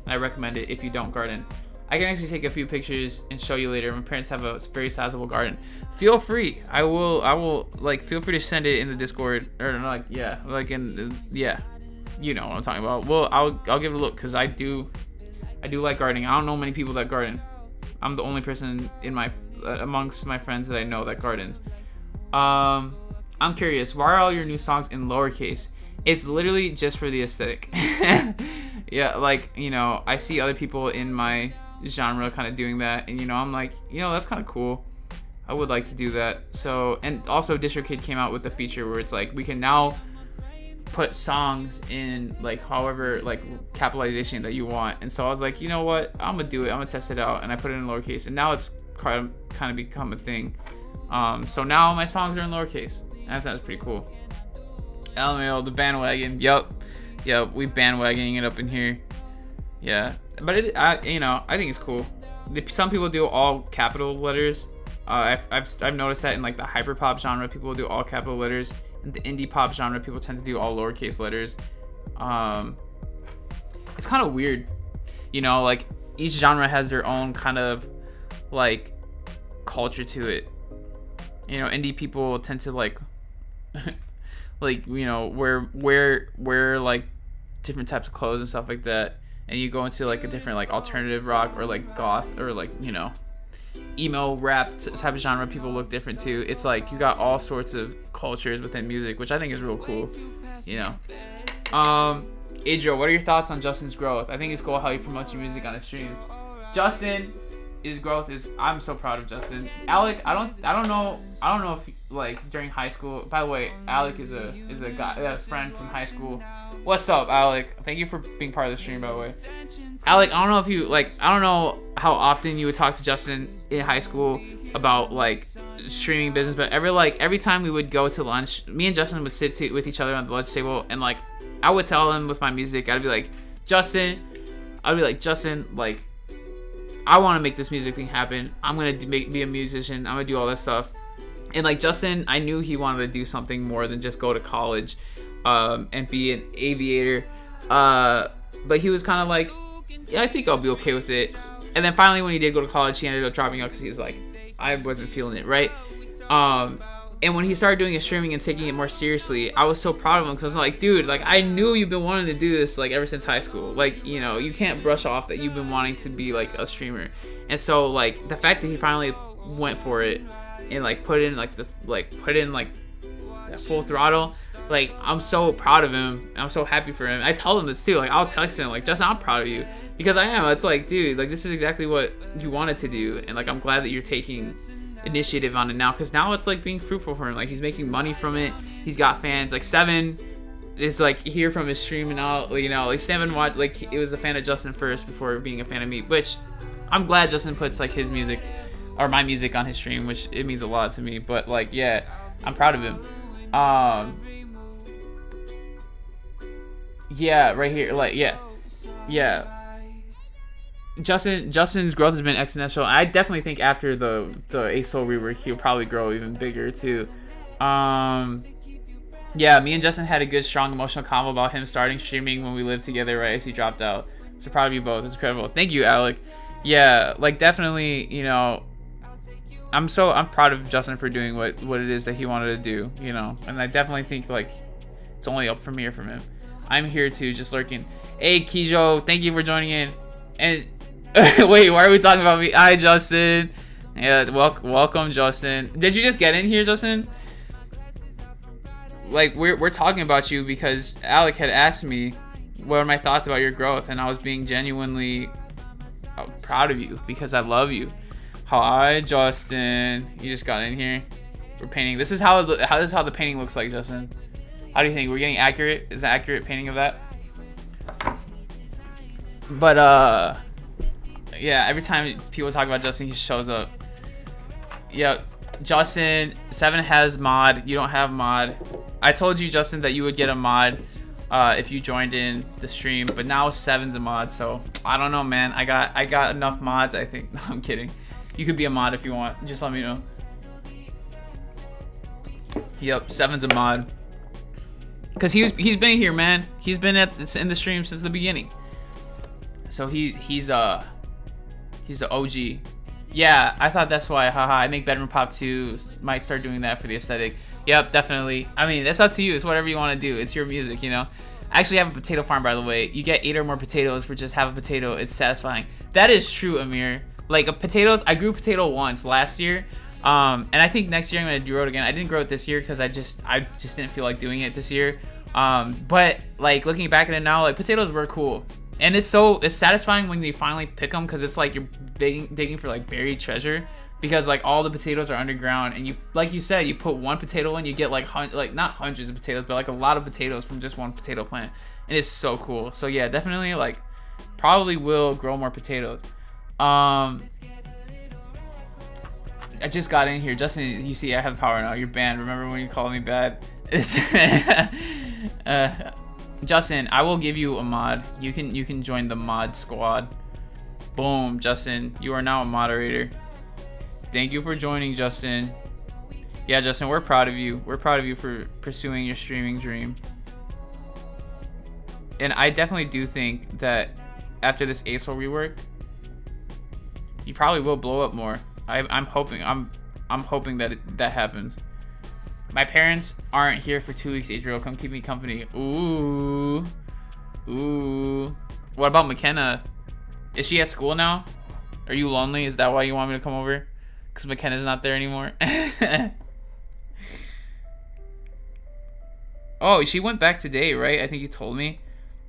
and I recommend it if you don't garden. I can actually take a few pictures and show you later. My parents have a very sizable garden. Feel free. I will like, feel free to send it in the Discord, or like, yeah, like yeah, you know what I'm talking about. Well, I'll give it a look, because I do like gardening. I don't know many people that garden. I'm the only person in amongst my friends that I know that gardens. I'm curious, why are all your new songs in lowercase? It's literally just for the aesthetic. Yeah, like, you know, I see other people in my genre kind of doing that, and, you know, I'm like, you know, that's kind of cool. I would like to do that. So, and also DistroKid came out with a feature where it's like, we can now put songs in like however, like, capitalization that you want. And so I was like, you know what, I'm gonna do it, I'm gonna test it out, and I put it in lowercase, and now it's kind of become a thing. So now my songs are in lowercase, and I thought it was pretty cool. LMAO, the bandwagon. Yup, we bandwagoning it up in here. Yeah, but I think it's cool. Some people do all capital letters. I've noticed that in like the hyperpop genre, people will do all capital letters. In the indie pop genre, people tend to do all lowercase letters. It's kind of weird, you know, like each genre has their own kind of like culture to it. You know, indie people tend to like like, you know, wear like different types of clothes and stuff like that, and you go into like a different like alternative rock or like goth or like, you know, emo rap type of genre, people look different too. It's like you got all sorts of cultures within music, which I think is real cool, you know. Adriel, what are your thoughts on Justin's growth? I think it's cool how he promotes your music on his streams. Justin, his growth is, I'm so proud of Justin. Alec, I don't know if like during high school. By the way, Alec is a guy, a friend from high school. What's up, Alec? Thank you for being part of the stream, by the way. Alec, I don't know if you like, I don't know how often you would talk to Justin in high school about like streaming business, but every time we would go to lunch, me and Justin would sit with each other on the lunch table, and like I would tell him with my music, I'd be like, Justin, like, I want to make this music thing happen. I'm gonna be a musician. I'm gonna do all that stuff. And like Justin, I knew he wanted to do something more than just go to college, and be an aviator. But he was kind of like, yeah, I think I'll be okay with it. And then finally, when he did go to college, he ended up dropping out because he was like, I wasn't feeling it, right? And when he started doing his streaming and taking it more seriously, I was so proud of him because I was like, dude, like I knew you've been wanting to do this like ever since high school. Like, you know, you can't brush off that you've been wanting to be like a streamer. And so like the fact that he finally went for it and like put in that full throttle, like I'm so proud of him. I'm so happy for him. I tell him this too. Like I'll text him like, Justin, I'm proud of you, because I am. It's like, dude, like this is exactly what you wanted to do, and like I'm glad that you're taking initiative on it now, because now it's like being fruitful for him. Like he's making money from it. He's got fans. Like Seven is like here from his stream, and now, you know, like Seven watched, like it was a fan of Justin first before being a fan of me, which I'm glad Justin puts like his music or my music on his stream, which it means a lot to me. But like, yeah, I'm proud of him. Yeah, right here, like, yeah. Justin's growth has been exponential. I definitely think after the ASOL rework, he'll probably grow even bigger too. Yeah, me and Justin had a good, strong emotional convo about him starting streaming when we lived together right as he dropped out. So proud of you both. It's incredible. Thank you, Alec. Yeah, like definitely, you know, I'm proud of Justin for doing what it is that he wanted to do, you know, and I definitely think like it's only up from here from him. I'm here too, just lurking. Hey, Kijo, thank you for joining in. And wait, why are we talking about me? Hi, Justin. Yeah, welcome, Justin. Did you just get in here, Justin? Like we're talking about you because Alec had asked me what are my thoughts about your growth, and I was being genuinely proud of you because I love you. Hi, Justin. You just got in here. We're painting. This is how the painting looks like, Justin. How do you think? We're getting accurate? Is an accurate painting of that? But yeah, every time people talk about Justin, he shows up. Yeah, Justin, Seven has mod. You don't have mod. I told you, Justin, that you would get a mod if you joined in the stream, but now Seven's a mod, so I don't know, man. I got enough mods, I think. No, I'm kidding. You could be a mod if you want. Just let me know. Yep, Seven's a mod. Cause he's been here, man. He's been in the stream since the beginning. So he's a OG. Yeah, I thought that's why. Haha, I make bedroom pop too. Might start doing that for the aesthetic. Yep, definitely. I mean, it's up to you. It's whatever you want to do. It's your music, you know. I actually have a potato farm, by the way. You get 8 or more potatoes for just half a potato. It's satisfying. That is true, Amir. Like potatoes, I grew potato once last year, and I think next year I'm gonna grow it again. I didn't grow it this year because I just didn't feel like doing it this year. But like looking back at it now, like potatoes were cool, and it's satisfying when you finally pick them, because it's like you're digging for like buried treasure, because like all the potatoes are underground, and you, like you said, you put one potato in, you get like not hundreds of potatoes, but like a lot of potatoes from just one potato plant, and it's so cool. So yeah, definitely like probably will grow more potatoes. I just got in here. Justin, you see I have power now. You're banned. Remember when you called me bad? Justin, I will give you a mod. You can join the mod squad. Boom, Justin. You are now a moderator. Thank you for joining, Justin. Yeah, Justin, we're proud of you. We're proud of you for pursuing your streaming dream. And I definitely do think that after this ASOL rework, you probably will blow up more. I'm hoping that that happens. My parents aren't here for 2 weeks, Adriel. Come keep me company. Ooh. Ooh. What about McKenna? Is she at school now? Are you lonely? Is that why you want me to come over? Because McKenna's not there anymore. Oh, she went back today, right? I think you told me.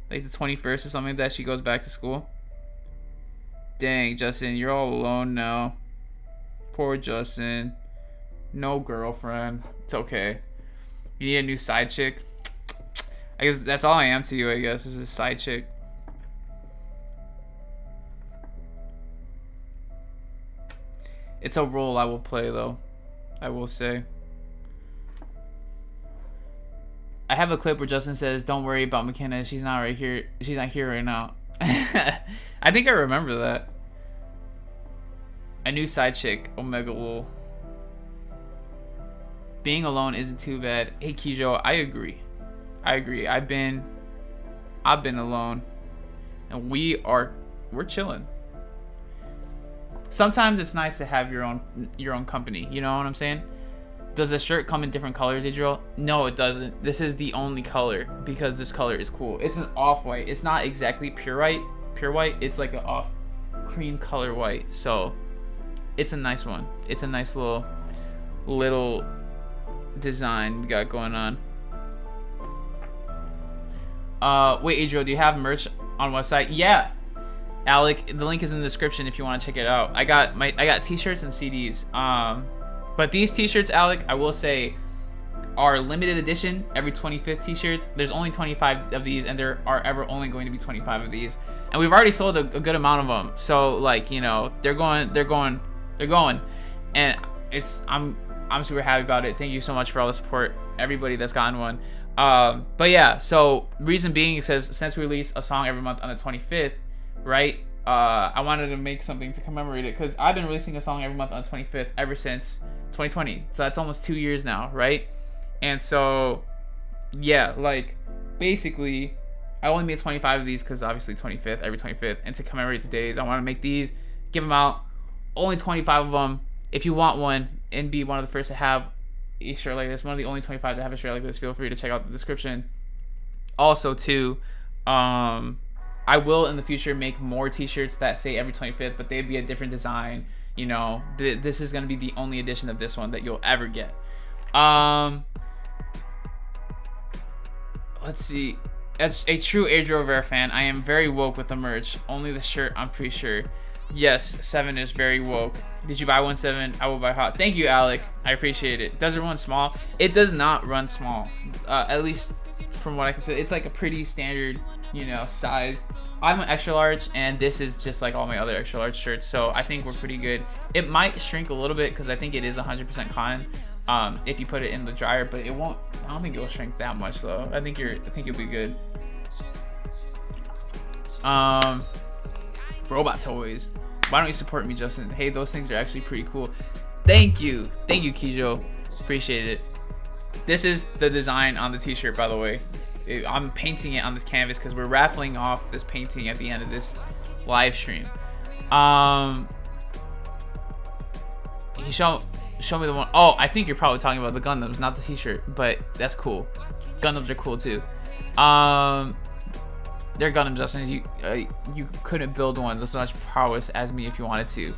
Like the 21st or something like that, she goes back to school. Dang, Justin, you're all alone now. Poor Justin. No girlfriend. It's okay. You need a new side chick. I guess that's all I am to you, I guess, is a side chick. It's a role I will play, though. I will say. I have a clip where Justin says, "Don't worry about McKenna. She's not right here. She's not here right now." I think I remember that. A new side chick, Omega Lul. Being alone isn't too bad. Hey Kijo, I agree. I've been alone, and we're chilling. Sometimes it's nice to have your own company. You know what I'm saying? Does the shirt come in different colors, Adriel? No, it doesn't. This is the only color because this color is cool. It's an off-white. It's not exactly pure white. It's like an off cream color white. So it's a nice one. It's a nice little design we got going on. Wait, Adriel, do you have merch on website? Yeah, Alec, the link is in the description if you want to check it out. I got t-shirts and CDs. But these t-shirts, Alec, I will say, are limited edition. Every 25th t-shirts. There's only 25 of these, and there are ever only going to be 25 of these. And we've already sold a good amount of them. So like, you know, they're going. And I'm super happy about it. Thank you so much for all the support, everybody that's gotten one. But yeah, so reason being, it says since we release a song every month on the 25th, right? I wanted to make something to commemorate it because I've been releasing a song every month on the 25th ever since 2020. So that's almost 2 years now, right? And so, yeah, like basically, I only made 25 of these because obviously 25th, every 25th, and to commemorate the days, I want to make these, give them out. Only 25 of them. If you want one and be one of the first to have a shirt like this, one of the only 25 to have a shirt like this, feel free to check out the description. Also, too, I will in the future make more t-shirts that say every 25th, but they'd be a different design. You know, this is going to be the only edition of this one that you'll ever get. Let's see. As a true Adriel Rivera fan, I am very woke with the merch. Only the shirt, I'm pretty sure. Yes, 7 is very woke. Did you buy one, 7? I will buy hot. Thank you, Alec. I appreciate it. Does it run small? It does not run small. At least from what I can tell. It's like a pretty standard, you know, size. I'm an extra large, and this is just like all my other extra large shirts. So I think we're pretty good. It might shrink a little bit because I think it is 100% cotton. If you put it in the dryer, but it won't. I don't think it will shrink that much though. I think you'll be good. Robot toys. Why don't you support me, Justin? Hey, those things are actually pretty cool. Thank you, Kijo. Appreciate it. This is the design on the t-shirt, by the way. I'm painting it on this canvas because we're raffling off this painting at the end of this live stream. You show me the one. Oh, I think you're probably talking about the Gundams, not the t-shirt, but that's cool. Gundams are cool too. They're Gundam, Justin. You couldn't build one with as much prowess as me if you wanted to.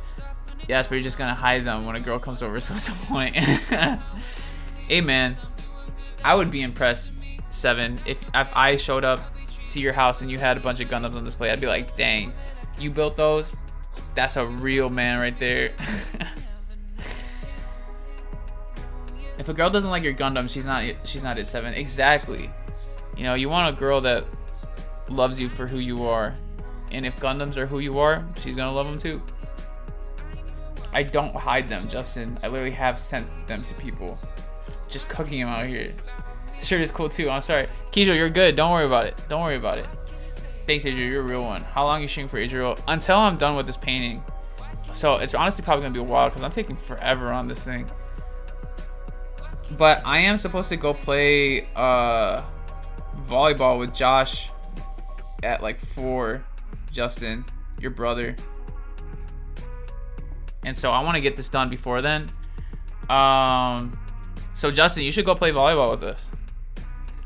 Yes, but you're just gonna hide them when a girl comes over, so what's the point? Hey man, I would be impressed, 7, if I showed up to your house and you had a bunch of Gundams on display. I'd be like, dang, you built those? That's a real man right there. If a girl doesn't like your Gundam, she's not at 7. Exactly. You know, you want a girl that loves you for who you are, and if Gundams are who you are, she's gonna love them too. I don't hide them, Justin. I literally have sent them to people. Just cooking them out here. The shirt is cool too. I'm sorry, Kijo, you're good. Don't worry about it. Don't worry about it. Thanks, Adriel. You're a real one. How long are you shooting for, Adriel? Until I'm done with this painting. So it's honestly probably gonna be a while because I'm taking forever on this thing. But I am supposed to go play volleyball with Josh at like 4, Justin, your brother. And so I want to get this done before then. So Justin, you should go play volleyball with us.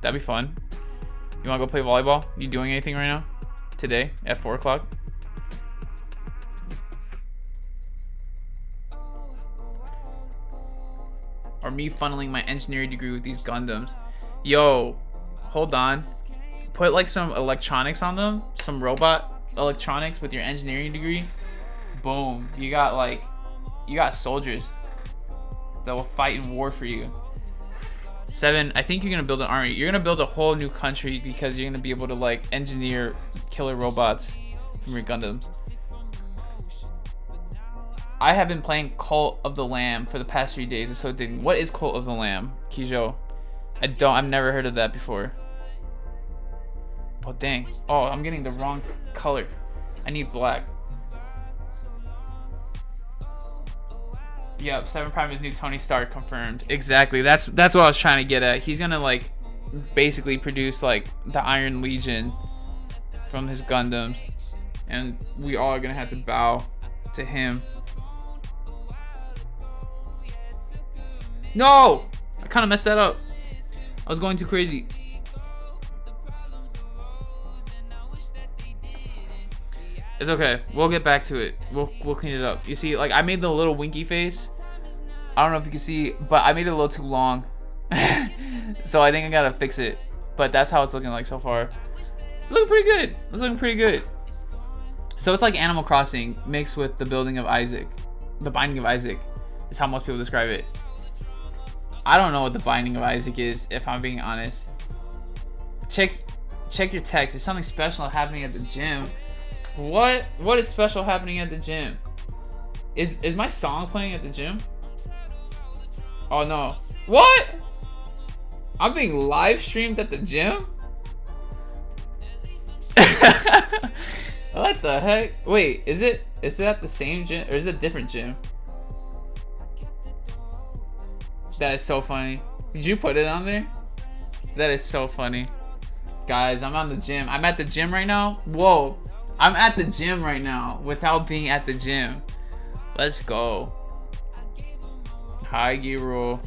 That'd be fun. You wanna go play volleyball? You doing anything right now? Today at 4 o'clock? Or me funneling my engineering degree with these Gundams. Yo, hold on. Put like some electronics on them, some robot electronics with your engineering degree. Boom, you got soldiers that will fight in war for you. 7, I think you're gonna build an army. You're gonna build a whole new country because you're gonna be able to like engineer killer robots from your Gundams. I have been playing Cult of the Lamb for the past 3 days. It's so addicting. What is Cult of the Lamb, Kijo? I've never heard of that before. Oh dang. Oh, I'm getting the wrong color. I need black. Yep, 7 Prime is new Tony Stark confirmed. Exactly. That's what I was trying to get at. He's gonna like basically produce like the Iron Legion from his Gundams, and we all are gonna have to bow to him. No! I kind of messed that up. I was going too crazy. It's okay. We'll get back to it. We'll clean it up. You see, like I made the little winky face. I don't know if you can see, but I made it a little too long. So I think I gotta fix it. But that's how it's looking like so far. Looking pretty good. It's looking pretty good. So it's like Animal Crossing mixed with the building of Isaac. The Binding of Isaac is how most people describe it. I don't know what the Binding of Isaac is, if I'm being honest. Check your text. There's something special happening at the gym. What is special happening at the gym? Is my song playing at the gym? Oh no. What? I'm being live streamed at the gym? What the heck? Wait, is it at the same gym or is it a different gym? That is so funny. Did you put it on there? That is so funny. Guys, I'm on the gym. I'm at the gym right now. Whoa. I'm at the gym right now without being at the gym. Let's go. Hi, Giro.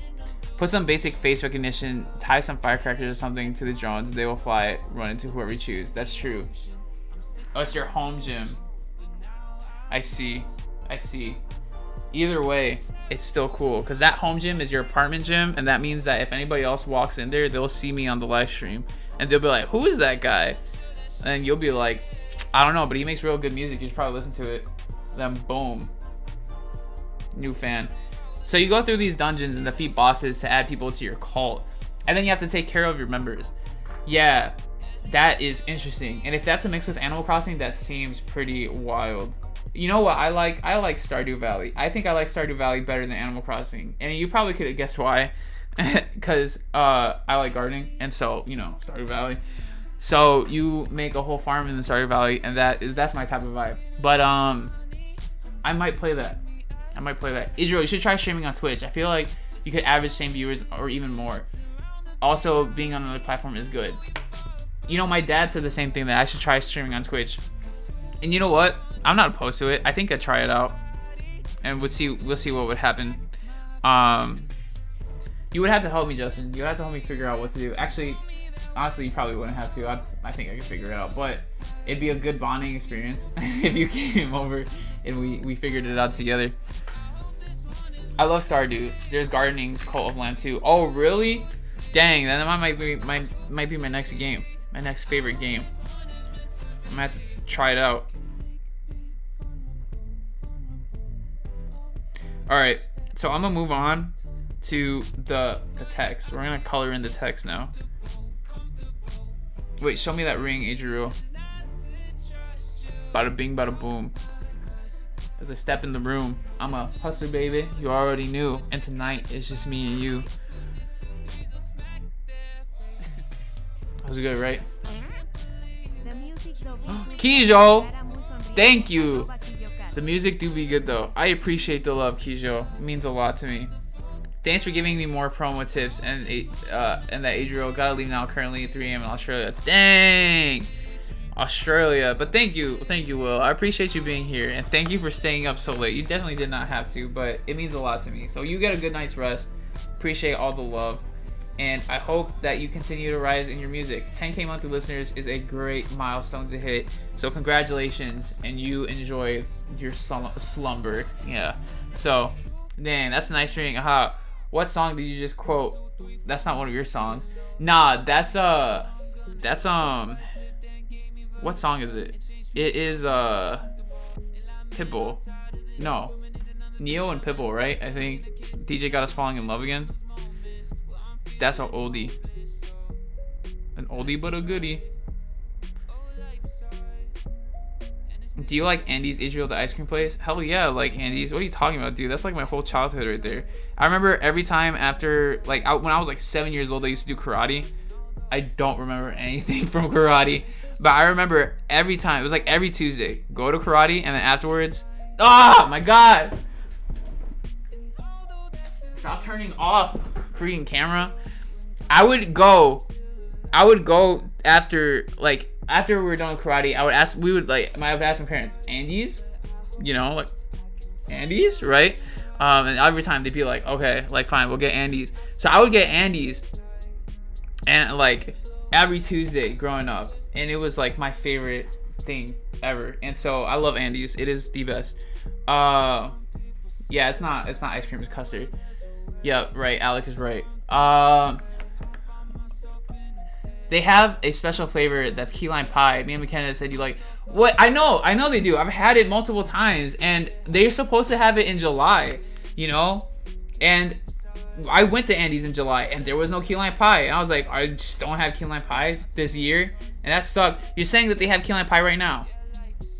Put some basic face recognition. Tie some firecrackers or something to the drones. They will fly it. Run into whoever you choose. That's true. Oh, it's your home gym. I see. Either way, it's still cool because that home gym is your apartment gym, and that means that if anybody else walks in there, they'll see me on the live stream and they'll be like, who is that guy? And you'll be like, I don't know, but he makes real good music. You should probably listen to it. Then boom, new fan. So you go through these dungeons and defeat bosses to add people to your cult, and then you have to take care of your members. Yeah, that is interesting. And if that's a mix with Animal Crossing, that seems pretty wild. You know what I like? I like Stardew Valley. I think I like Stardew Valley better than Animal Crossing. And you probably could have guessed why. Because I like gardening. And so, you know, Stardew Valley. So you make a whole farm in the Stardew Valley. And that's my type of vibe. But I might play that. Idro, you should try streaming on Twitch. I feel like you could average same viewers or even more. Also, being on another platform is good. You know, my dad said the same thing, that I should try streaming on Twitch. And you know what? I'm not opposed to it. I think I'd try it out, and we'll see what would happen. You would have to help me, Justin. You would have to help me figure out what to do. Actually, honestly, you probably wouldn't have to. I think I could figure it out, but it'd be a good bonding experience if you came over and we figured it out together. I love Stardew. There's gardening, Cult of Lamb too. Oh really? Dang, that might be my next game. My next favorite game. I'm gonna have to try it out. Alright, so I'm gonna move on to the text. We're gonna color in the text now. Wait, show me that ring, Adriel. Bada bing, bada boom. As I step in the room, I'm a hustler, baby. You already knew. And tonight, it's just me and you. That was good, right? Kijo! Thank you! The music do be good though. I appreciate the love, Kijo. It means a lot to me. Thanks for giving me more promo tips and that Adriel gotta leave now currently at 3 a.m. in Australia. Dang! Australia. But thank you, Will. I appreciate you being here, and thank you for staying up so late. You definitely did not have to, but it means a lot to me. So you get a good night's rest. Appreciate all the love. And I hope that you continue to rise in your music. 10K monthly listeners is a great milestone to hit. So congratulations, and you enjoy your slumber. Yeah. So, dang, that's nice hearing. Aha. What song did you just quote? That's not one of your songs. Nah, that's what song is it? It is Pitbull. No. Neo and Pitbull, right? I think DJ Got Us Falling in Love Again. That's an oldie. An oldie but a goodie. Do you like Andy's Israel, the ice cream place? Hell yeah, I like Andy's. What are you talking about, dude? That's like my whole childhood right there. I remember every time after, like, when I was like 7 years old, I used to do karate. I don't remember anything from karate, but I remember every time, it was like every Tuesday, go to karate, and then afterwards, oh my god! Stop turning off freaking camera. I would go after we were done with karate. I would ask my parents, Andy's, you know, like Andy's, right? And every time they'd be like, okay, like fine, we'll get Andy's. So I would get Andy's, and like every Tuesday growing up, and it was like my favorite thing ever. And so I love Andy's. It is the best. Yeah, it's not ice cream, it's custard. Yeah, right. Alex is right. They have a special flavor that's key lime pie. Me and McKenna said you like what? I know they do. I've had it multiple times, and they're supposed to have it in July, you know. And I went to Andy's in July, and there was no key lime pie. And I was like, I just don't have key lime pie this year, and that sucked. You're saying that they have key lime pie right now?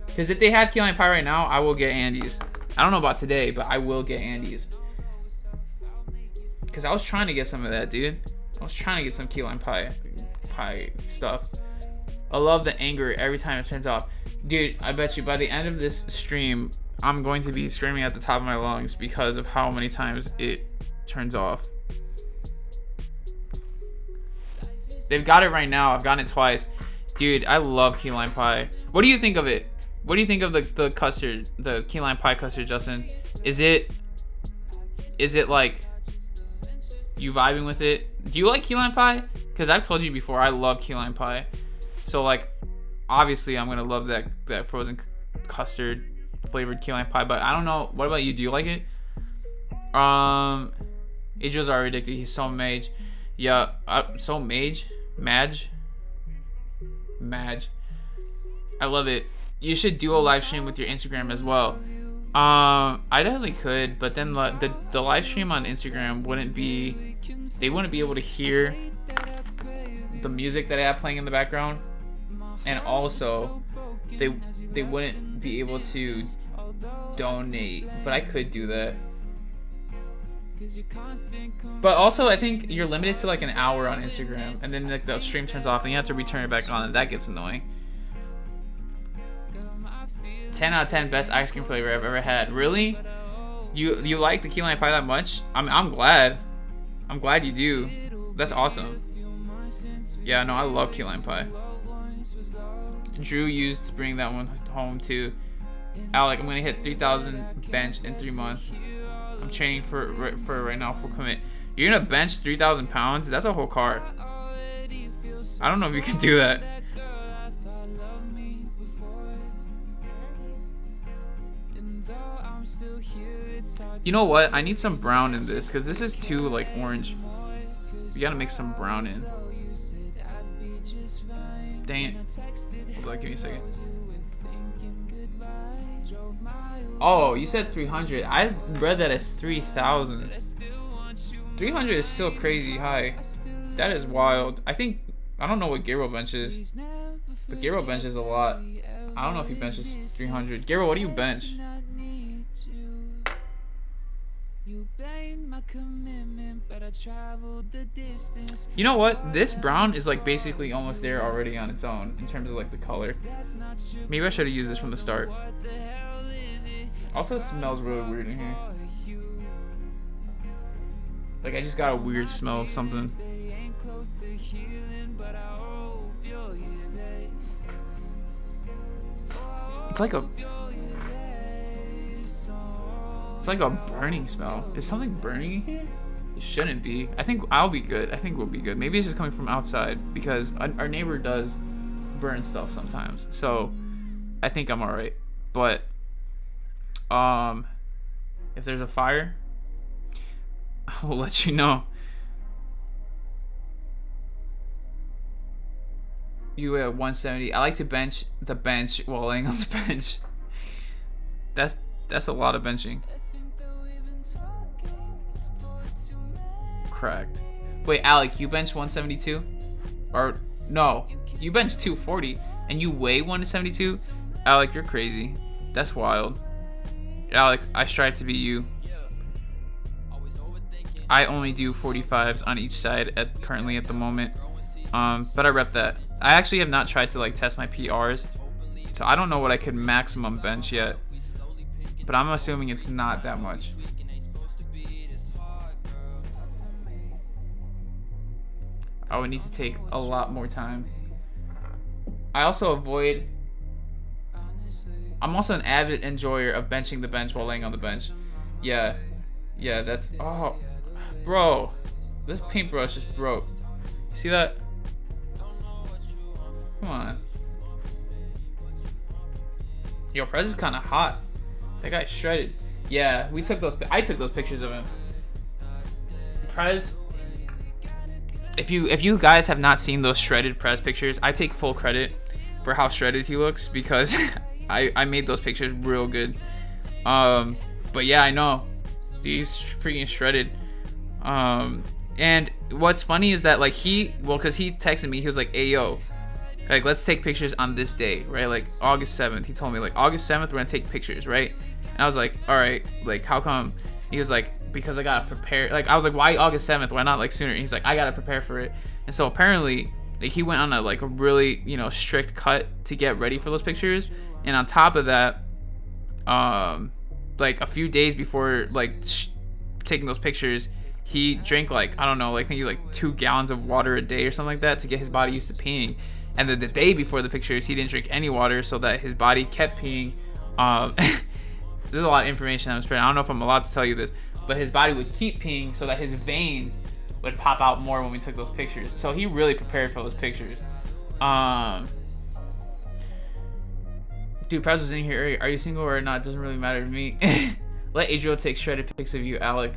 Because if they have key lime pie right now, I will get Andy's. I don't know about today, but I will get Andy's. Because I was trying to get some of that, dude. I was trying to get some key lime pie stuff. I love the anger every time it turns off. Dude, I bet you by the end of this stream, I'm going to be screaming at the top of my lungs because of how many times it turns off. They've got it right now. I've gotten it twice. Dude, I love key lime pie. What do you think of it? What do you think of the custard, the key lime pie custard, Justin? Is it like you vibing with it? Do you like key lime pie? Because I've told you before, I love key lime pie. So like, obviously I'm gonna love that frozen custard flavored key lime pie. But I don't know. What about you? Do you like it? Idris are ridiculous. He's so mage. Yeah, so mage. Madge. I love it. You should do a live stream with your Instagram as well. I definitely could, but then the live stream on Instagram wouldn't be. They wouldn't be able to hear the music that I have playing in the background, and also they wouldn't be able to donate. But I could do that. But also, I think you're limited to like an hour on Instagram, and then like the stream turns off, and you have to return it back on, and that gets annoying. 10 out of 10 best ice cream flavor I've ever had. Really? You like the key lime pie that much? I'm glad. I'm glad you do. That's awesome. Yeah, no, I love key lime pie. Drew used to bring that one home too. Alec, I'm gonna hit 3,000 bench in 3 months. I'm training for right now, full commit. You're gonna bench 3,000 pounds? That's a whole car. I don't know if you can do that. You know what? I need some brown in this because this is too like orange. We gotta make some brown in. Dang it. Hold on, give me a second. Oh, you said 300. I read that as 3,000. 300 is still crazy high. That is wild. I don't know what Gabriel bench is, but Gabriel bench is a lot. I don't know if he benches 300. Gabriel, what do you bench? You know what? This brown is like basically almost there already on its own in terms of like the color. Maybe I should have used this from the start. Also, it smells really weird in here. Like I just got a weird smell of something. It's like a burning smell. Is something burning in here? It shouldn't be. I think I'll be good. I think we'll be good. Maybe it's just coming from outside because our neighbor does burn stuff sometimes. So I think I'm alright. But if there's a fire, I will let you know. You weigh 170. I like to bench the bench while laying on the bench. That's a lot of benching. Cracked. Wait, Alec, you bench 172? Or no, you bench 240 and you weigh 172? Alec, you're crazy. That's wild. Alec, I strive to be you. I only do 45s on each side currently at the moment. But I rep that. I actually have not tried to like test my PRs, so I don't know what I could maximum bench yet. But I'm assuming it's not that much. I would need to take a lot more time. I also avoid. I'm also an avid enjoyer of benching the bench while laying on the bench. Yeah, that's. Oh, bro, this paintbrush just broke. See that? Come on. Yo, Prez is kind of hot. That guy's shredded. Yeah, we took those. I took those pictures of him. Prez. If you guys have not seen those shredded Prez pictures, I take full credit for how shredded he looks because I made those pictures real good. But yeah, I know he's freaking shredded. And what's funny is that like because he texted me, he was like, "Hey yo, like let's take pictures on this day, right? Like August 7th." He told me like August 7th we're gonna take pictures, right? And I was like, all right, like how come? He was like, because I gotta prepare. Like I was like, why August 7th? Why not like sooner? And he's like, I gotta prepare for it. And so apparently like he went on a really strict cut to get ready for those pictures. And on top of that, like a few days before like taking those pictures, he drank like I don't know, like I think like 2 gallons of water a day or something like that to get his body used to peeing. And then the day before the pictures, he didn't drink any water so that his body kept peeing. There's a lot of information I'm spreading. I don't know if I'm allowed to tell you this, but his body would keep peeing so that his veins would pop out more when we took those pictures. So he really prepared for those pictures. Dude, Prez was in here. Are you single or not? Doesn't really matter to me. Let Adriel take shredded pics of you, Alec.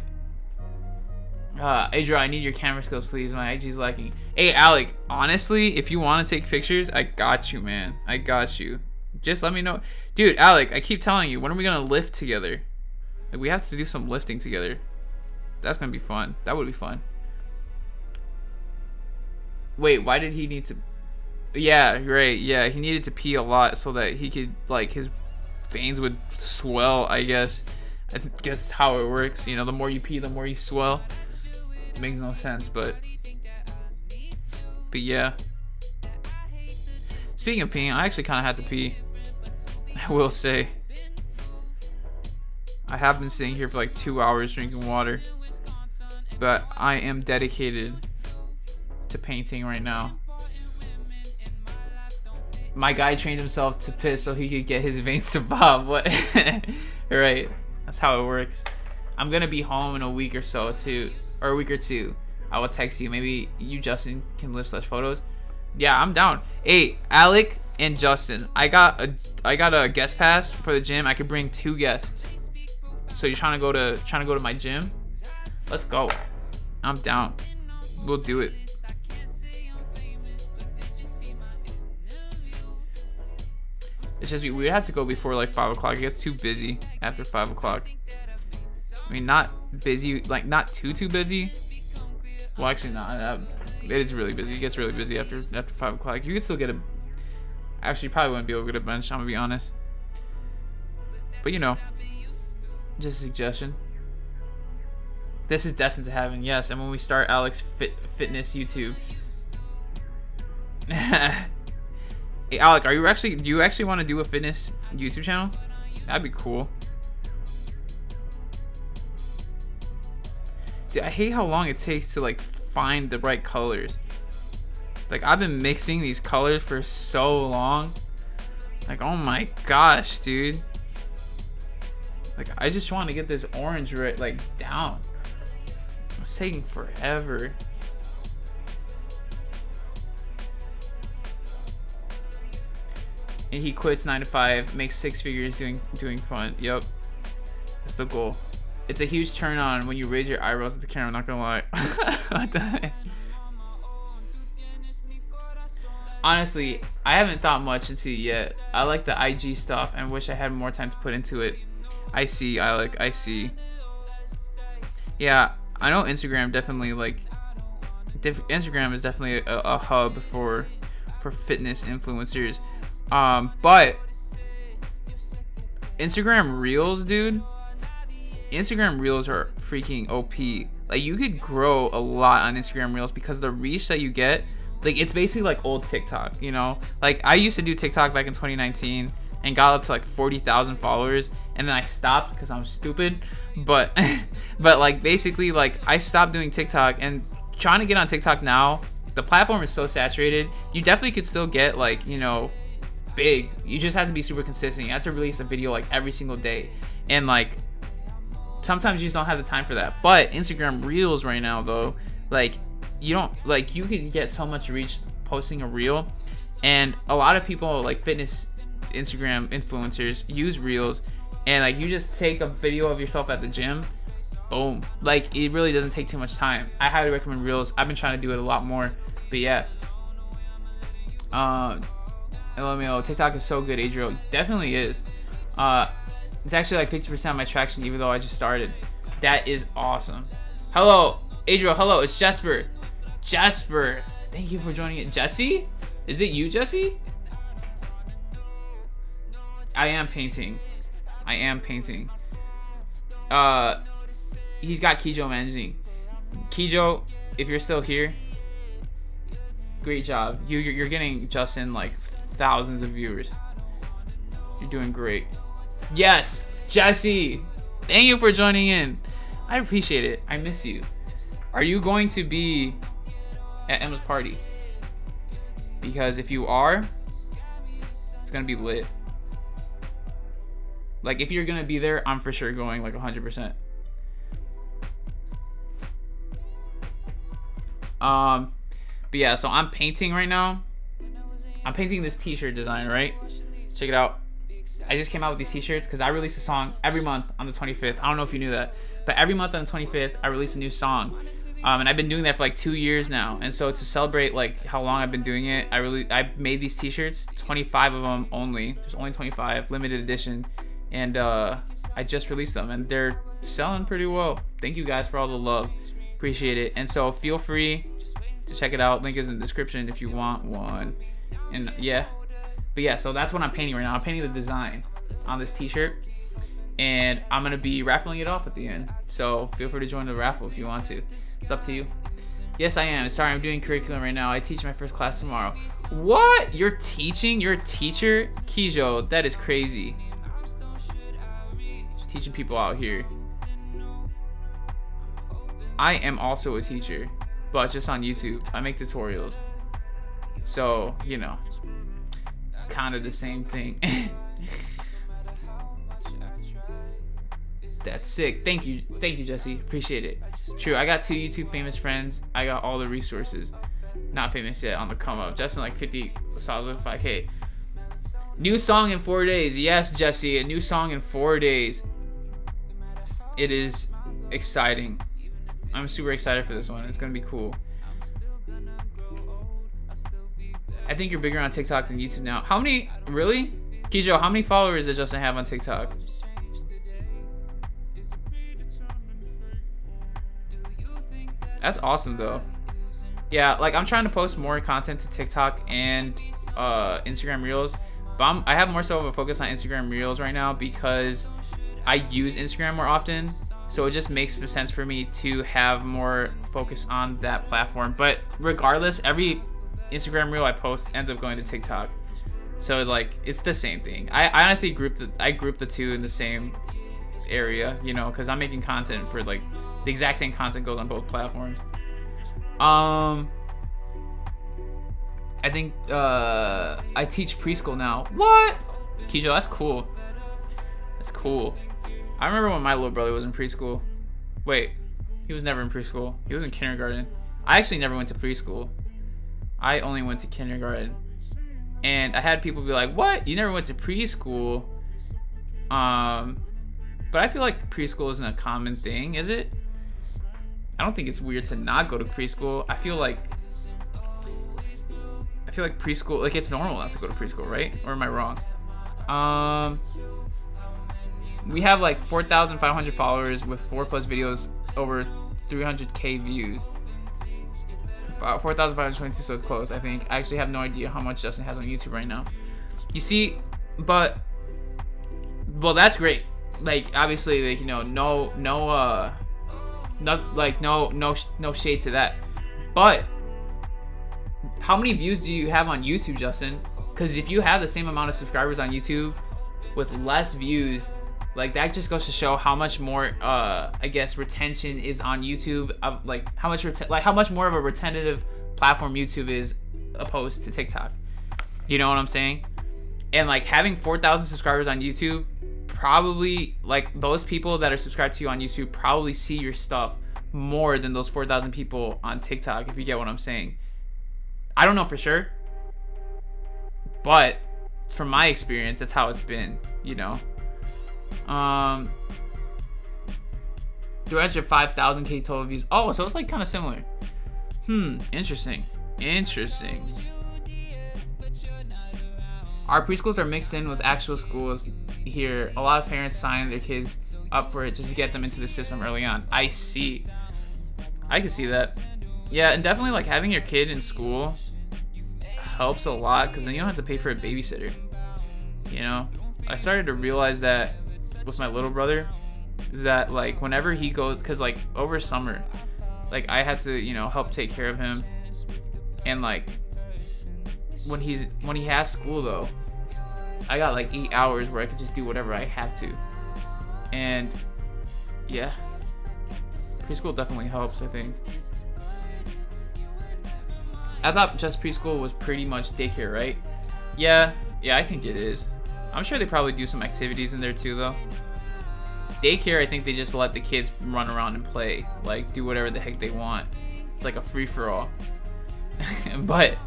Adriel, I need your camera skills, please. My IG's lacking. Hey, Alec, honestly, if you want to take pictures, I got you, man. I got you. Just let me know. Dude, Alec, I keep telling you, when are we going to lift together? Like, we have to do some lifting together. That's going to be fun. That would be fun. Wait, why did he need to... Yeah, right. Yeah, he needed to pee a lot so that he could, like, his veins would swell, I guess. I guess how it works. The more you pee, the more you swell. It makes no sense, but yeah. Speaking of peeing, I actually kind of had to pee. I will say. I have been sitting here for like 2 hours drinking water, but I am dedicated to painting right now. My guy trained himself to piss so he could get his veins to bob. What? Right. That's how it works. I'm gonna be home in a week or so too, or a week or two. I will text you. Maybe you, Justin, can lift such photos. Yeah, I'm down. Hey, Alec and Justin, I got a guest pass for the gym. I could bring 2 guests. So you're trying to go to my gym? Let's go. I'm down. We'll do it. It's just we would have to go before like 5 o'clock. It gets too busy after 5 o'clock. I mean, not busy, like not too busy. Well, actually, not. It is really busy. It gets really busy after 5 o'clock. You can still get a. Actually, you probably wouldn't be able to get a bench. I'm gonna be honest. But just a suggestion. This is destined to happen, yes. And when we start Alex Fitness YouTube. Hey, Alec, do you actually want to do a fitness YouTube channel? That'd be cool. Dude, I hate how long it takes to like find the right colors. Like I've been mixing these colors for so long. Like, oh my gosh, dude. Like I just want to get this orange right like down. It's taking forever. And he quits 9 to 5, makes 6 figures doing fun. Yep, that's the goal. It's a huge turn on when you raise your eyebrows at the camera. I'm not gonna lie. What the heck? Honestly, I haven't thought much into it yet. I like the IG stuff and wish I had more time to put into it. I see. Yeah, I know Instagram definitely like. Instagram is definitely a hub for fitness influencers. But Instagram Reels, dude. Instagram Reels are freaking OP. Like, you could grow a lot on Instagram Reels because the reach that you get, like, it's basically like old TikTok, you know? Like, I used to do TikTok back in 2019 and got up to like 40,000 followers, and then I stopped because I'm stupid. But like, basically, like, I stopped doing TikTok, and trying to get on TikTok now, the platform is so saturated. You definitely could still get, like, you know, big. You just have to be super consistent. You have to release a video like every single day, and like sometimes you just don't have the time for that. But Instagram Reels right now, though, like, you don't, like, you could get so much reach posting a reel, and a lot of people, like fitness Instagram influencers, use Reels, and like, you just take a video of yourself at the gym, boom. Like, it really doesn't take too much time. I highly recommend Reels. I've been trying to do it a lot more, but yeah. And let me know, TikTok is so good, Adriel. Definitely is. It's actually like 50% of my traction, even though I just started. That is awesome. Hello, Adriel. Hello, it's Jasper. Jasper, thank you for joining it. Jesse? Is it you, Jesse? I am painting. He's got Kijo managing. Kijo, if you're still here, great job. You're getting Justin like thousands of viewers. You're doing great. Yes, Jesse, thank you for joining in. I appreciate it. I miss you. Are you going to be at Emma's party? Because if you are, it's gonna be lit. Like, if you're gonna be there, I'm for sure going, like 100%. But yeah, so I'm painting right now. I'm painting this t-shirt design, right? Check it out. I just came out with these t-shirts because I release a song every month on the 25th. I don't know if you knew that, but every month on the 25th, I release a new song. And I've been doing that for like 2 years now. And so to celebrate like how long I've been doing it, I made these t-shirts, 25 of them only. There's only 25, limited edition. And I just released them, and they're selling pretty well. Thank you guys for all the love. Appreciate it. And so feel free to check it out. Link is in the description if you want one. And yeah. But yeah, so that's what I'm painting right now. I'm painting the design on this t-shirt, and I'm gonna be raffling it off at the end. So feel free to join the raffle if you want to. It's up to you. Yes, I am. Sorry, I'm doing curriculum right now. I teach my first class tomorrow. What? You're teaching? You're a teacher? Kijo, that is crazy. Teaching people out here. I am also a teacher, but just on YouTube. I make tutorials. So, you know, kind of the same thing. That's sick. Thank you, Jesse. Appreciate it. True, I got 2 YouTube famous friends. I got all the resources. Not famous yet, on the come up. Justin like 50 solid 5K. New song in 4 days. Yes, Jesse, a new song in 4 days. It is exciting. I'm super excited for this one. It's gonna be cool. I think you're bigger on TikTok than YouTube now. How many? Really? Kijo, how many followers does Justin have on TikTok? That's awesome though. Yeah, like, I'm trying to post more content to TikTok and Instagram Reels, but I have more so of a focus on Instagram Reels right now because I use Instagram more often. So it just makes sense for me to have more focus on that platform. But regardless, every Instagram reel I post ends up going to TikTok. So like, it's the same thing. I honestly group the two in the same area, you know, because I'm making content for like the exact same content goes on both platforms. I think I teach preschool now. What? Kijo, that's cool. That's cool. I remember when my little brother was in preschool. Wait, He was never in preschool. He was in kindergarten. I actually never went to preschool. I only went to kindergarten. And I had people be like, what? You never went to preschool? But I feel like preschool isn't a common thing, is it? I don't think it's weird to not go to preschool. I feel like preschool, like it's normal not to go to preschool, right? Or am I wrong? We have like 4,500 followers with 4+ videos over 300k views. 4,522, so it's close, I think. I actually have no idea how much Justin has on YouTube right now. You see, but well, that's great. Like obviously, like, you know, no shade to that. But how many views do you have on YouTube, Justin? Because if you have the same amount of subscribers on YouTube with less views, like that just goes to show how much more I guess retention is on YouTube, like how much more of a retentive platform YouTube is opposed to TikTok. You know what I'm saying? And like having 4,000 subscribers on YouTube, probably like those people that are subscribed to you on YouTube probably see your stuff more than those 4,000 people on TikTok, if you get what I'm saying. I don't know for sure, but from my experience, that's how it's been, you know. They're at your 5,000k total views. Oh, so it's like kind of similar. Interesting. Our preschools are mixed in with actual schools here. A lot of parents sign their kids up for it just to get them into the system early on. I see. I can see that. Yeah, and definitely like having your kid in school helps a lot, because then you don't have to pay for a babysitter. You know, I started to realize that with my little brother, is that like whenever he goes, because like over summer, like I had to, you know, help take care of him, and like when he has school though, I got like 8 hours where I could just do whatever I have to. And yeah, preschool definitely helps, I think. I thought just preschool was pretty much daycare, right? Yeah, I think it is. I'm sure they probably do some activities in there too though. Daycare, I think they just let the kids run around and play, like do whatever the heck they want. It's like a free-for-all. but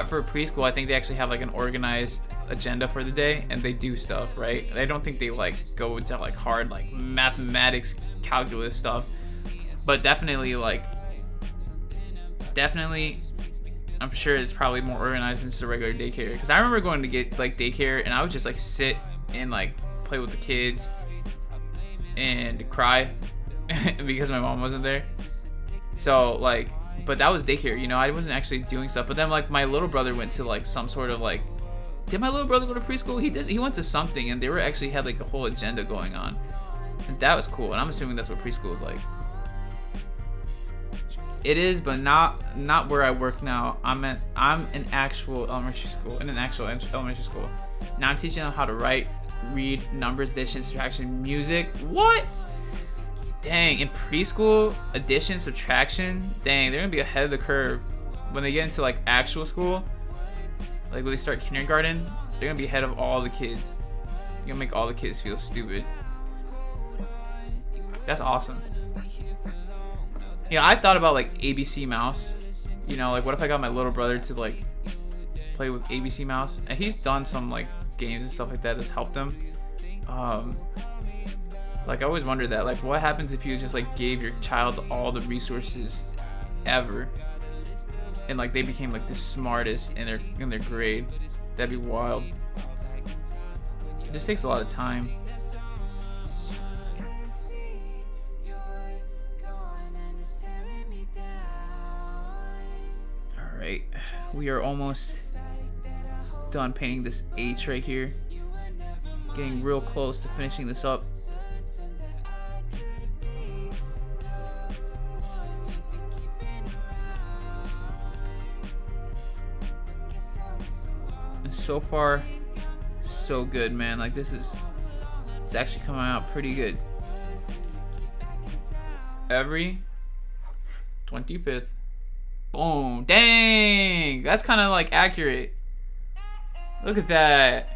for preschool, I think they actually have like an organized agenda for the day, and they do stuff, right? I don't think they like go into like hard like mathematics, calculus stuff, but definitely I'm sure it's probably more organized than just a regular daycare. Because I remember going to get like daycare, and I would just like sit and like play with the kids and cry because my mom wasn't there. So like, but that was daycare, you know. I wasn't actually doing stuff. But then like my little brother went to like some sort of like, did my little brother go to preschool? He did. He went to something, and they were actually had like a whole agenda going on, and that was cool. And I'm assuming that's what preschool is like. It is, but not where I work now. I'm in an actual elementary school. Now I'm teaching them how to write, read, numbers, addition, subtraction, music. What? Dang, in preschool, addition, subtraction. Dang, they're gonna be ahead of the curve when they get into like actual school. Like when they start kindergarten, they're gonna be ahead of all the kids. You're gonna make all the kids feel stupid. That's awesome. Yeah, I thought about like ABC Mouse. You know, like what if I got my little brother to like play with ABC Mouse? And he's done some like games and stuff like that that's helped him. Like I always wondered that, like what happens if you just like gave your child all the resources ever, and like they became like the smartest in their grade? That'd be wild. It just takes a lot of time. Alright, we are almost done painting this H right here. Getting real close to finishing this up. And so far, so good, man. Like it's actually coming out pretty good. Every 25th. Boom. Dang. That's kind of like accurate. Look at that.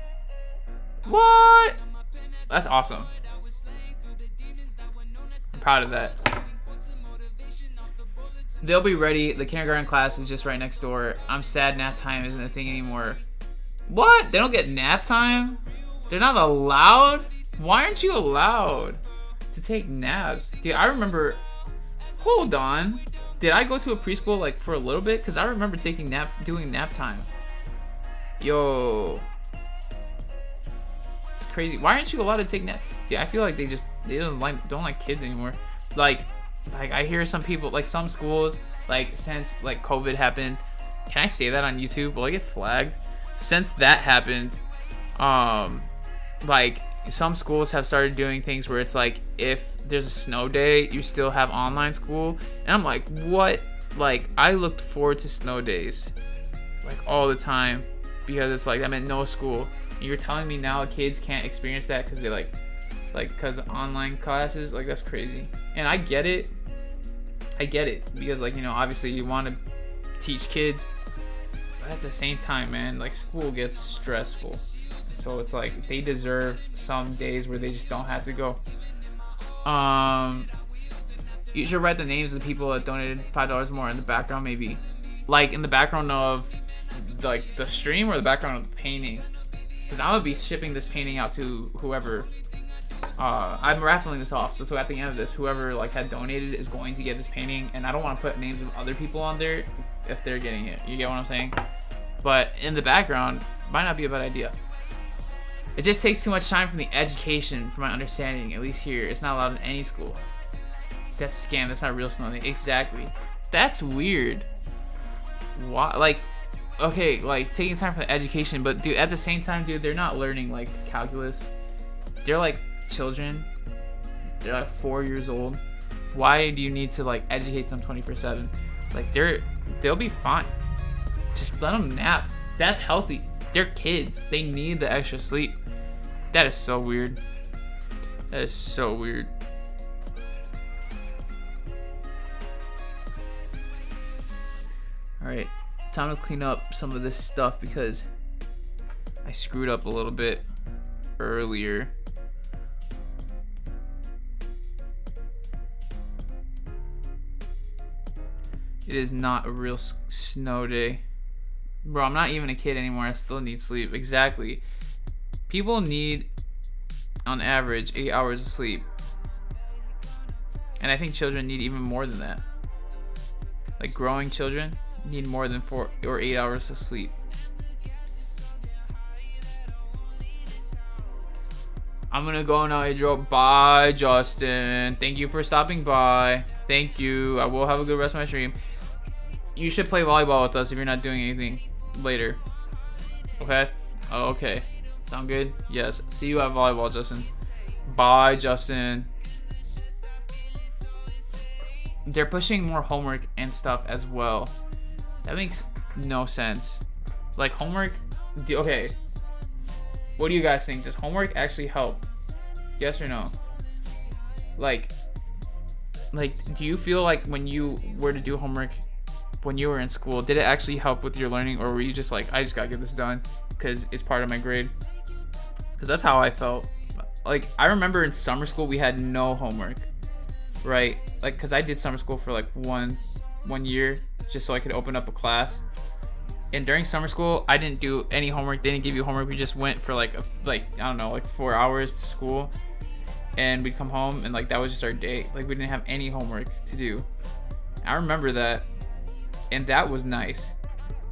What? That's awesome. I'm proud of that. They'll be ready. The kindergarten class is just right next door. I'm sad nap time isn't a thing anymore. What? They don't get nap time? They're not allowed? Why aren't you allowed to take naps? Dude, I remember... Hold on. Did I go to a preschool like for a little bit? Because I remember doing nap time. Yo. It's crazy. Why aren't you allowed to take nap? Yeah, I feel like they don't like kids anymore. Like I hear some people, like some schools, like since like COVID happened, can I say that on YouTube? Will I get flagged? Since that happened, like some schools have started doing things where it's like if there's a snow day, you still have online school, and I'm like, what? Like I looked forward to snow days, like all the time, because it's like I'm at no school. And you're telling me now kids can't experience that because they like because of online classes? Like that's crazy. And I get it because like, you know, obviously you want to teach kids, but at the same time, man, like school gets stressful. So it's like they deserve some days where they just don't have to go. You should write the names of the people that donated $5 more in the background, maybe. Like in the background of like the stream or the background of the painting. Because I'm gonna be shipping this painting out to whoever. I'm raffling this off, so at the end of this, whoever like had donated is going to get this painting, and I don't want to put names of other people on there if they're getting it. You get what I'm saying? But in the background, might not be a bad idea. It just takes too much time from the education, from my understanding, at least here. It's not allowed in any school. That's a scam. That's not real snow. Exactly. That's weird. Why? Like, okay, like taking time for the education, but dude, at the same time, dude, they're not learning like calculus. They're like children. They're like 4 years old. Why do you need to like educate them 24/7? Like they'll be fine. Just let them nap. That's healthy. They're kids. They need the extra sleep. That is so weird. That is so weird. Alright, time to clean up some of this stuff because I screwed up a little bit earlier. It is not a real snow day. Bro, I'm not even a kid anymore. I still need sleep. Exactly. People need, on average, 8 hours of sleep. And I think children need even more than that. Like growing children need more than 4 or 8 hours of sleep. I'm gonna go now, Adriel. Bye, Justin. Thank you for stopping by. Thank you. I will have a good rest of my stream. You should play volleyball with us if you're not doing anything later. Okay? Oh, okay. Sound good? Yes. See you at volleyball, Justin. Bye, Justin. They're pushing more homework and stuff as well. That makes no sense. Like homework, okay. What do you guys think? Does homework actually help? Yes or no? Like, do you feel like when you were to do homework when you were in school, did it actually help with your learning, or were you just like, I just gotta get this done because it's part of my grade? Because that's how I felt. Like, I remember in summer school we had no homework, right? Like, because I did summer school for like one year just so I could open up a class. And during summer school, I didn't do any homework. They didn't give you homework. We just went for like I don't know, like 4 hours to school, and we'd come home and like that was just our day. Like we didn't have any homework to do. I remember that, and that was nice.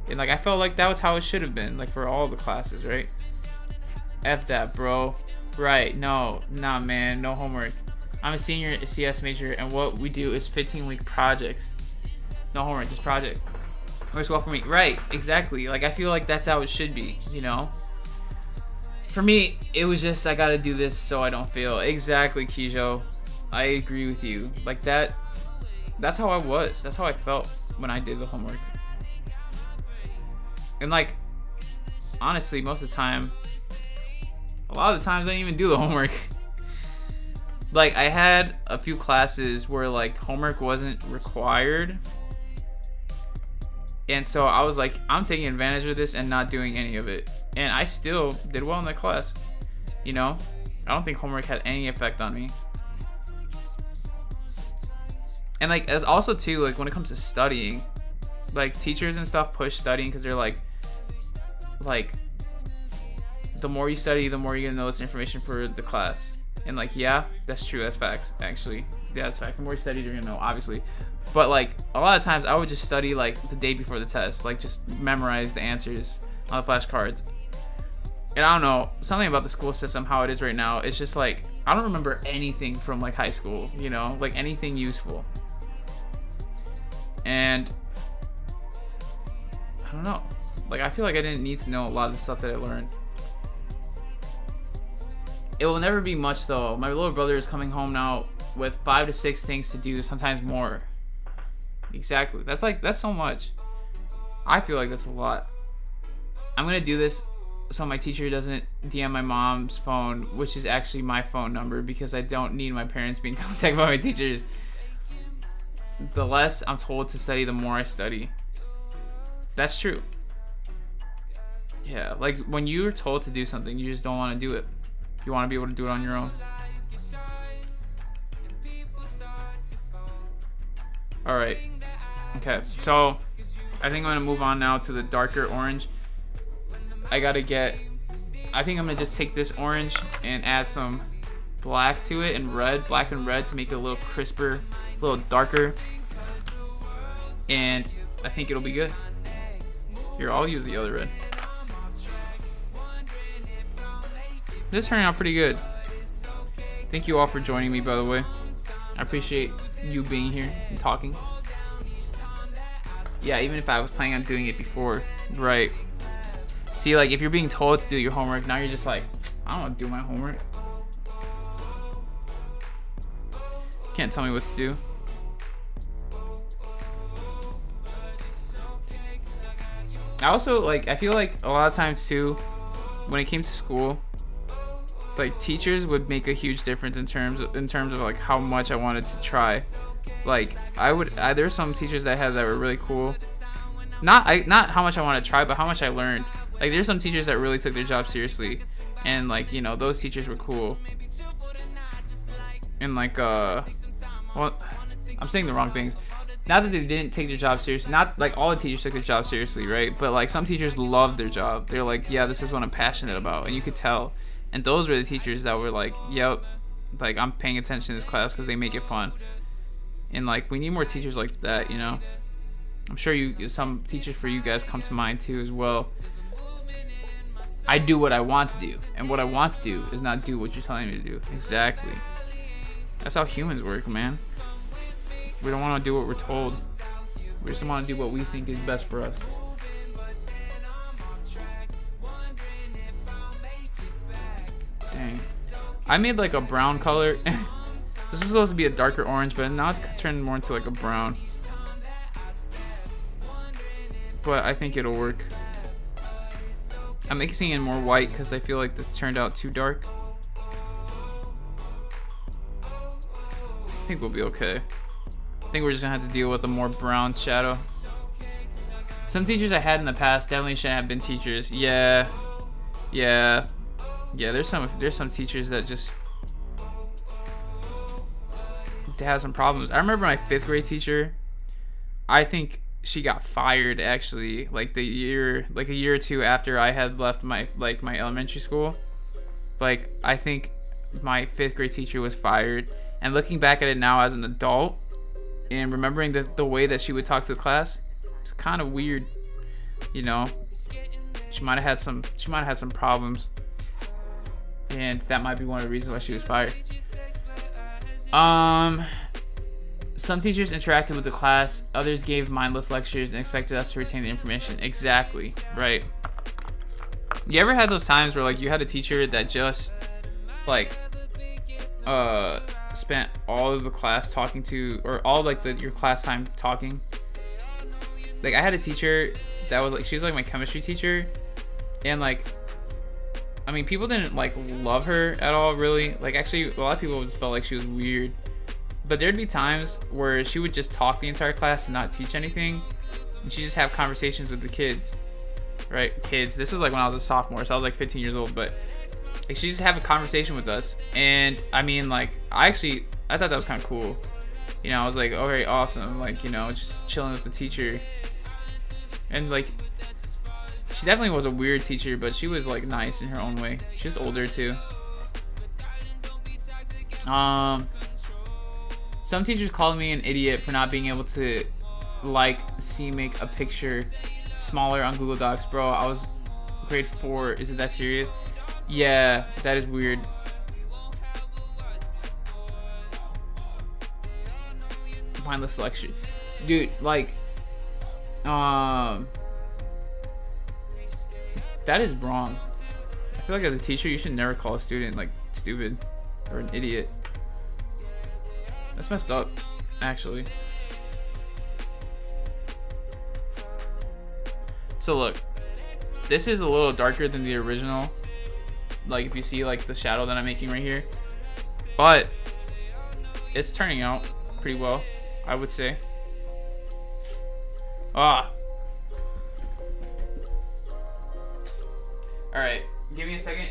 And like I felt like that was how it should have been, like for all the classes, right? F that, bro. Right? No, nah, man, no homework. I'm a senior CS major, and what we do is 15-week projects. No homework, just project. Works well for me. Right, exactly. Like I feel like that's how it should be, you know? For me, it was just I gotta do this so I don't fail. Exactly, Kijo. I agree with you. Like that's how I was. That's how I felt when I did the homework. And like, honestly, most of the time, a lot of the times I didn't even do the homework. Like I had a few classes where like homework wasn't required. And so I was like, I'm taking advantage of this and not doing any of it. And I still did well in that class. You know? I don't think homework had any effect on me. And like, as also too, like when it comes to studying, like teachers and stuff push studying because they're like the more you study, the more you're gonna know this information for the class. And like, yeah, that's true. That's facts, actually. Yeah, that's facts. The more you study, you're gonna know, obviously. But like, a lot of times I would just study like the day before the test, like just memorize the answers on the flashcards. And I don't know, something about the school system, how it is right now, it's just like, I don't remember anything from like high school, you know, like anything useful. And I don't know, like I feel like I didn't need to know a lot of the stuff that I learned. It will never be much though. My little brother is coming home now with 5 to 6 things to do, sometimes more. Exactly. That's so much. I feel like that's a lot. I'm gonna do this so my teacher doesn't DM my mom's phone, which is actually my phone number, because I don't need my parents being contacted by my teachers. The less I'm told to study, the more I study. That's true. Yeah, like when you're told to do something, you just don't want to do it. You want to be able to do it on your own. All right. Okay, so I think I'm gonna move on now to the darker orange. I think I'm gonna just take this orange and add some black to it and red, black and red, to make it a little crisper, a little darker. And I think it'll be good. Here, I'll use the other red. This turned out pretty good. Thank you all for joining me, by the way. I appreciate you being here and talking. Yeah, even if I was planning on doing it before. Right. See, like, if you're being told to do your homework, now you're just like, I don't want to do my homework. Can't tell me what to do. I also, like, I feel like a lot of times, too, when it came to school, like, teachers would make a huge difference in terms of like how much I wanted to try. Like, there's some teachers that I had that were really cool. Not how much I want to try, but how much I learned. Like, there's some teachers that really took their job seriously, and like, you know, those teachers were cool. And like, well, I'm saying the wrong things. Not that they didn't take their job seriously. Not like all the teachers took their job seriously, right? But like, some teachers loved their job. They're like, yeah, this is what I'm passionate about, and you could tell. And those were the teachers that were like, yep, like, I'm paying attention to this class because they make it fun. And like, we need more teachers like that, you know? I'm sure some teachers for you guys come to mind too as well. I do what I want to do, and what I want to do is not do what you're telling me to do. Exactly. That's how humans work, man. We don't want to do what we're told. We just want to do what we think is best for us. Dang. I made like a brown color. This is supposed to be a darker orange, but now it's turned more into like a brown. But I think it'll work. I'm mixing in more white because I feel like this turned out too dark. I think we'll be okay. I think we're just gonna have to deal with a more brown shadow. Some teachers I had in the past definitely shouldn't have been teachers. Yeah, there's some teachers that just, they have some problems. I remember my 5th grade teacher, I think she got fired actually, like a year or two after I had left my elementary school. Like, I think my 5th grade teacher was fired. And looking back at it now as an adult and remembering the way that she would talk to the class, it's kind of weird, you know. She might have had some problems. And that might be one of the reasons why she was fired. Some teachers interacted with the class. Others gave mindless lectures and expected us to retain the information. Exactly. Right. You ever had those times where like you had a teacher that just like spent all of the class talking to, or all like your class time talking? Like, I had a teacher that was like, she was like my chemistry teacher, and like, I mean, people didn't like love her at all, really. Like, actually, a lot of people felt like she was weird. But there'd be times where she would just talk the entire class and not teach anything, and she'd just have conversations with the kids, right? Kids. This was like when I was a sophomore, so I was like 15 years old. But like, she just have a conversation with us, and I mean, like, I thought that was kind of cool. You know, I was like, okay, awesome. Like, you know, just chilling with the teacher. And like, she definitely was a weird teacher, but she was like nice in her own way. She was older too. Some teachers called me an idiot for not being able to make a picture smaller on Google Docs. Bro, I was grade 4. Is it that serious? Yeah, that is weird. Mindless lecture. Dude, like, that is wrong. I feel like as a teacher, you should never call a student, like, stupid or an idiot. That's messed up, actually. So look, this is a little darker than the original. Like, if you see, like, the shadow that I'm making right here. But it's turning out pretty well, I would say. Alright, give me a second.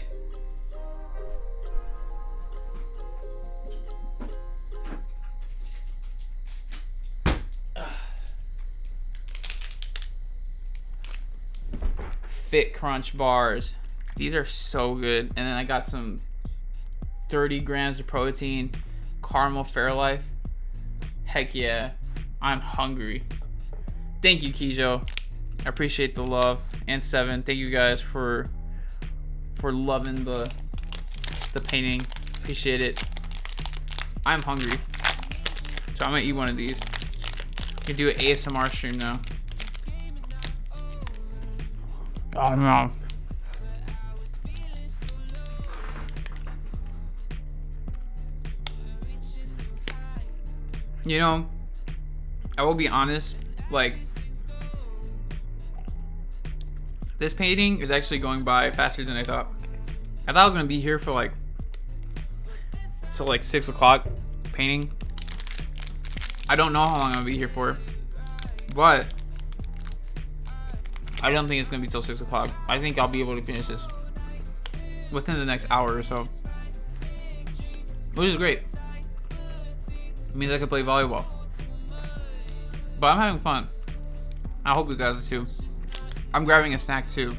Fit Crunch bars. These are so good. And then I got some 30 grams of protein, caramel Fairlife. Heck yeah, I'm hungry. Thank you, Kijo. I appreciate the love. And Seven, thank you guys for loving the painting. Appreciate it. I'm hungry, so I'm gonna eat one of these. I can do an ASMR stream now. Oh no. You know, I will be honest, like, this painting is actually going by faster than I thought. I thought I was gonna be here for like, till like 6 o'clock painting. I don't know how long I'm gonna be here for, but I don't think it's gonna be till 6 o'clock. I think I'll be able to finish this within the next hour or so, which is great. It means I can play volleyball. But I'm having fun. I hope you guys are too. I'm grabbing a snack too.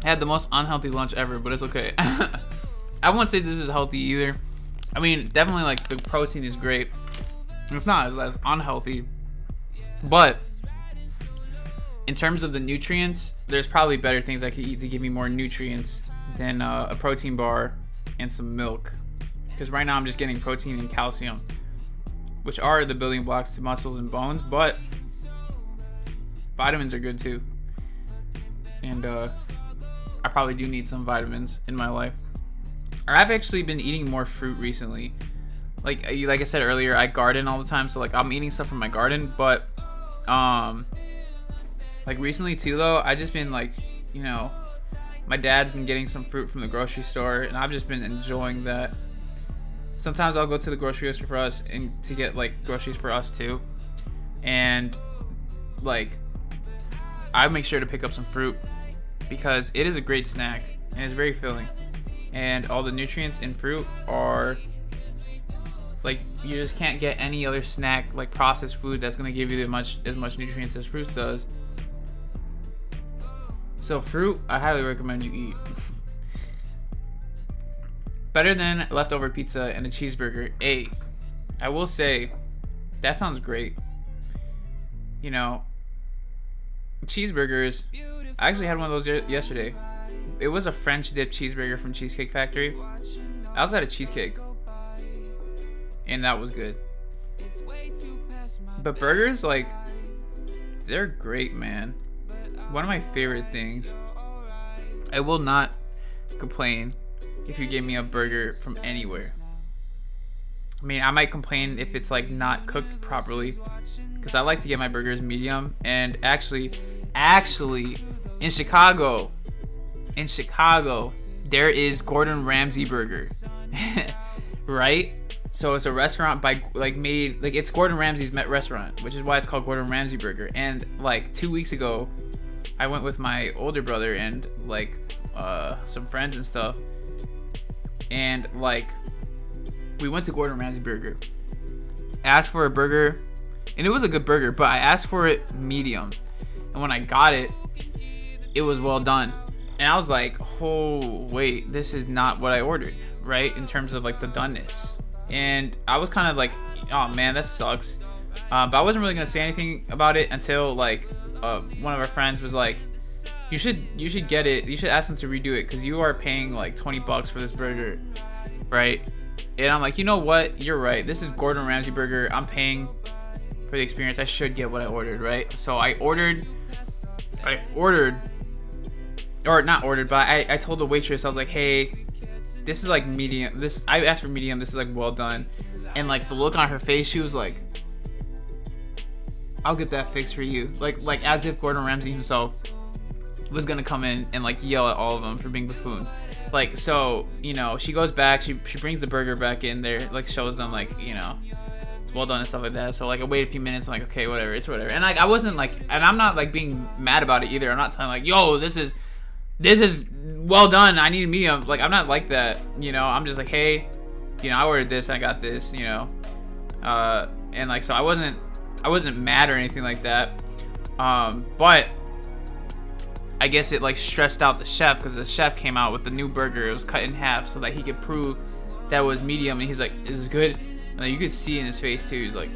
I had the most unhealthy lunch ever, but it's okay. I won't say this is healthy either. I mean, definitely like the protein is great. It's not as unhealthy. But in terms of the nutrients, there's probably better things I could eat to give me more nutrients than a protein bar and some milk. Because right now I'm just getting protein and calcium, which are the building blocks to muscles and bones, but vitamins are good too. And I probably do need some vitamins in my life. I've actually been eating more fruit recently. Like I said earlier, I garden all the time, so like I'm eating stuff from my garden, but like recently too though, I just been like, you know, my dad's been getting some fruit from the grocery store and I've just been enjoying that. Sometimes I'll go to the grocery store for us and to get like groceries for us too, and like I make sure to pick up some fruit because it is a great snack and it's very filling, and all the nutrients in fruit are like, you just can't get any other snack like processed food that's gonna give you as much nutrients as fruit does. So fruit, I highly recommend you eat. Better than leftover pizza and a cheeseburger. Hey, I will say, that sounds great. You know, cheeseburgers, I actually had one of those yesterday. It was a French dip cheeseburger from Cheesecake Factory. I also had a cheesecake, and that was good. But burgers, like, they're great, man. One of my favorite things. I will not complain if you gave me a burger from anywhere. I mean, I might complain if it's like not cooked properly, because I like to get my burgers medium. And actually in Chicago there is Gordon Ramsay burger. Right? So it's a restaurant by it's Gordon Ramsay's restaurant, which is why it's called Gordon Ramsay burger. And like 2 weeks ago, I went with my older brother and like some friends and stuff, and like we went to Gordon Ramsay burger, asked for a burger, and it was a good burger, but I asked for it medium, and when I got it, it was well done, and I was like, oh wait, this is not what I ordered, right? In terms of like the doneness, and I was kind of like, oh man, that sucks. But I wasn't really gonna say anything about it until like one of our friends was like, you should get it. You should ask them to redo it because you are paying like $20 for this burger, right? And I'm like, you know what? You're right. This is Gordon Ramsay burger. I'm paying for the experience. I should get what I ordered, right? So I ordered, or not ordered, but I told the waitress, I was like, hey, this is like medium. I asked for medium. This is like well done. And like the look on her face, she was like, I'll get that fixed for you. Like as if Gordon Ramsay himself was gonna come in and like yell at all of them for being buffoons. Like, so, you know, she goes back, she brings the burger back in there, like shows them like, you know, it's well done and stuff like that. So like I wait a few minutes, I'm like, okay, whatever, it's whatever. And like I wasn't like, and I'm not like being mad about it either. I'm not telling like, yo, this is well done, I need a medium. Like I'm not like that, you know. I'm just like, hey, you know, I ordered this, I got this, you know. And like, so I wasn't mad or anything like that. But I guess it like stressed out the chef because the chef came out with the new burger. It was cut in half so that he could prove that it was medium, and he's like, is this good? And like, you could see in his face too, he's like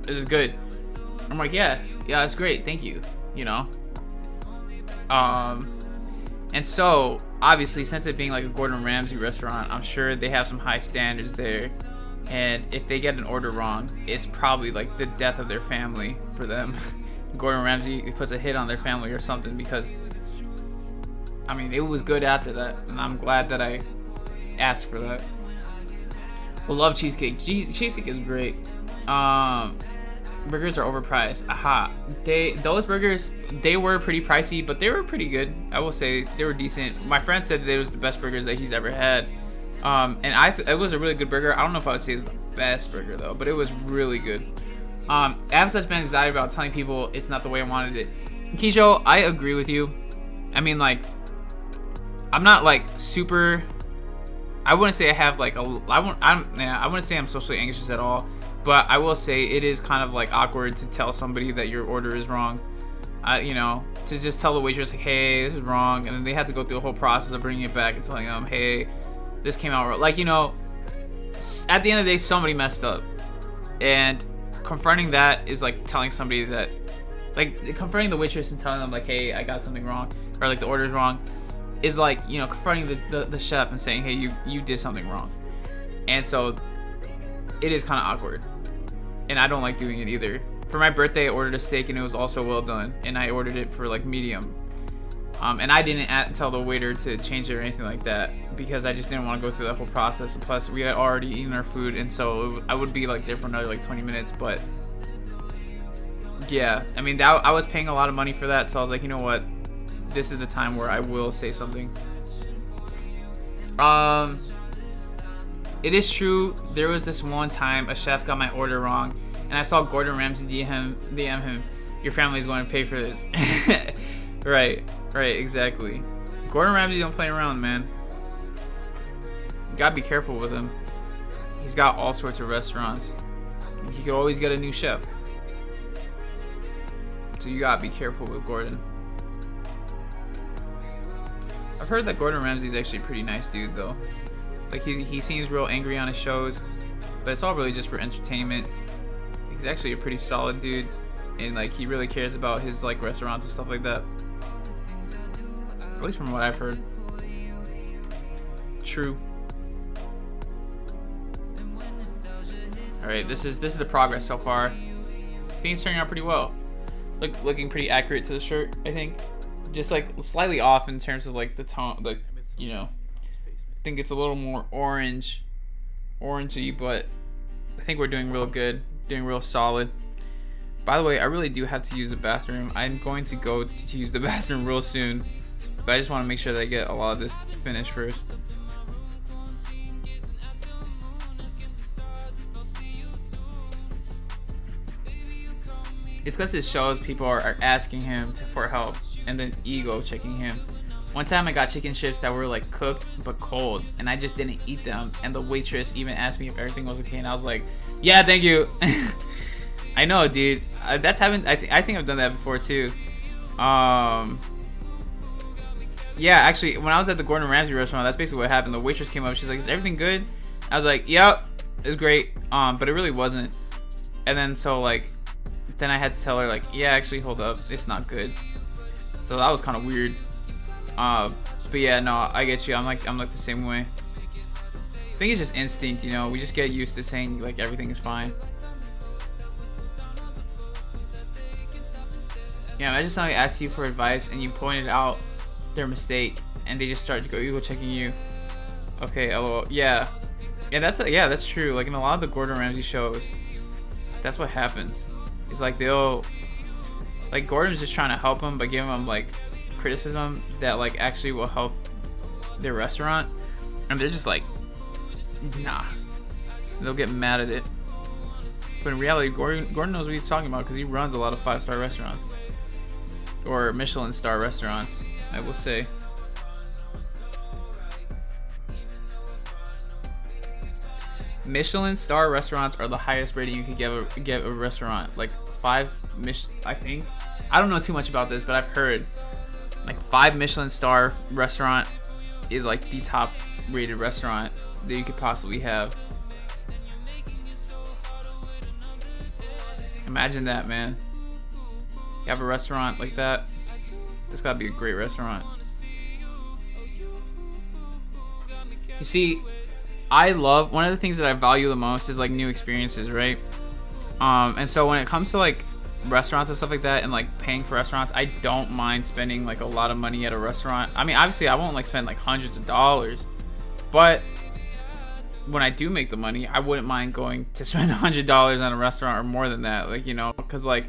this is good. I'm like, yeah, that's great, thank you, you know. And so obviously, since it being like a Gordon Ramsay restaurant, I'm sure they have some high standards there, and if they get an order wrong, it's probably like the death of their family for them. Gordon Ramsay puts a hit on their family or something, because I mean, it was good after that, and I'm glad that I asked for that. I love cheesecake. Cheesecake is great. Burgers are overpriced. Aha. Those burgers, they were pretty pricey, but they were pretty good. I will say they were decent. My friend said that it was the best burgers that he's ever had. And it was a really good burger. I don't know if I would say it's the best burger though, but it was really good. I have such bad anxiety about telling people it's not the way I wanted it. Kisho, I agree with you. I mean, like, I'm not like super. I wouldn't say I have like I wouldn't say I'm socially anxious at all. But I will say it is kind of like awkward to tell somebody that your order is wrong. You know, to just tell the waitress like, hey, this is wrong, and then they have to go through the whole process of bringing it back and telling them, hey, this came out wrong. Like, you know, at the end of the day, somebody messed up, and confronting that is like telling somebody that, like, confronting the waitress and telling them like, hey, I got something wrong, or like the order's wrong, is like, you know, confronting the chef and saying, hey, you did something wrong. And so it is kind of awkward, and I don't like doing it either. For my birthday, I ordered a steak, and it was also well done, and I ordered it for like medium. And I didn't tell the waiter to change it or anything like that, because I just didn't want to go through that whole process. And plus, we had already eaten our food, and so I would be like there for another like 20 minutes. But yeah, I mean, I was paying a lot of money for that, so I was like, you know what, this is the time where I will say something. It is true, there was this one time a chef got my order wrong, and I saw Gordon Ramsay DM him, your family's going to pay for this. Right, exactly. Gordon Ramsay don't play around, man. You gotta be careful with him. He's got all sorts of restaurants. You can always get a new chef. So you gotta be careful with Gordon. I've heard that Gordon Ramsay's actually a pretty nice dude though. Like he seems real angry on his shows, but it's all really just for entertainment. He's actually a pretty solid dude, and like he really cares about his like restaurants and stuff like that. At least from what I've heard. True. All right, this is the progress so far. I think it's turning out pretty well. Looking pretty accurate to the shirt, I think. Just like slightly off in terms of like the tone, like, you know. I think it's a little more orangey, but I think we're doing real good, doing real solid. By the way, I really do have to use the bathroom. I'm going to go to use the bathroom real soon, but I just want to make sure that I get a lot of this finished first. It's because his shows, people are asking him for help and then ego checking him. One time I got chicken strips that were like cooked but cold, and I just didn't eat them. And the waitress even asked me if everything was okay, and I was like, "Yeah, thank you." I know, dude. That's happened. I think I've done that before too. Yeah, actually, when I was at the Gordon Ramsay restaurant, that's basically what happened. The waitress came up. She's like, "Is everything good?" I was like, "Yep, it's great." But it really wasn't. And then so like, then I had to tell her like, "Yeah, actually, hold up, it's not good." So that was kind of weird. But yeah, no, I get you. I'm like the same way. I think it's just instinct, you know. We just get used to saying like everything is fine. Yeah, imagine somebody asks you for advice and you pointed out their mistake and they just start to go ego checking you. Okay, lol. Yeah, that's true. Like in a lot of the Gordon Ramsay shows, that's what happens. It's like like Gordon's just trying to help them by giving them like criticism that like actually will help their restaurant, and they're just like, nah. They'll get mad at it. But in reality, Gordon knows what he's talking about because he runs a lot of 5-star restaurants or Michelin star restaurants, I will say. Michelin star restaurants are the highest rating you could get a restaurant. Like 5 I think. I don't know too much about this, but I've heard like 5 Michelin star restaurant is like the top rated restaurant that you could possibly have. Imagine that, man. You have a restaurant like that. This gotta be a great restaurant. You see, I love, one of the things that I value the most is like new experiences, right? And so when it comes to like restaurants and stuff like that and like paying for restaurants, I don't mind spending like a lot of money at a restaurant. I mean, obviously I won't like spend like hundreds of dollars, but when I do make the money, I wouldn't mind going to spend $100 on a restaurant or more than that, like, you know, because like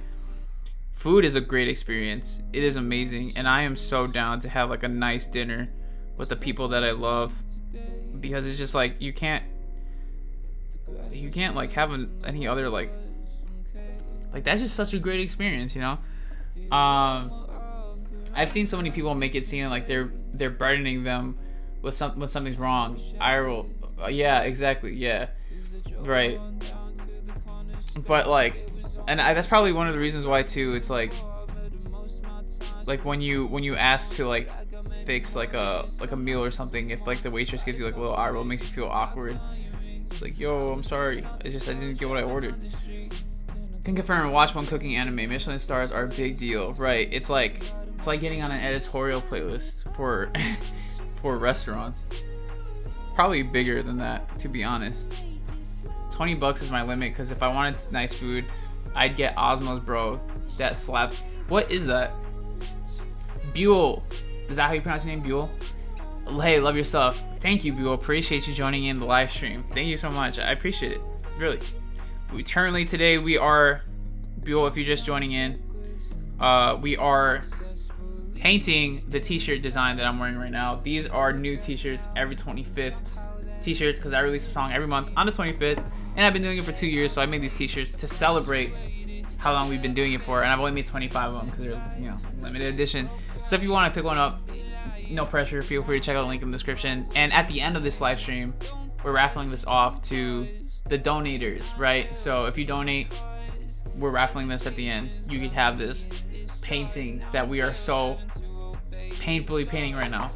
food is a great experience. It is amazing, and I am so down to have like a nice dinner with the people that I love, because it's just like you can't like have any other like that's just such a great experience, you know. I've seen so many people make it seem like they're burdening them when something's wrong. Yeah, exactly, yeah, right. But like, and that's probably one of the reasons why too. It's like when you ask to like fix like a meal or something, if like the waitress gives you like a little eye roll, it makes you feel awkward. It's like, yo, I'm sorry, it's just I didn't get what I ordered. Can confirm and watch one cooking anime. Michelin stars are a big deal, right? It's like getting on an editorial playlist for for restaurants. Probably bigger than that, to be honest. $20 is my limit, because if I wanted nice food, I'd get Osmos, bro. That slaps. What is that? Buell. Is that how you pronounce your name, Buell? Hey, love your stuff. Thank you, Buell. Appreciate you joining in the live stream. Thank you so much. I appreciate it. Really. Currently today we are, Buell, if you're just joining in, we are painting the t-shirt design that I'm wearing right now. These are new t-shirts, every 25th t-shirts, because I release a song every month on the 25th, and I've been doing it for 2 years, so I made these t-shirts to celebrate how long we've been doing it for, and I've only made 25 of them because they're, you know, limited edition. So if you want to pick one up, no pressure, feel free to check out the link in the description. And at the end of this live stream, we're raffling this off to the donators, right? So if you donate, we're raffling this at the end. You could have this painting that we are so painfully painting right now.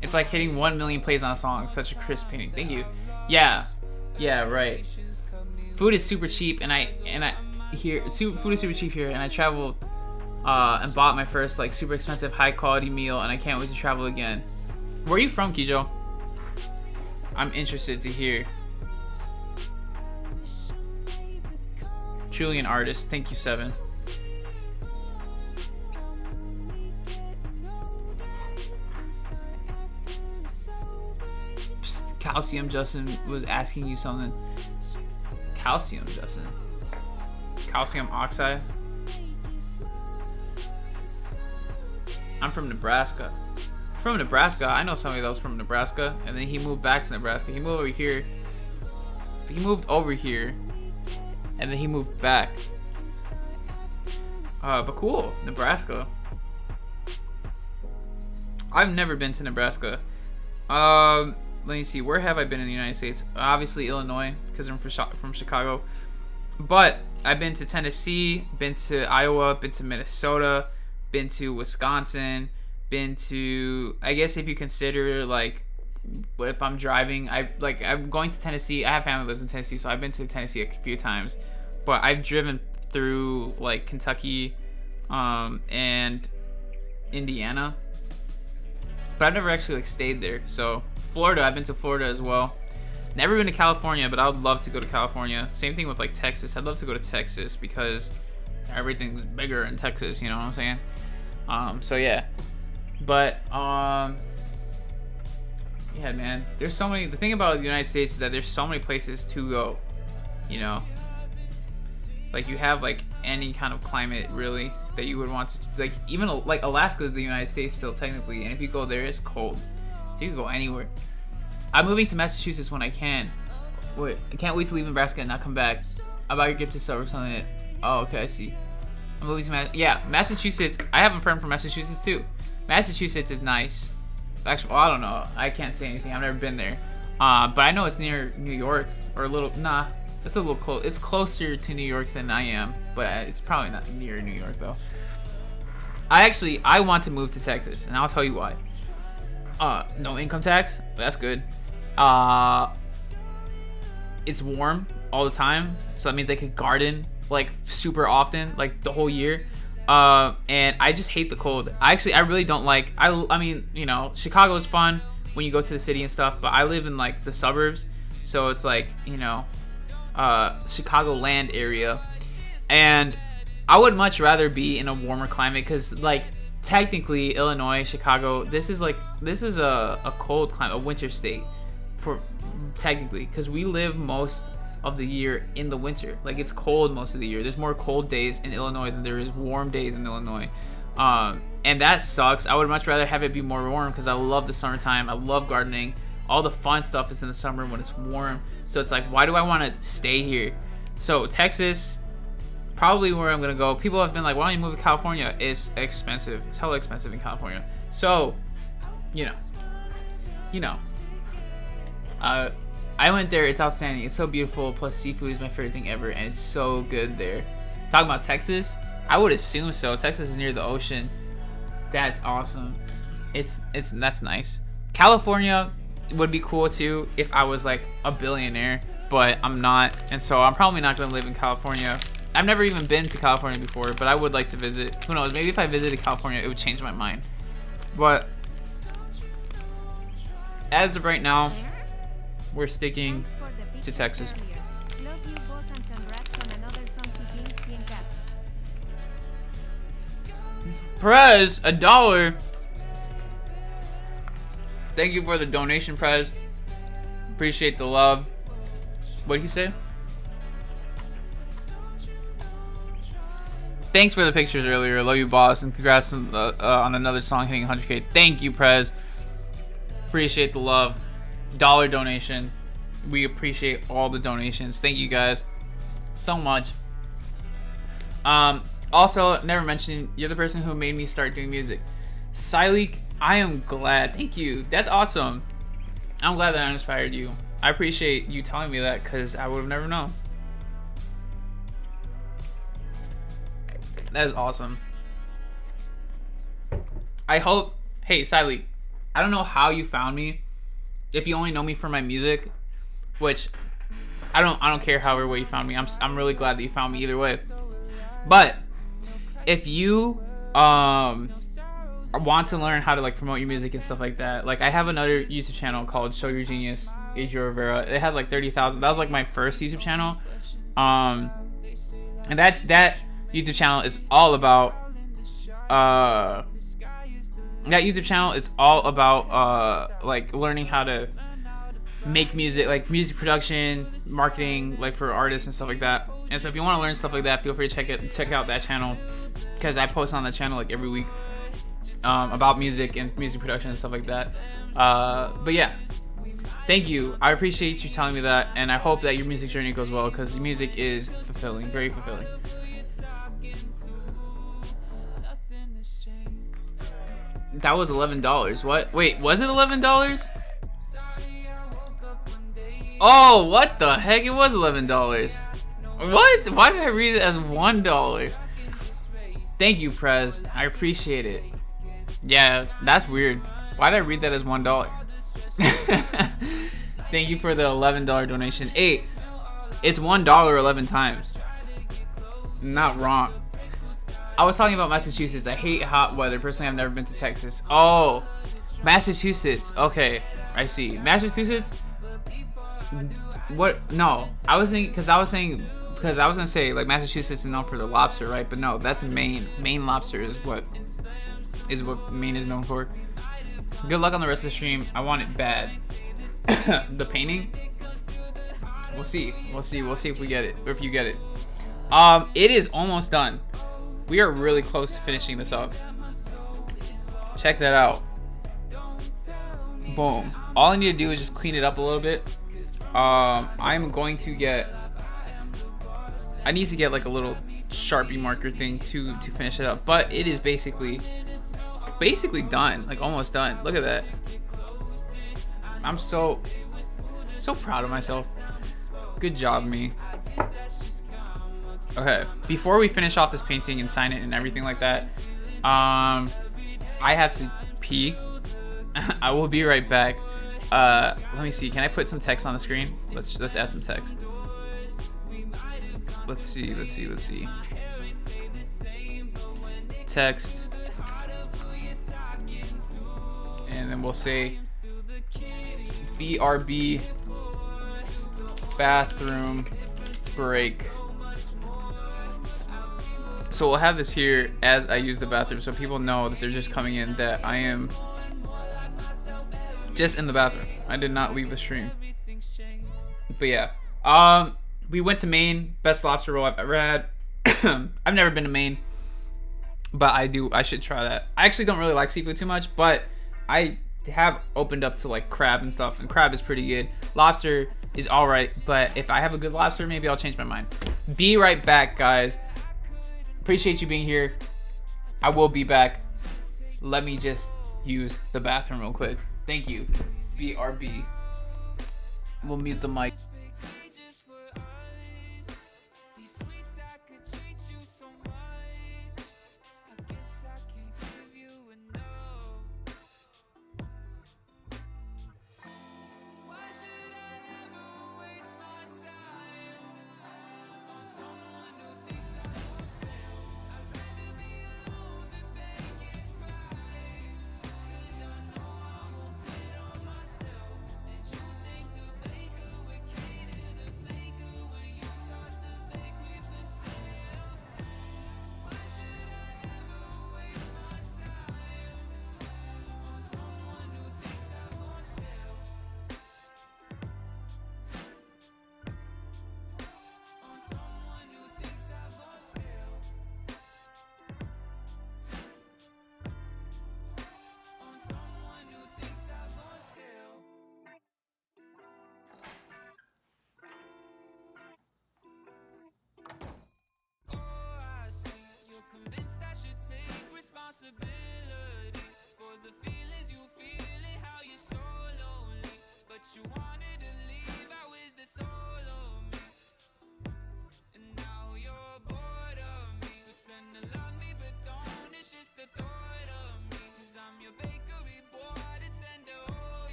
It's like hitting 1 million plays on a song. It's such a crisp painting. Thank you. Yeah, right. Food is super cheap, and food is super cheap here, and I traveled and bought my first like super expensive high quality meal, and I can't wait to travel again. Where are you from, Kijo? I'm interested to hear. Truly an artist. Thank you, Seven. Calcium Justin was asking you something. Calcium Justin. Calcium oxide. I'm from Nebraska. From Nebraska. I know somebody that was from Nebraska, and then he moved back to Nebraska. He moved over here. And then he moved back. But cool, Nebraska. I've never been to Nebraska. Let me see. Where have I been in the United States? Obviously Illinois, because I'm from Chicago. But I've been to Tennessee, been to Iowa, been to Minnesota, been to Wisconsin, been to, I guess if you consider like, if I'm driving, I'm going to Tennessee. I have family that lives in Tennessee, so I've been to Tennessee a few times. But I've driven through like Kentucky, and Indiana. But I've never actually like stayed there. So Florida, I've been to Florida as well. Never been to California, but I would love to go to California. Same thing with like Texas. I'd love to go to Texas because everything's bigger in Texas, you know what I'm saying? So yeah. But yeah, man. There's so many. The thing about the United States is that there's so many places to go, you know. Like you have like any kind of climate really that you would want to, like even like Alaska is the United States still technically, and if you go there it's cold. So you can go anywhere. I'm moving to Massachusetts when I can. Wait, I can't wait to leave Nebraska and not come back. About your gift to sub or something. Oh, okay, I see. I'm moving to Massachusetts. I have a friend from Massachusetts too. Massachusetts is nice. Actually, well, I don't know. I can't say anything. I've never been there. But I know it's near New York or a little. Nah, it's a little close. It's closer to New York than I am, but it's probably not near New York though. I want to move to Texas, and I'll tell you why. No income tax. That's good. It's warm all the time, so that means I could garden like super often, like the whole year. And I just hate the cold. I really don't like. I mean, you know, Chicago is fun when you go to the city and stuff, but I live in like the suburbs, so it's like, you know, Chicagoland area, and I would much rather be in a warmer climate because like technically Illinois, Chicago, this is a cold climate, a winter state for technically, because we live most of the year in the winter. Like it's cold most of the year. There's more cold days in Illinois than there is warm days in Illinois, and that sucks. I would much rather have it be more warm because I love the summertime. I love gardening. All the fun stuff is in the summer when it's warm. So it's like, why do I want to stay here? So Texas, probably where I'm gonna go. People have been like, why don't you move to California? It's expensive. It's hella expensive in California. So, you know. I went there. It's outstanding. It's so beautiful. Plus, seafood is my favorite thing ever, and it's so good there. Talking about Texas, I would assume so. Texas is near the ocean. That's awesome. That's nice. California would be cool too if I was like a billionaire, but I'm not, and so I'm probably not gonna live in California. I've never even been to California before, but I would like to visit. Who knows? Maybe if I visited California, it would change my mind. But as of right now, we're sticking to Texas. Prez, $1. Thank you for the donation, Prez. Appreciate the love. What did he say? Thanks for the pictures earlier. Love you, boss, and congrats on another song hitting 100K. Thank you, Prez. Appreciate the love. $1 donation. We appreciate all the donations. Thank you guys so much. Also, never mentioned, you're the person who made me start doing music. Sileek, I am glad. Thank you. That's awesome. I'm glad that I inspired you. I appreciate you telling me that because I would have never known. That is awesome. I hope. Hey, Sileek, I don't know how you found me. If you only know me for my music, which I don't care however way you found me. I'm really glad that you found me either way. But if you want to learn how to like promote your music and stuff like that, like I have another YouTube channel called Show Your Genius, Adriel Rivera. It has like 30,000. That was like my first YouTube channel. And that YouTube channel is all about like learning how to make music, like music production, marketing, like for artists and stuff like that. And so if you want to learn stuff like that, feel free to check out that channel because I post on that channel like every week about music and music production and stuff like that. But yeah, thank you. I appreciate you telling me that, and I hope that your music journey goes well because music is fulfilling, very fulfilling. That was $11. What? Wait, was it $11? Oh, what the heck? It was $11. What? Why did I read it as $1? Thank you, Prez. I appreciate it. Yeah, that's weird. Why did I read that as $1? Thank you for the $11 donation. Hey, it's $1 11 times. Not wrong. I was talking about Massachusetts. I hate hot weather. Personally, I've never been to Texas. Oh, Massachusetts. Okay, I see. Massachusetts. What? No, I was thinking because I was gonna say like Massachusetts is known for the lobster, right? But no, that's Maine. Maine lobster is what Maine is known for. Good luck on the rest of the stream. I want it bad. The painting. We'll see. We'll see if we get it or if you get it. It is almost done. We are really close to finishing this up. Check that out. Boom. All I need to do is just clean it up a little bit. I'm going to get. I need to get like a little Sharpie marker thing to finish it up, but it is basically done, like almost done. Look at that. I'm so proud of myself. Good job, me. Okay, before we finish off this painting and sign it and everything like that, I have to pee. I will be right back. Let me see. Can I put some text on the screen? Let's add some text. Let's see. Text. And then we'll say BRB bathroom break. So we'll have this here as I use the bathroom so people know that they're just coming in, that I am just in the bathroom. I did not leave the stream. But yeah, we went to Maine. Best lobster roll I've ever had. I've never been to Maine, but I should try that. I actually don't really like seafood too much, but I have opened up to like crab and stuff, and crab is pretty good. Lobster is all right, but if I have a good lobster, maybe I'll change my mind. Be right back, guys. Appreciate you being here. I will be back. Let me just use the bathroom real quick. Thank you. BRB. We'll mute the mic.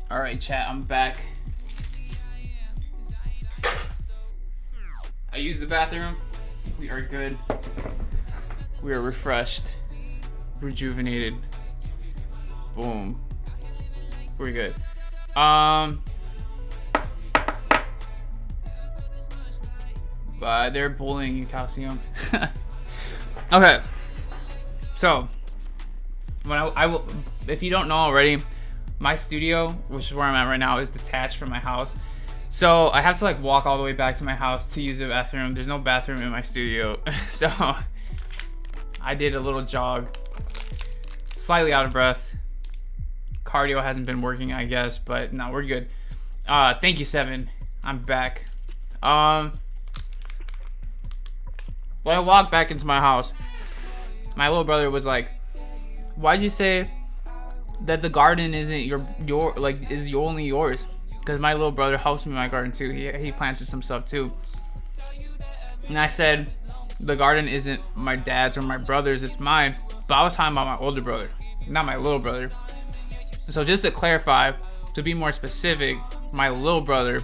All right, chat, I'm back. I used the bathroom. We are good. We are refreshed, rejuvenated. Boom. We're good. They're bullying you, Calcium. Okay. So, when I will, if you don't know already, my studio, which is where I'm at right now, is detached from my house. So I have to like walk all the way back to my house to use the bathroom. There's no bathroom in my studio. So I did a little jog. Slightly out of breath. Cardio hasn't been working, I guess, but no, we're good. Thank you, Seven. I'm back. When I walked back into my house, my little brother was like, "Why'd you say that the garden isn't your like is only yours?" Because my little brother helps me in my garden too. He planted some stuff too. And I said, the garden isn't my dad's or my brother's, it's mine. But I was talking about my older brother, not my little brother. So just to clarify, to be more specific, my little brother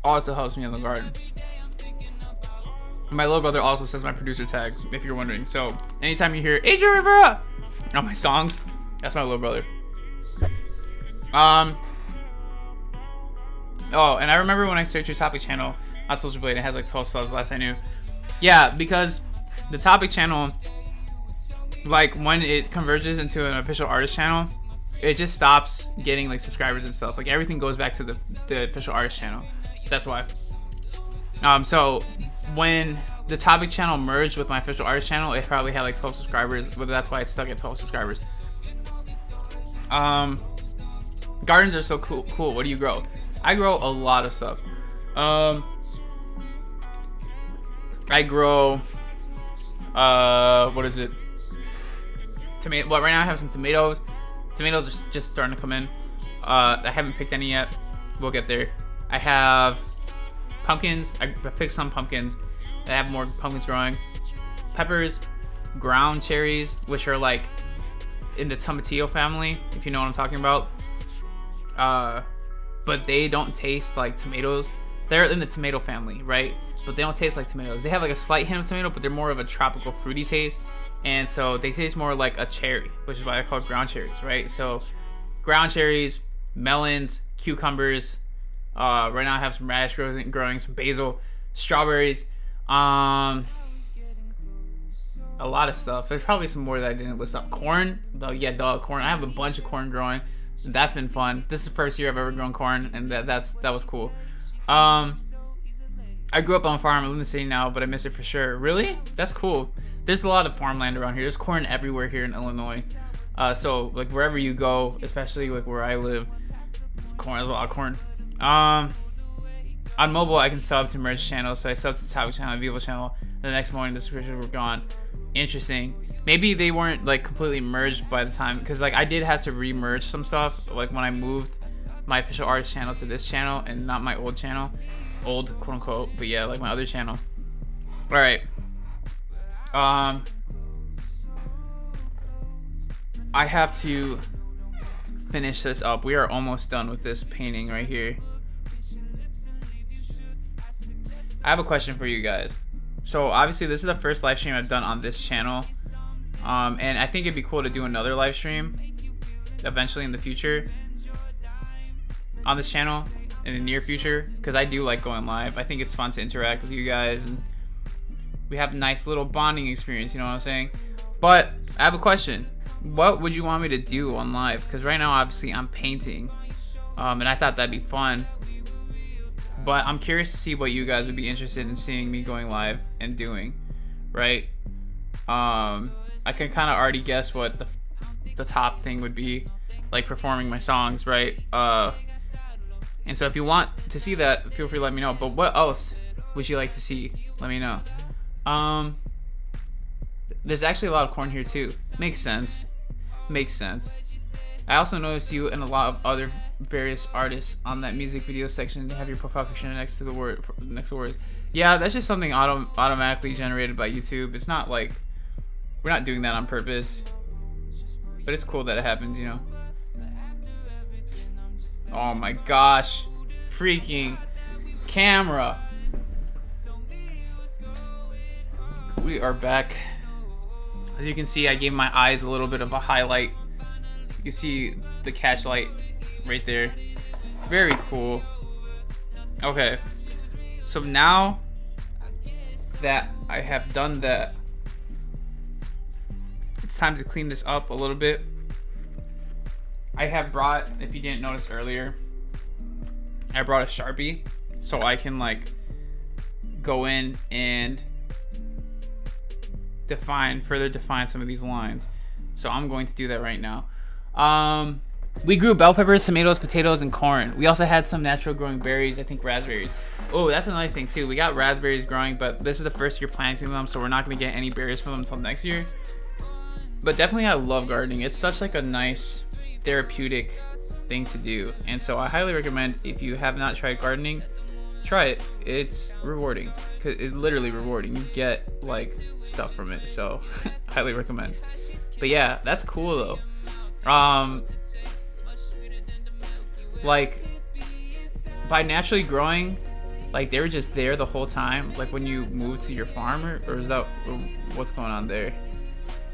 also helps me in the garden. My little brother also says my producer tag, if you're wondering. So anytime you hear Adrian Rivera on my songs, that's my little brother. Oh, and I remember when I searched your topic channel on Social Blade, it has like 12 subs last I knew. Yeah, because the topic channel, like when it converges into an official artist channel, it just stops getting like subscribers and stuff. Like everything goes back to the official artist channel. That's why. So when the topic channel merged with my official artist channel, it probably had like 12 subscribers, but that's why it's stuck at 12 subscribers. Gardens are so cool. What do you grow? I grow a lot of stuff. I grow, what is it? Tomato. Well, right now I have some tomatoes. Tomatoes are just starting to come in. I haven't picked any yet. We'll get there. I have pumpkins. I picked some pumpkins. I have more pumpkins growing. Peppers, ground cherries, which are like in the tomatillo family, if you know what I'm talking about. But they don't taste like tomatoes. They're in the tomato family, right? But they don't taste like tomatoes. They have like a slight hint of tomato, but they're more of a tropical fruity taste. And so they taste more like a cherry, which is why I call it ground cherries, right? So ground cherries, melons, cucumbers. Right now I have some radish growing, some basil, strawberries, a lot of stuff. There's probably some more that I didn't list up. Corn, though, yeah, corn. I have a bunch of corn growing. That's been fun. This is the first year I've ever grown corn, and that was cool. I grew up on a farm. I live in the city now, but I miss it for sure. Really? That's cool. There's a lot of farmland around here. There's corn everywhere here in Illinois. So like wherever you go, especially like where I live, there's corn. There's a lot of corn. On mobile, I can sub to merge channels. So I sub to the topic channel, Vivo channel. The next morning, the subscriptions were gone. Interesting. Maybe they weren't like completely merged by the time, because like I did have to re-merge some stuff. Like when I moved my official artist channel to this channel and not my old channel, old quote unquote. But yeah, like my other channel. All right. I have to finish this up. We are almost done with this painting right here. I have a question for you guys. So obviously this is the first live stream I've done on this channel, and I think it'd be cool to do another live stream eventually in the future on this channel in the near future, because I do like going live. I think it's fun to interact with you guys and we have a nice little bonding experience, you know what I'm saying? But I have a question. What would you want me to do on live? Because right now obviously I'm painting, and I thought that'd be fun. But I'm curious to see what you guys would be interested in seeing me going live and doing, right? I can kind of already guess what the top thing would be, like performing my songs, right? And so if you want to see that, feel free to let me know. But what else would you like to see? Let me know. There's actually a lot of corn here too. Makes sense. Makes sense. I also noticed you and a lot of other various artists on that music video section. They have your profile picture next to the words. Yeah, that's just something automatically generated by YouTube. It's not like we're not doing that on purpose, but it's cool that it happens, you know. Oh my gosh, freaking camera. We are back. As you can see, I gave my eyes a little bit of a highlight. You can see the catch light right there. Very cool. Okay, so now that I have done that, it's time to clean this up a little bit. I have brought, if you didn't notice earlier, I brought a Sharpie so I can like go in and further define some of these lines. So I'm going to do that right now. We grew bell peppers, tomatoes, potatoes, and corn. We also had some natural growing berries, I think raspberries. Oh, that's another thing too. We got raspberries growing, but this is the first year planting them, so we're not going to get any berries from them until next year. But definitely I love gardening. It's such like a nice therapeutic thing to do. And so I highly recommend, if you have not tried gardening, try it. It's rewarding. It's literally rewarding. You get like stuff from it. So highly recommend. But yeah, that's cool though. Like by naturally growing, like they were just there the whole time, like when you moved to your farm, or is that what's going on there?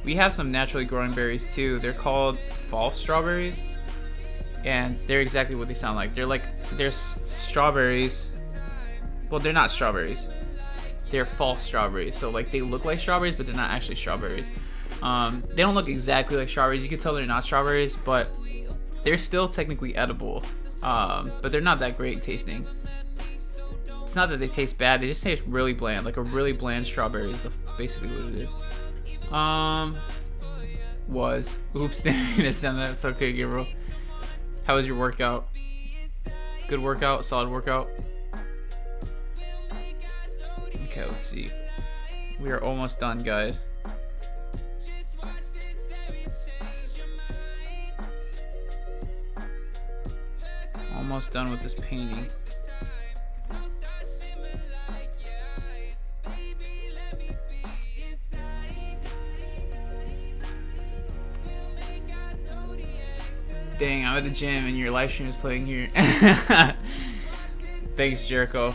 We have some naturally growing berries too. They're called false strawberries, and they're exactly what they sound like. They're strawberries. Well, they're not strawberries. They're false strawberries. So like they look like strawberries, but they're not actually strawberries. They don't look exactly like strawberries. You can tell they're not strawberries, but they're still technically edible. But they're not that great tasting. It's not that they taste bad. They just taste really bland, like a really bland strawberry is basically what it is. Oops, didn't mean to send that. It's okay, Gabriel. How was your workout? Good workout? Solid workout? Okay, let's see. We are almost done, guys. Almost done with this painting. Dang, I'm at the gym and your live stream is playing here. Thanks, Jericho.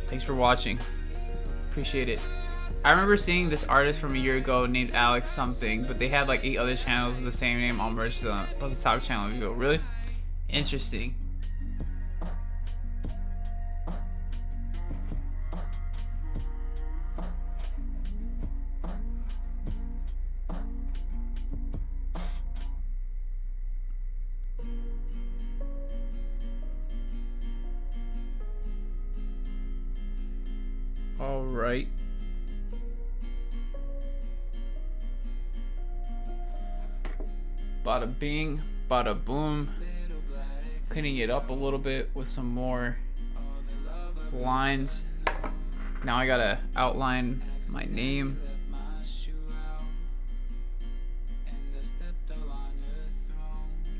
Thanks for watching. Appreciate it. I remember seeing this artist from a year ago named Alex something, but they had like 8 other channels with the same name all merged on it. Was a top channel. You go, really? Interesting. All right. Bada bing, bada boom. Cleaning it up a little bit with some more lines. Now I gotta outline my name.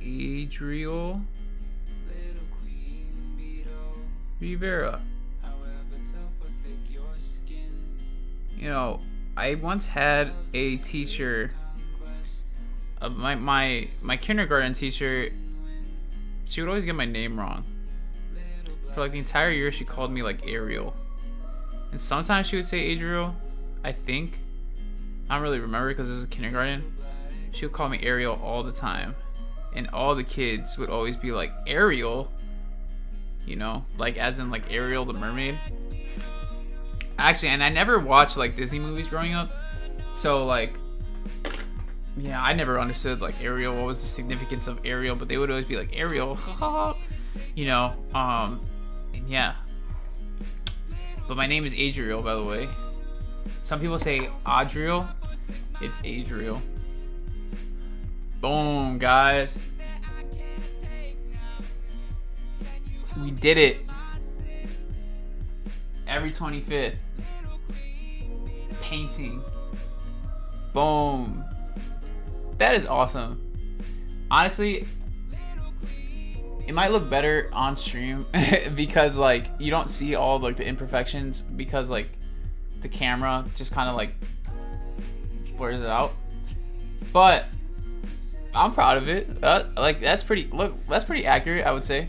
Adriel Rivera. You know, I once had a teacher, my kindergarten teacher. She would always get my name wrong. For like the entire year, she called me like Ariel, and sometimes she would say Adriel. I think, I don't really remember because it was kindergarten. She would call me Ariel all the time, and all the kids would always be like Ariel. You know, like as in like Ariel the mermaid. Actually, and I never watched like Disney movies growing up, so like, yeah, I never understood like Ariel. What was the significance of Ariel? But they would always be like Ariel, you know. And yeah. But my name is Adriel, by the way. Some people say Adriel. It's Adriel. Boom, guys. We did it. Every 25th. Painting. Boom. That is awesome. Honestly, it might look better on stream because like you don't see all like the imperfections because like the camera just kind of like blurs it out. But I'm proud of it. Like that's pretty accurate, I would say.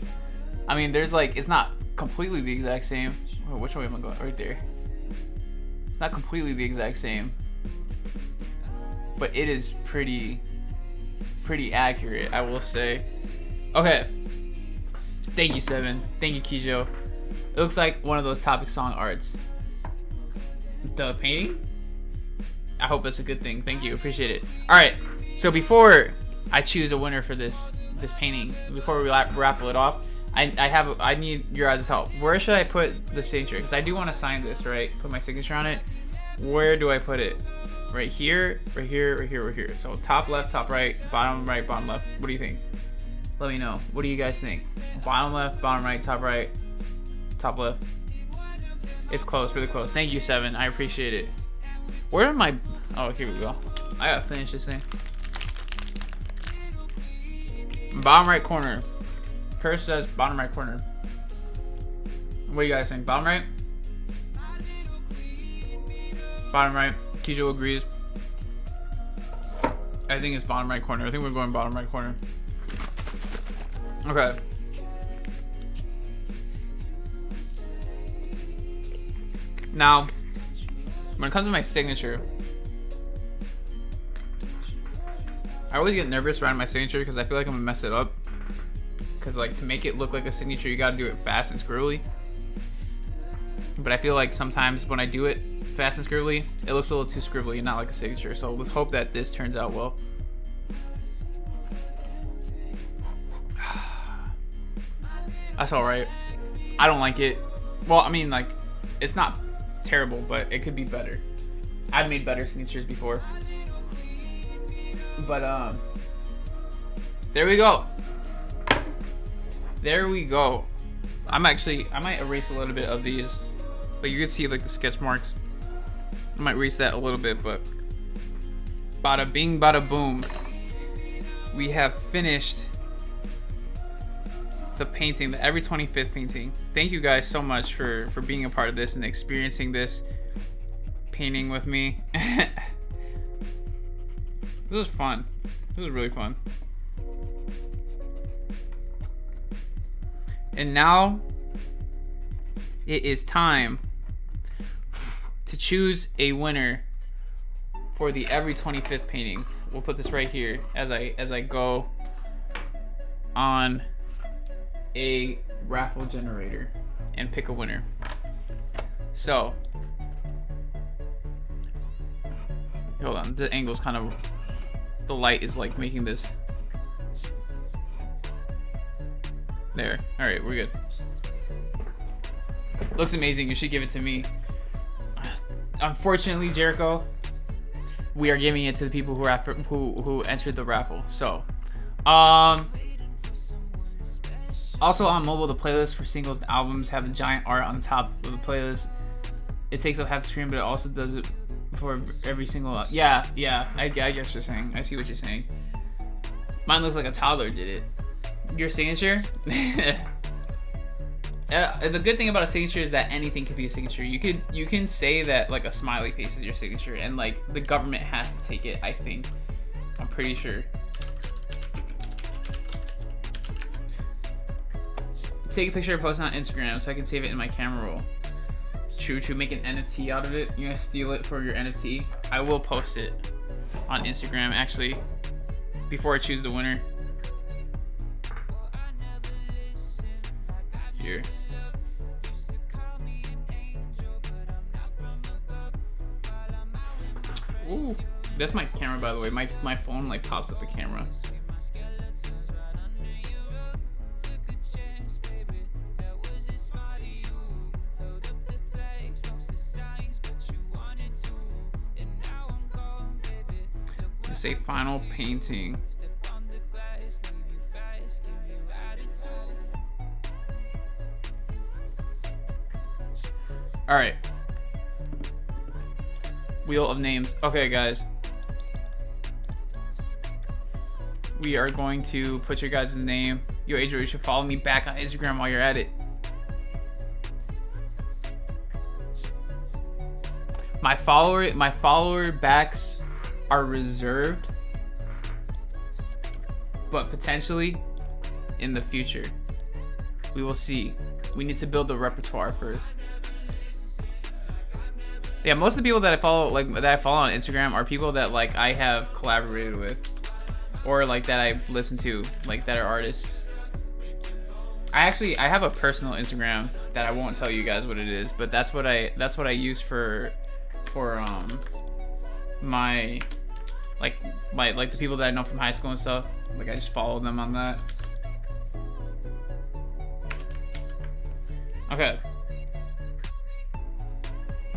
I mean, there's like it's not completely the exact same. Oh, which way am I going? Right there. It's not completely the exact same, but it is pretty accurate, I will say. Okay. Thank you, Seven. Thank you, Kijo. It looks like one of those topic song arts. The painting? I hope it's a good thing. Thank you. Appreciate it. All right. So before I choose a winner for this painting, before we raffle it off, I need your guys' help. Where should I put the signature? Because I do want to sign this, right? Put my signature on it. Where do I put it? Right here, right here, right here, right here. So top left, top right, bottom right, bottom left. What do you think? Let me know. What do you guys think? Bottom left, bottom right, top left. It's close, really close. Thank you, Seven. I appreciate it. Where am I? Oh, here we go. I gotta finish this thing. Bottom right corner. Curse says bottom right corner. What do you guys think? Bottom right? Bottom right. Kijo agrees. I think it's bottom right corner. I think we're going bottom right corner. Okay. Now, when it comes to my signature, I always get nervous around my signature because I feel like I'm gonna mess it up. Because like to make it look like a signature, you gotta do it fast and scribbly. But I feel like sometimes when I do it fast and scribbly, it looks a little too scribbly and not like a signature. So let's hope that this turns out well. That's all right. I don't like it. Well, I mean, like, it's not terrible, but it could be better. I've made better signatures before. But, there we go. There we go. I might erase a little bit of these. But you can see, like, the sketch marks. I might erase that a little bit, but bada bing, bada boom. We have finished the painting, the every 25th painting. Thank you guys so much for being a part of this and experiencing this painting with me. This was fun. This was really fun. And now it is time to choose a winner for the every 25th painting. We'll put this right here as I go on a raffle generator and pick a winner. So hold on, the angle's kind of, the light is like making this there. All right, we're good. Looks amazing. You should give it to me. Unfortunately, Jericho, we are giving it to the people who entered the raffle. So also on mobile, the playlist for singles and albums have the giant art on the top of the playlist. It takes up half the screen, but it also does it for every single. Yeah, I guess what you're saying. I see what you're saying. Mine looks like a toddler did it. Your signature? The good thing about a signature is that anything can be a signature. You can say that like a smiley face is your signature, and like the government has to take it. I think. I'm pretty sure. Take a picture and post it on Instagram so I can save it in my camera roll. True, make an NFT out of it. You're gonna steal it for your NFT. I will post it on Instagram actually before I choose the winner. Here. Ooh, that's my camera, by the way. My phone like pops up a camera. Say final painting. All right. Wheel of names. Okay, guys. we are going to put your guys' name. Yo, Adriel, you should follow me back on Instagram while you're at it. My follower backs are reserved, but potentially in the future, we will see. We need to build a repertoire first. Yeah, most of the people that I follow, on Instagram, are people that like I have collaborated with, or like that I listen to, like that are artists. I have a personal Instagram that I won't tell you guys what it is, but that's what I use for my the people that I know from high school and stuff. Like I just follow them on that. Okay.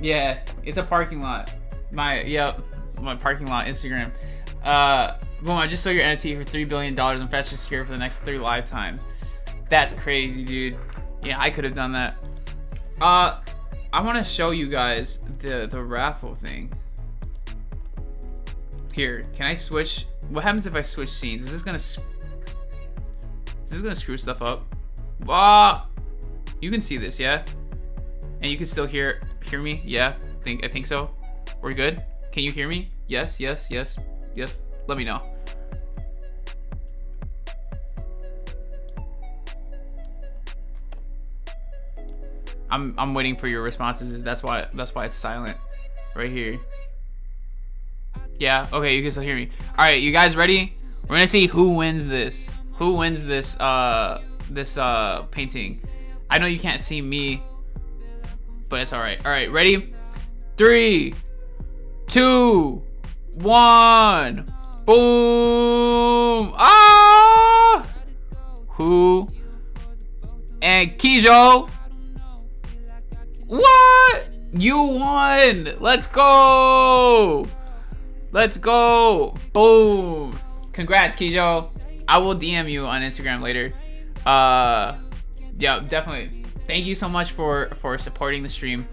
Yeah, it's a parking lot. My parking lot Instagram. Boom, I just saw your NFT for $3 billion and fetched a secure for the next 3 lifetimes. That's crazy, dude. Yeah, I could have done that. I want to show you guys the raffle thing. Here, can I switch? What happens if I switch scenes? Is this gonna screw stuff up? Ah, you can see this, yeah? And you can still hear me? Yeah, I think so. We're good? Can you hear me? Yes. Let me know. I'm waiting for your responses. That's why it's silent right here. Yeah, okay, you can still hear me. All right, you guys ready? We're gonna see who wins this. Who wins this painting? I know you can't see me, but it's all right. All right, ready? 3, 2, 1. Boom! Ah! Who? And Kijo. What? You won! Let's go! Let's go! Boom! Congrats, Kijo. I will DM you on Instagram later. Yeah, definitely. Thank you so much for supporting the stream.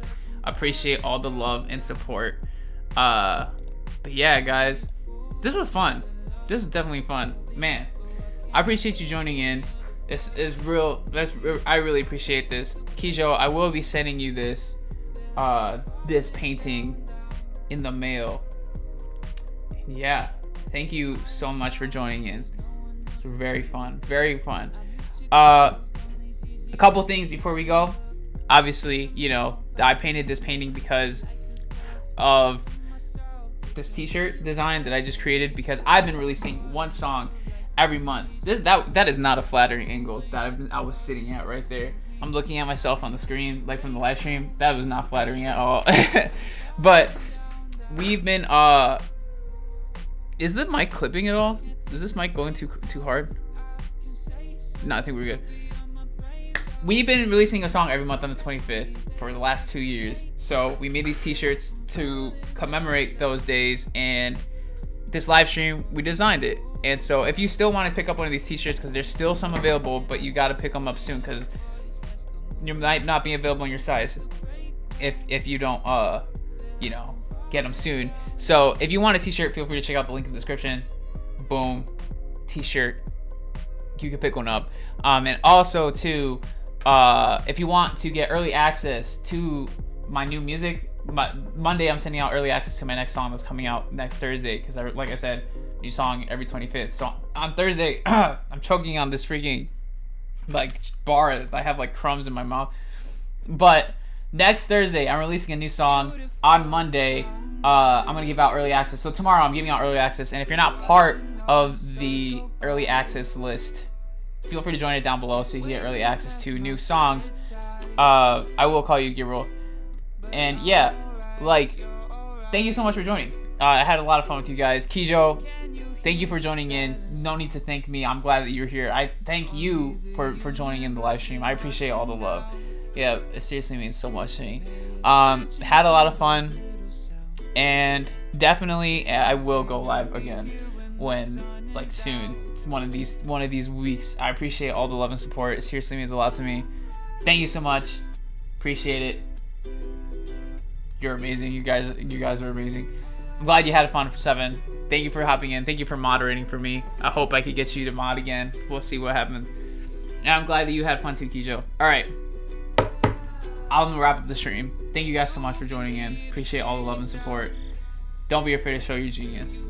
Appreciate all the love and support. But yeah, guys, this was fun. This is definitely fun, man. I appreciate you joining in. This is real. I really appreciate this, Kijo. I will be sending you this painting in the mail. Yeah, thank you so much for joining in. It's very fun, very fun. A couple things before we go. Obviously, you know, I painted this painting because of this t-shirt design that I just created, because I've been releasing one song every month. That is not a flattering angle that I was sitting at right there. I'm looking at myself on the screen, like from the live stream. That was not flattering at all. But we've been is the mic clipping at all? Is this mic going too hard? No, I think we're good. We've been releasing a song every month on the 25th for the last 2 years. So we made these t-shirts to commemorate those days, and this live stream, we designed it. And so if you still want to pick up one of these t-shirts, because there's still some available, but you got to pick them up soon, because you might not be available in your size if you don't you know, get them soon. So if you want a t-shirt, feel free to check out the link in the description. Boom, t-shirt, you can pick one up. And also too, if you want to get early access to my new music, Monday I'm sending out early access to my next song that's coming out next Thursday, because like I said, new song every 25th. So on Thursday, I'm choking on this freaking like bar. I have like crumbs in my mouth. But next Thursday, I'm releasing a new song. On Monday, I'm gonna give out early access. So tomorrow, I'm giving out early access. And if you're not part of the early access list, feel free to join it down below so you can get early access to new songs. I will call you Gabriel. And yeah, like, thank you so much for joining. I had a lot of fun with you guys. Kijo, thank you for joining in. No need to thank me. I'm glad that you're here. I thank you for joining in the live stream. I appreciate all the love. Yeah, it seriously means so much to me. Had a lot of fun, and definitely I will go live again when, like, soon. It's one of these weeks. I appreciate all the love and support. It seriously means a lot to me. Thank you so much. Appreciate it. You're amazing. You guys are amazing. I'm glad you had fun for 7. Thank you for hopping in. Thank you for moderating for me. I hope I could get you to mod again. We'll see what happens. And I'm glad that you had fun too, Kijo. All right. I'm gonna wrap up the stream. Thank you guys so much for joining in. Appreciate all the love and support. Don't be afraid to show your genius.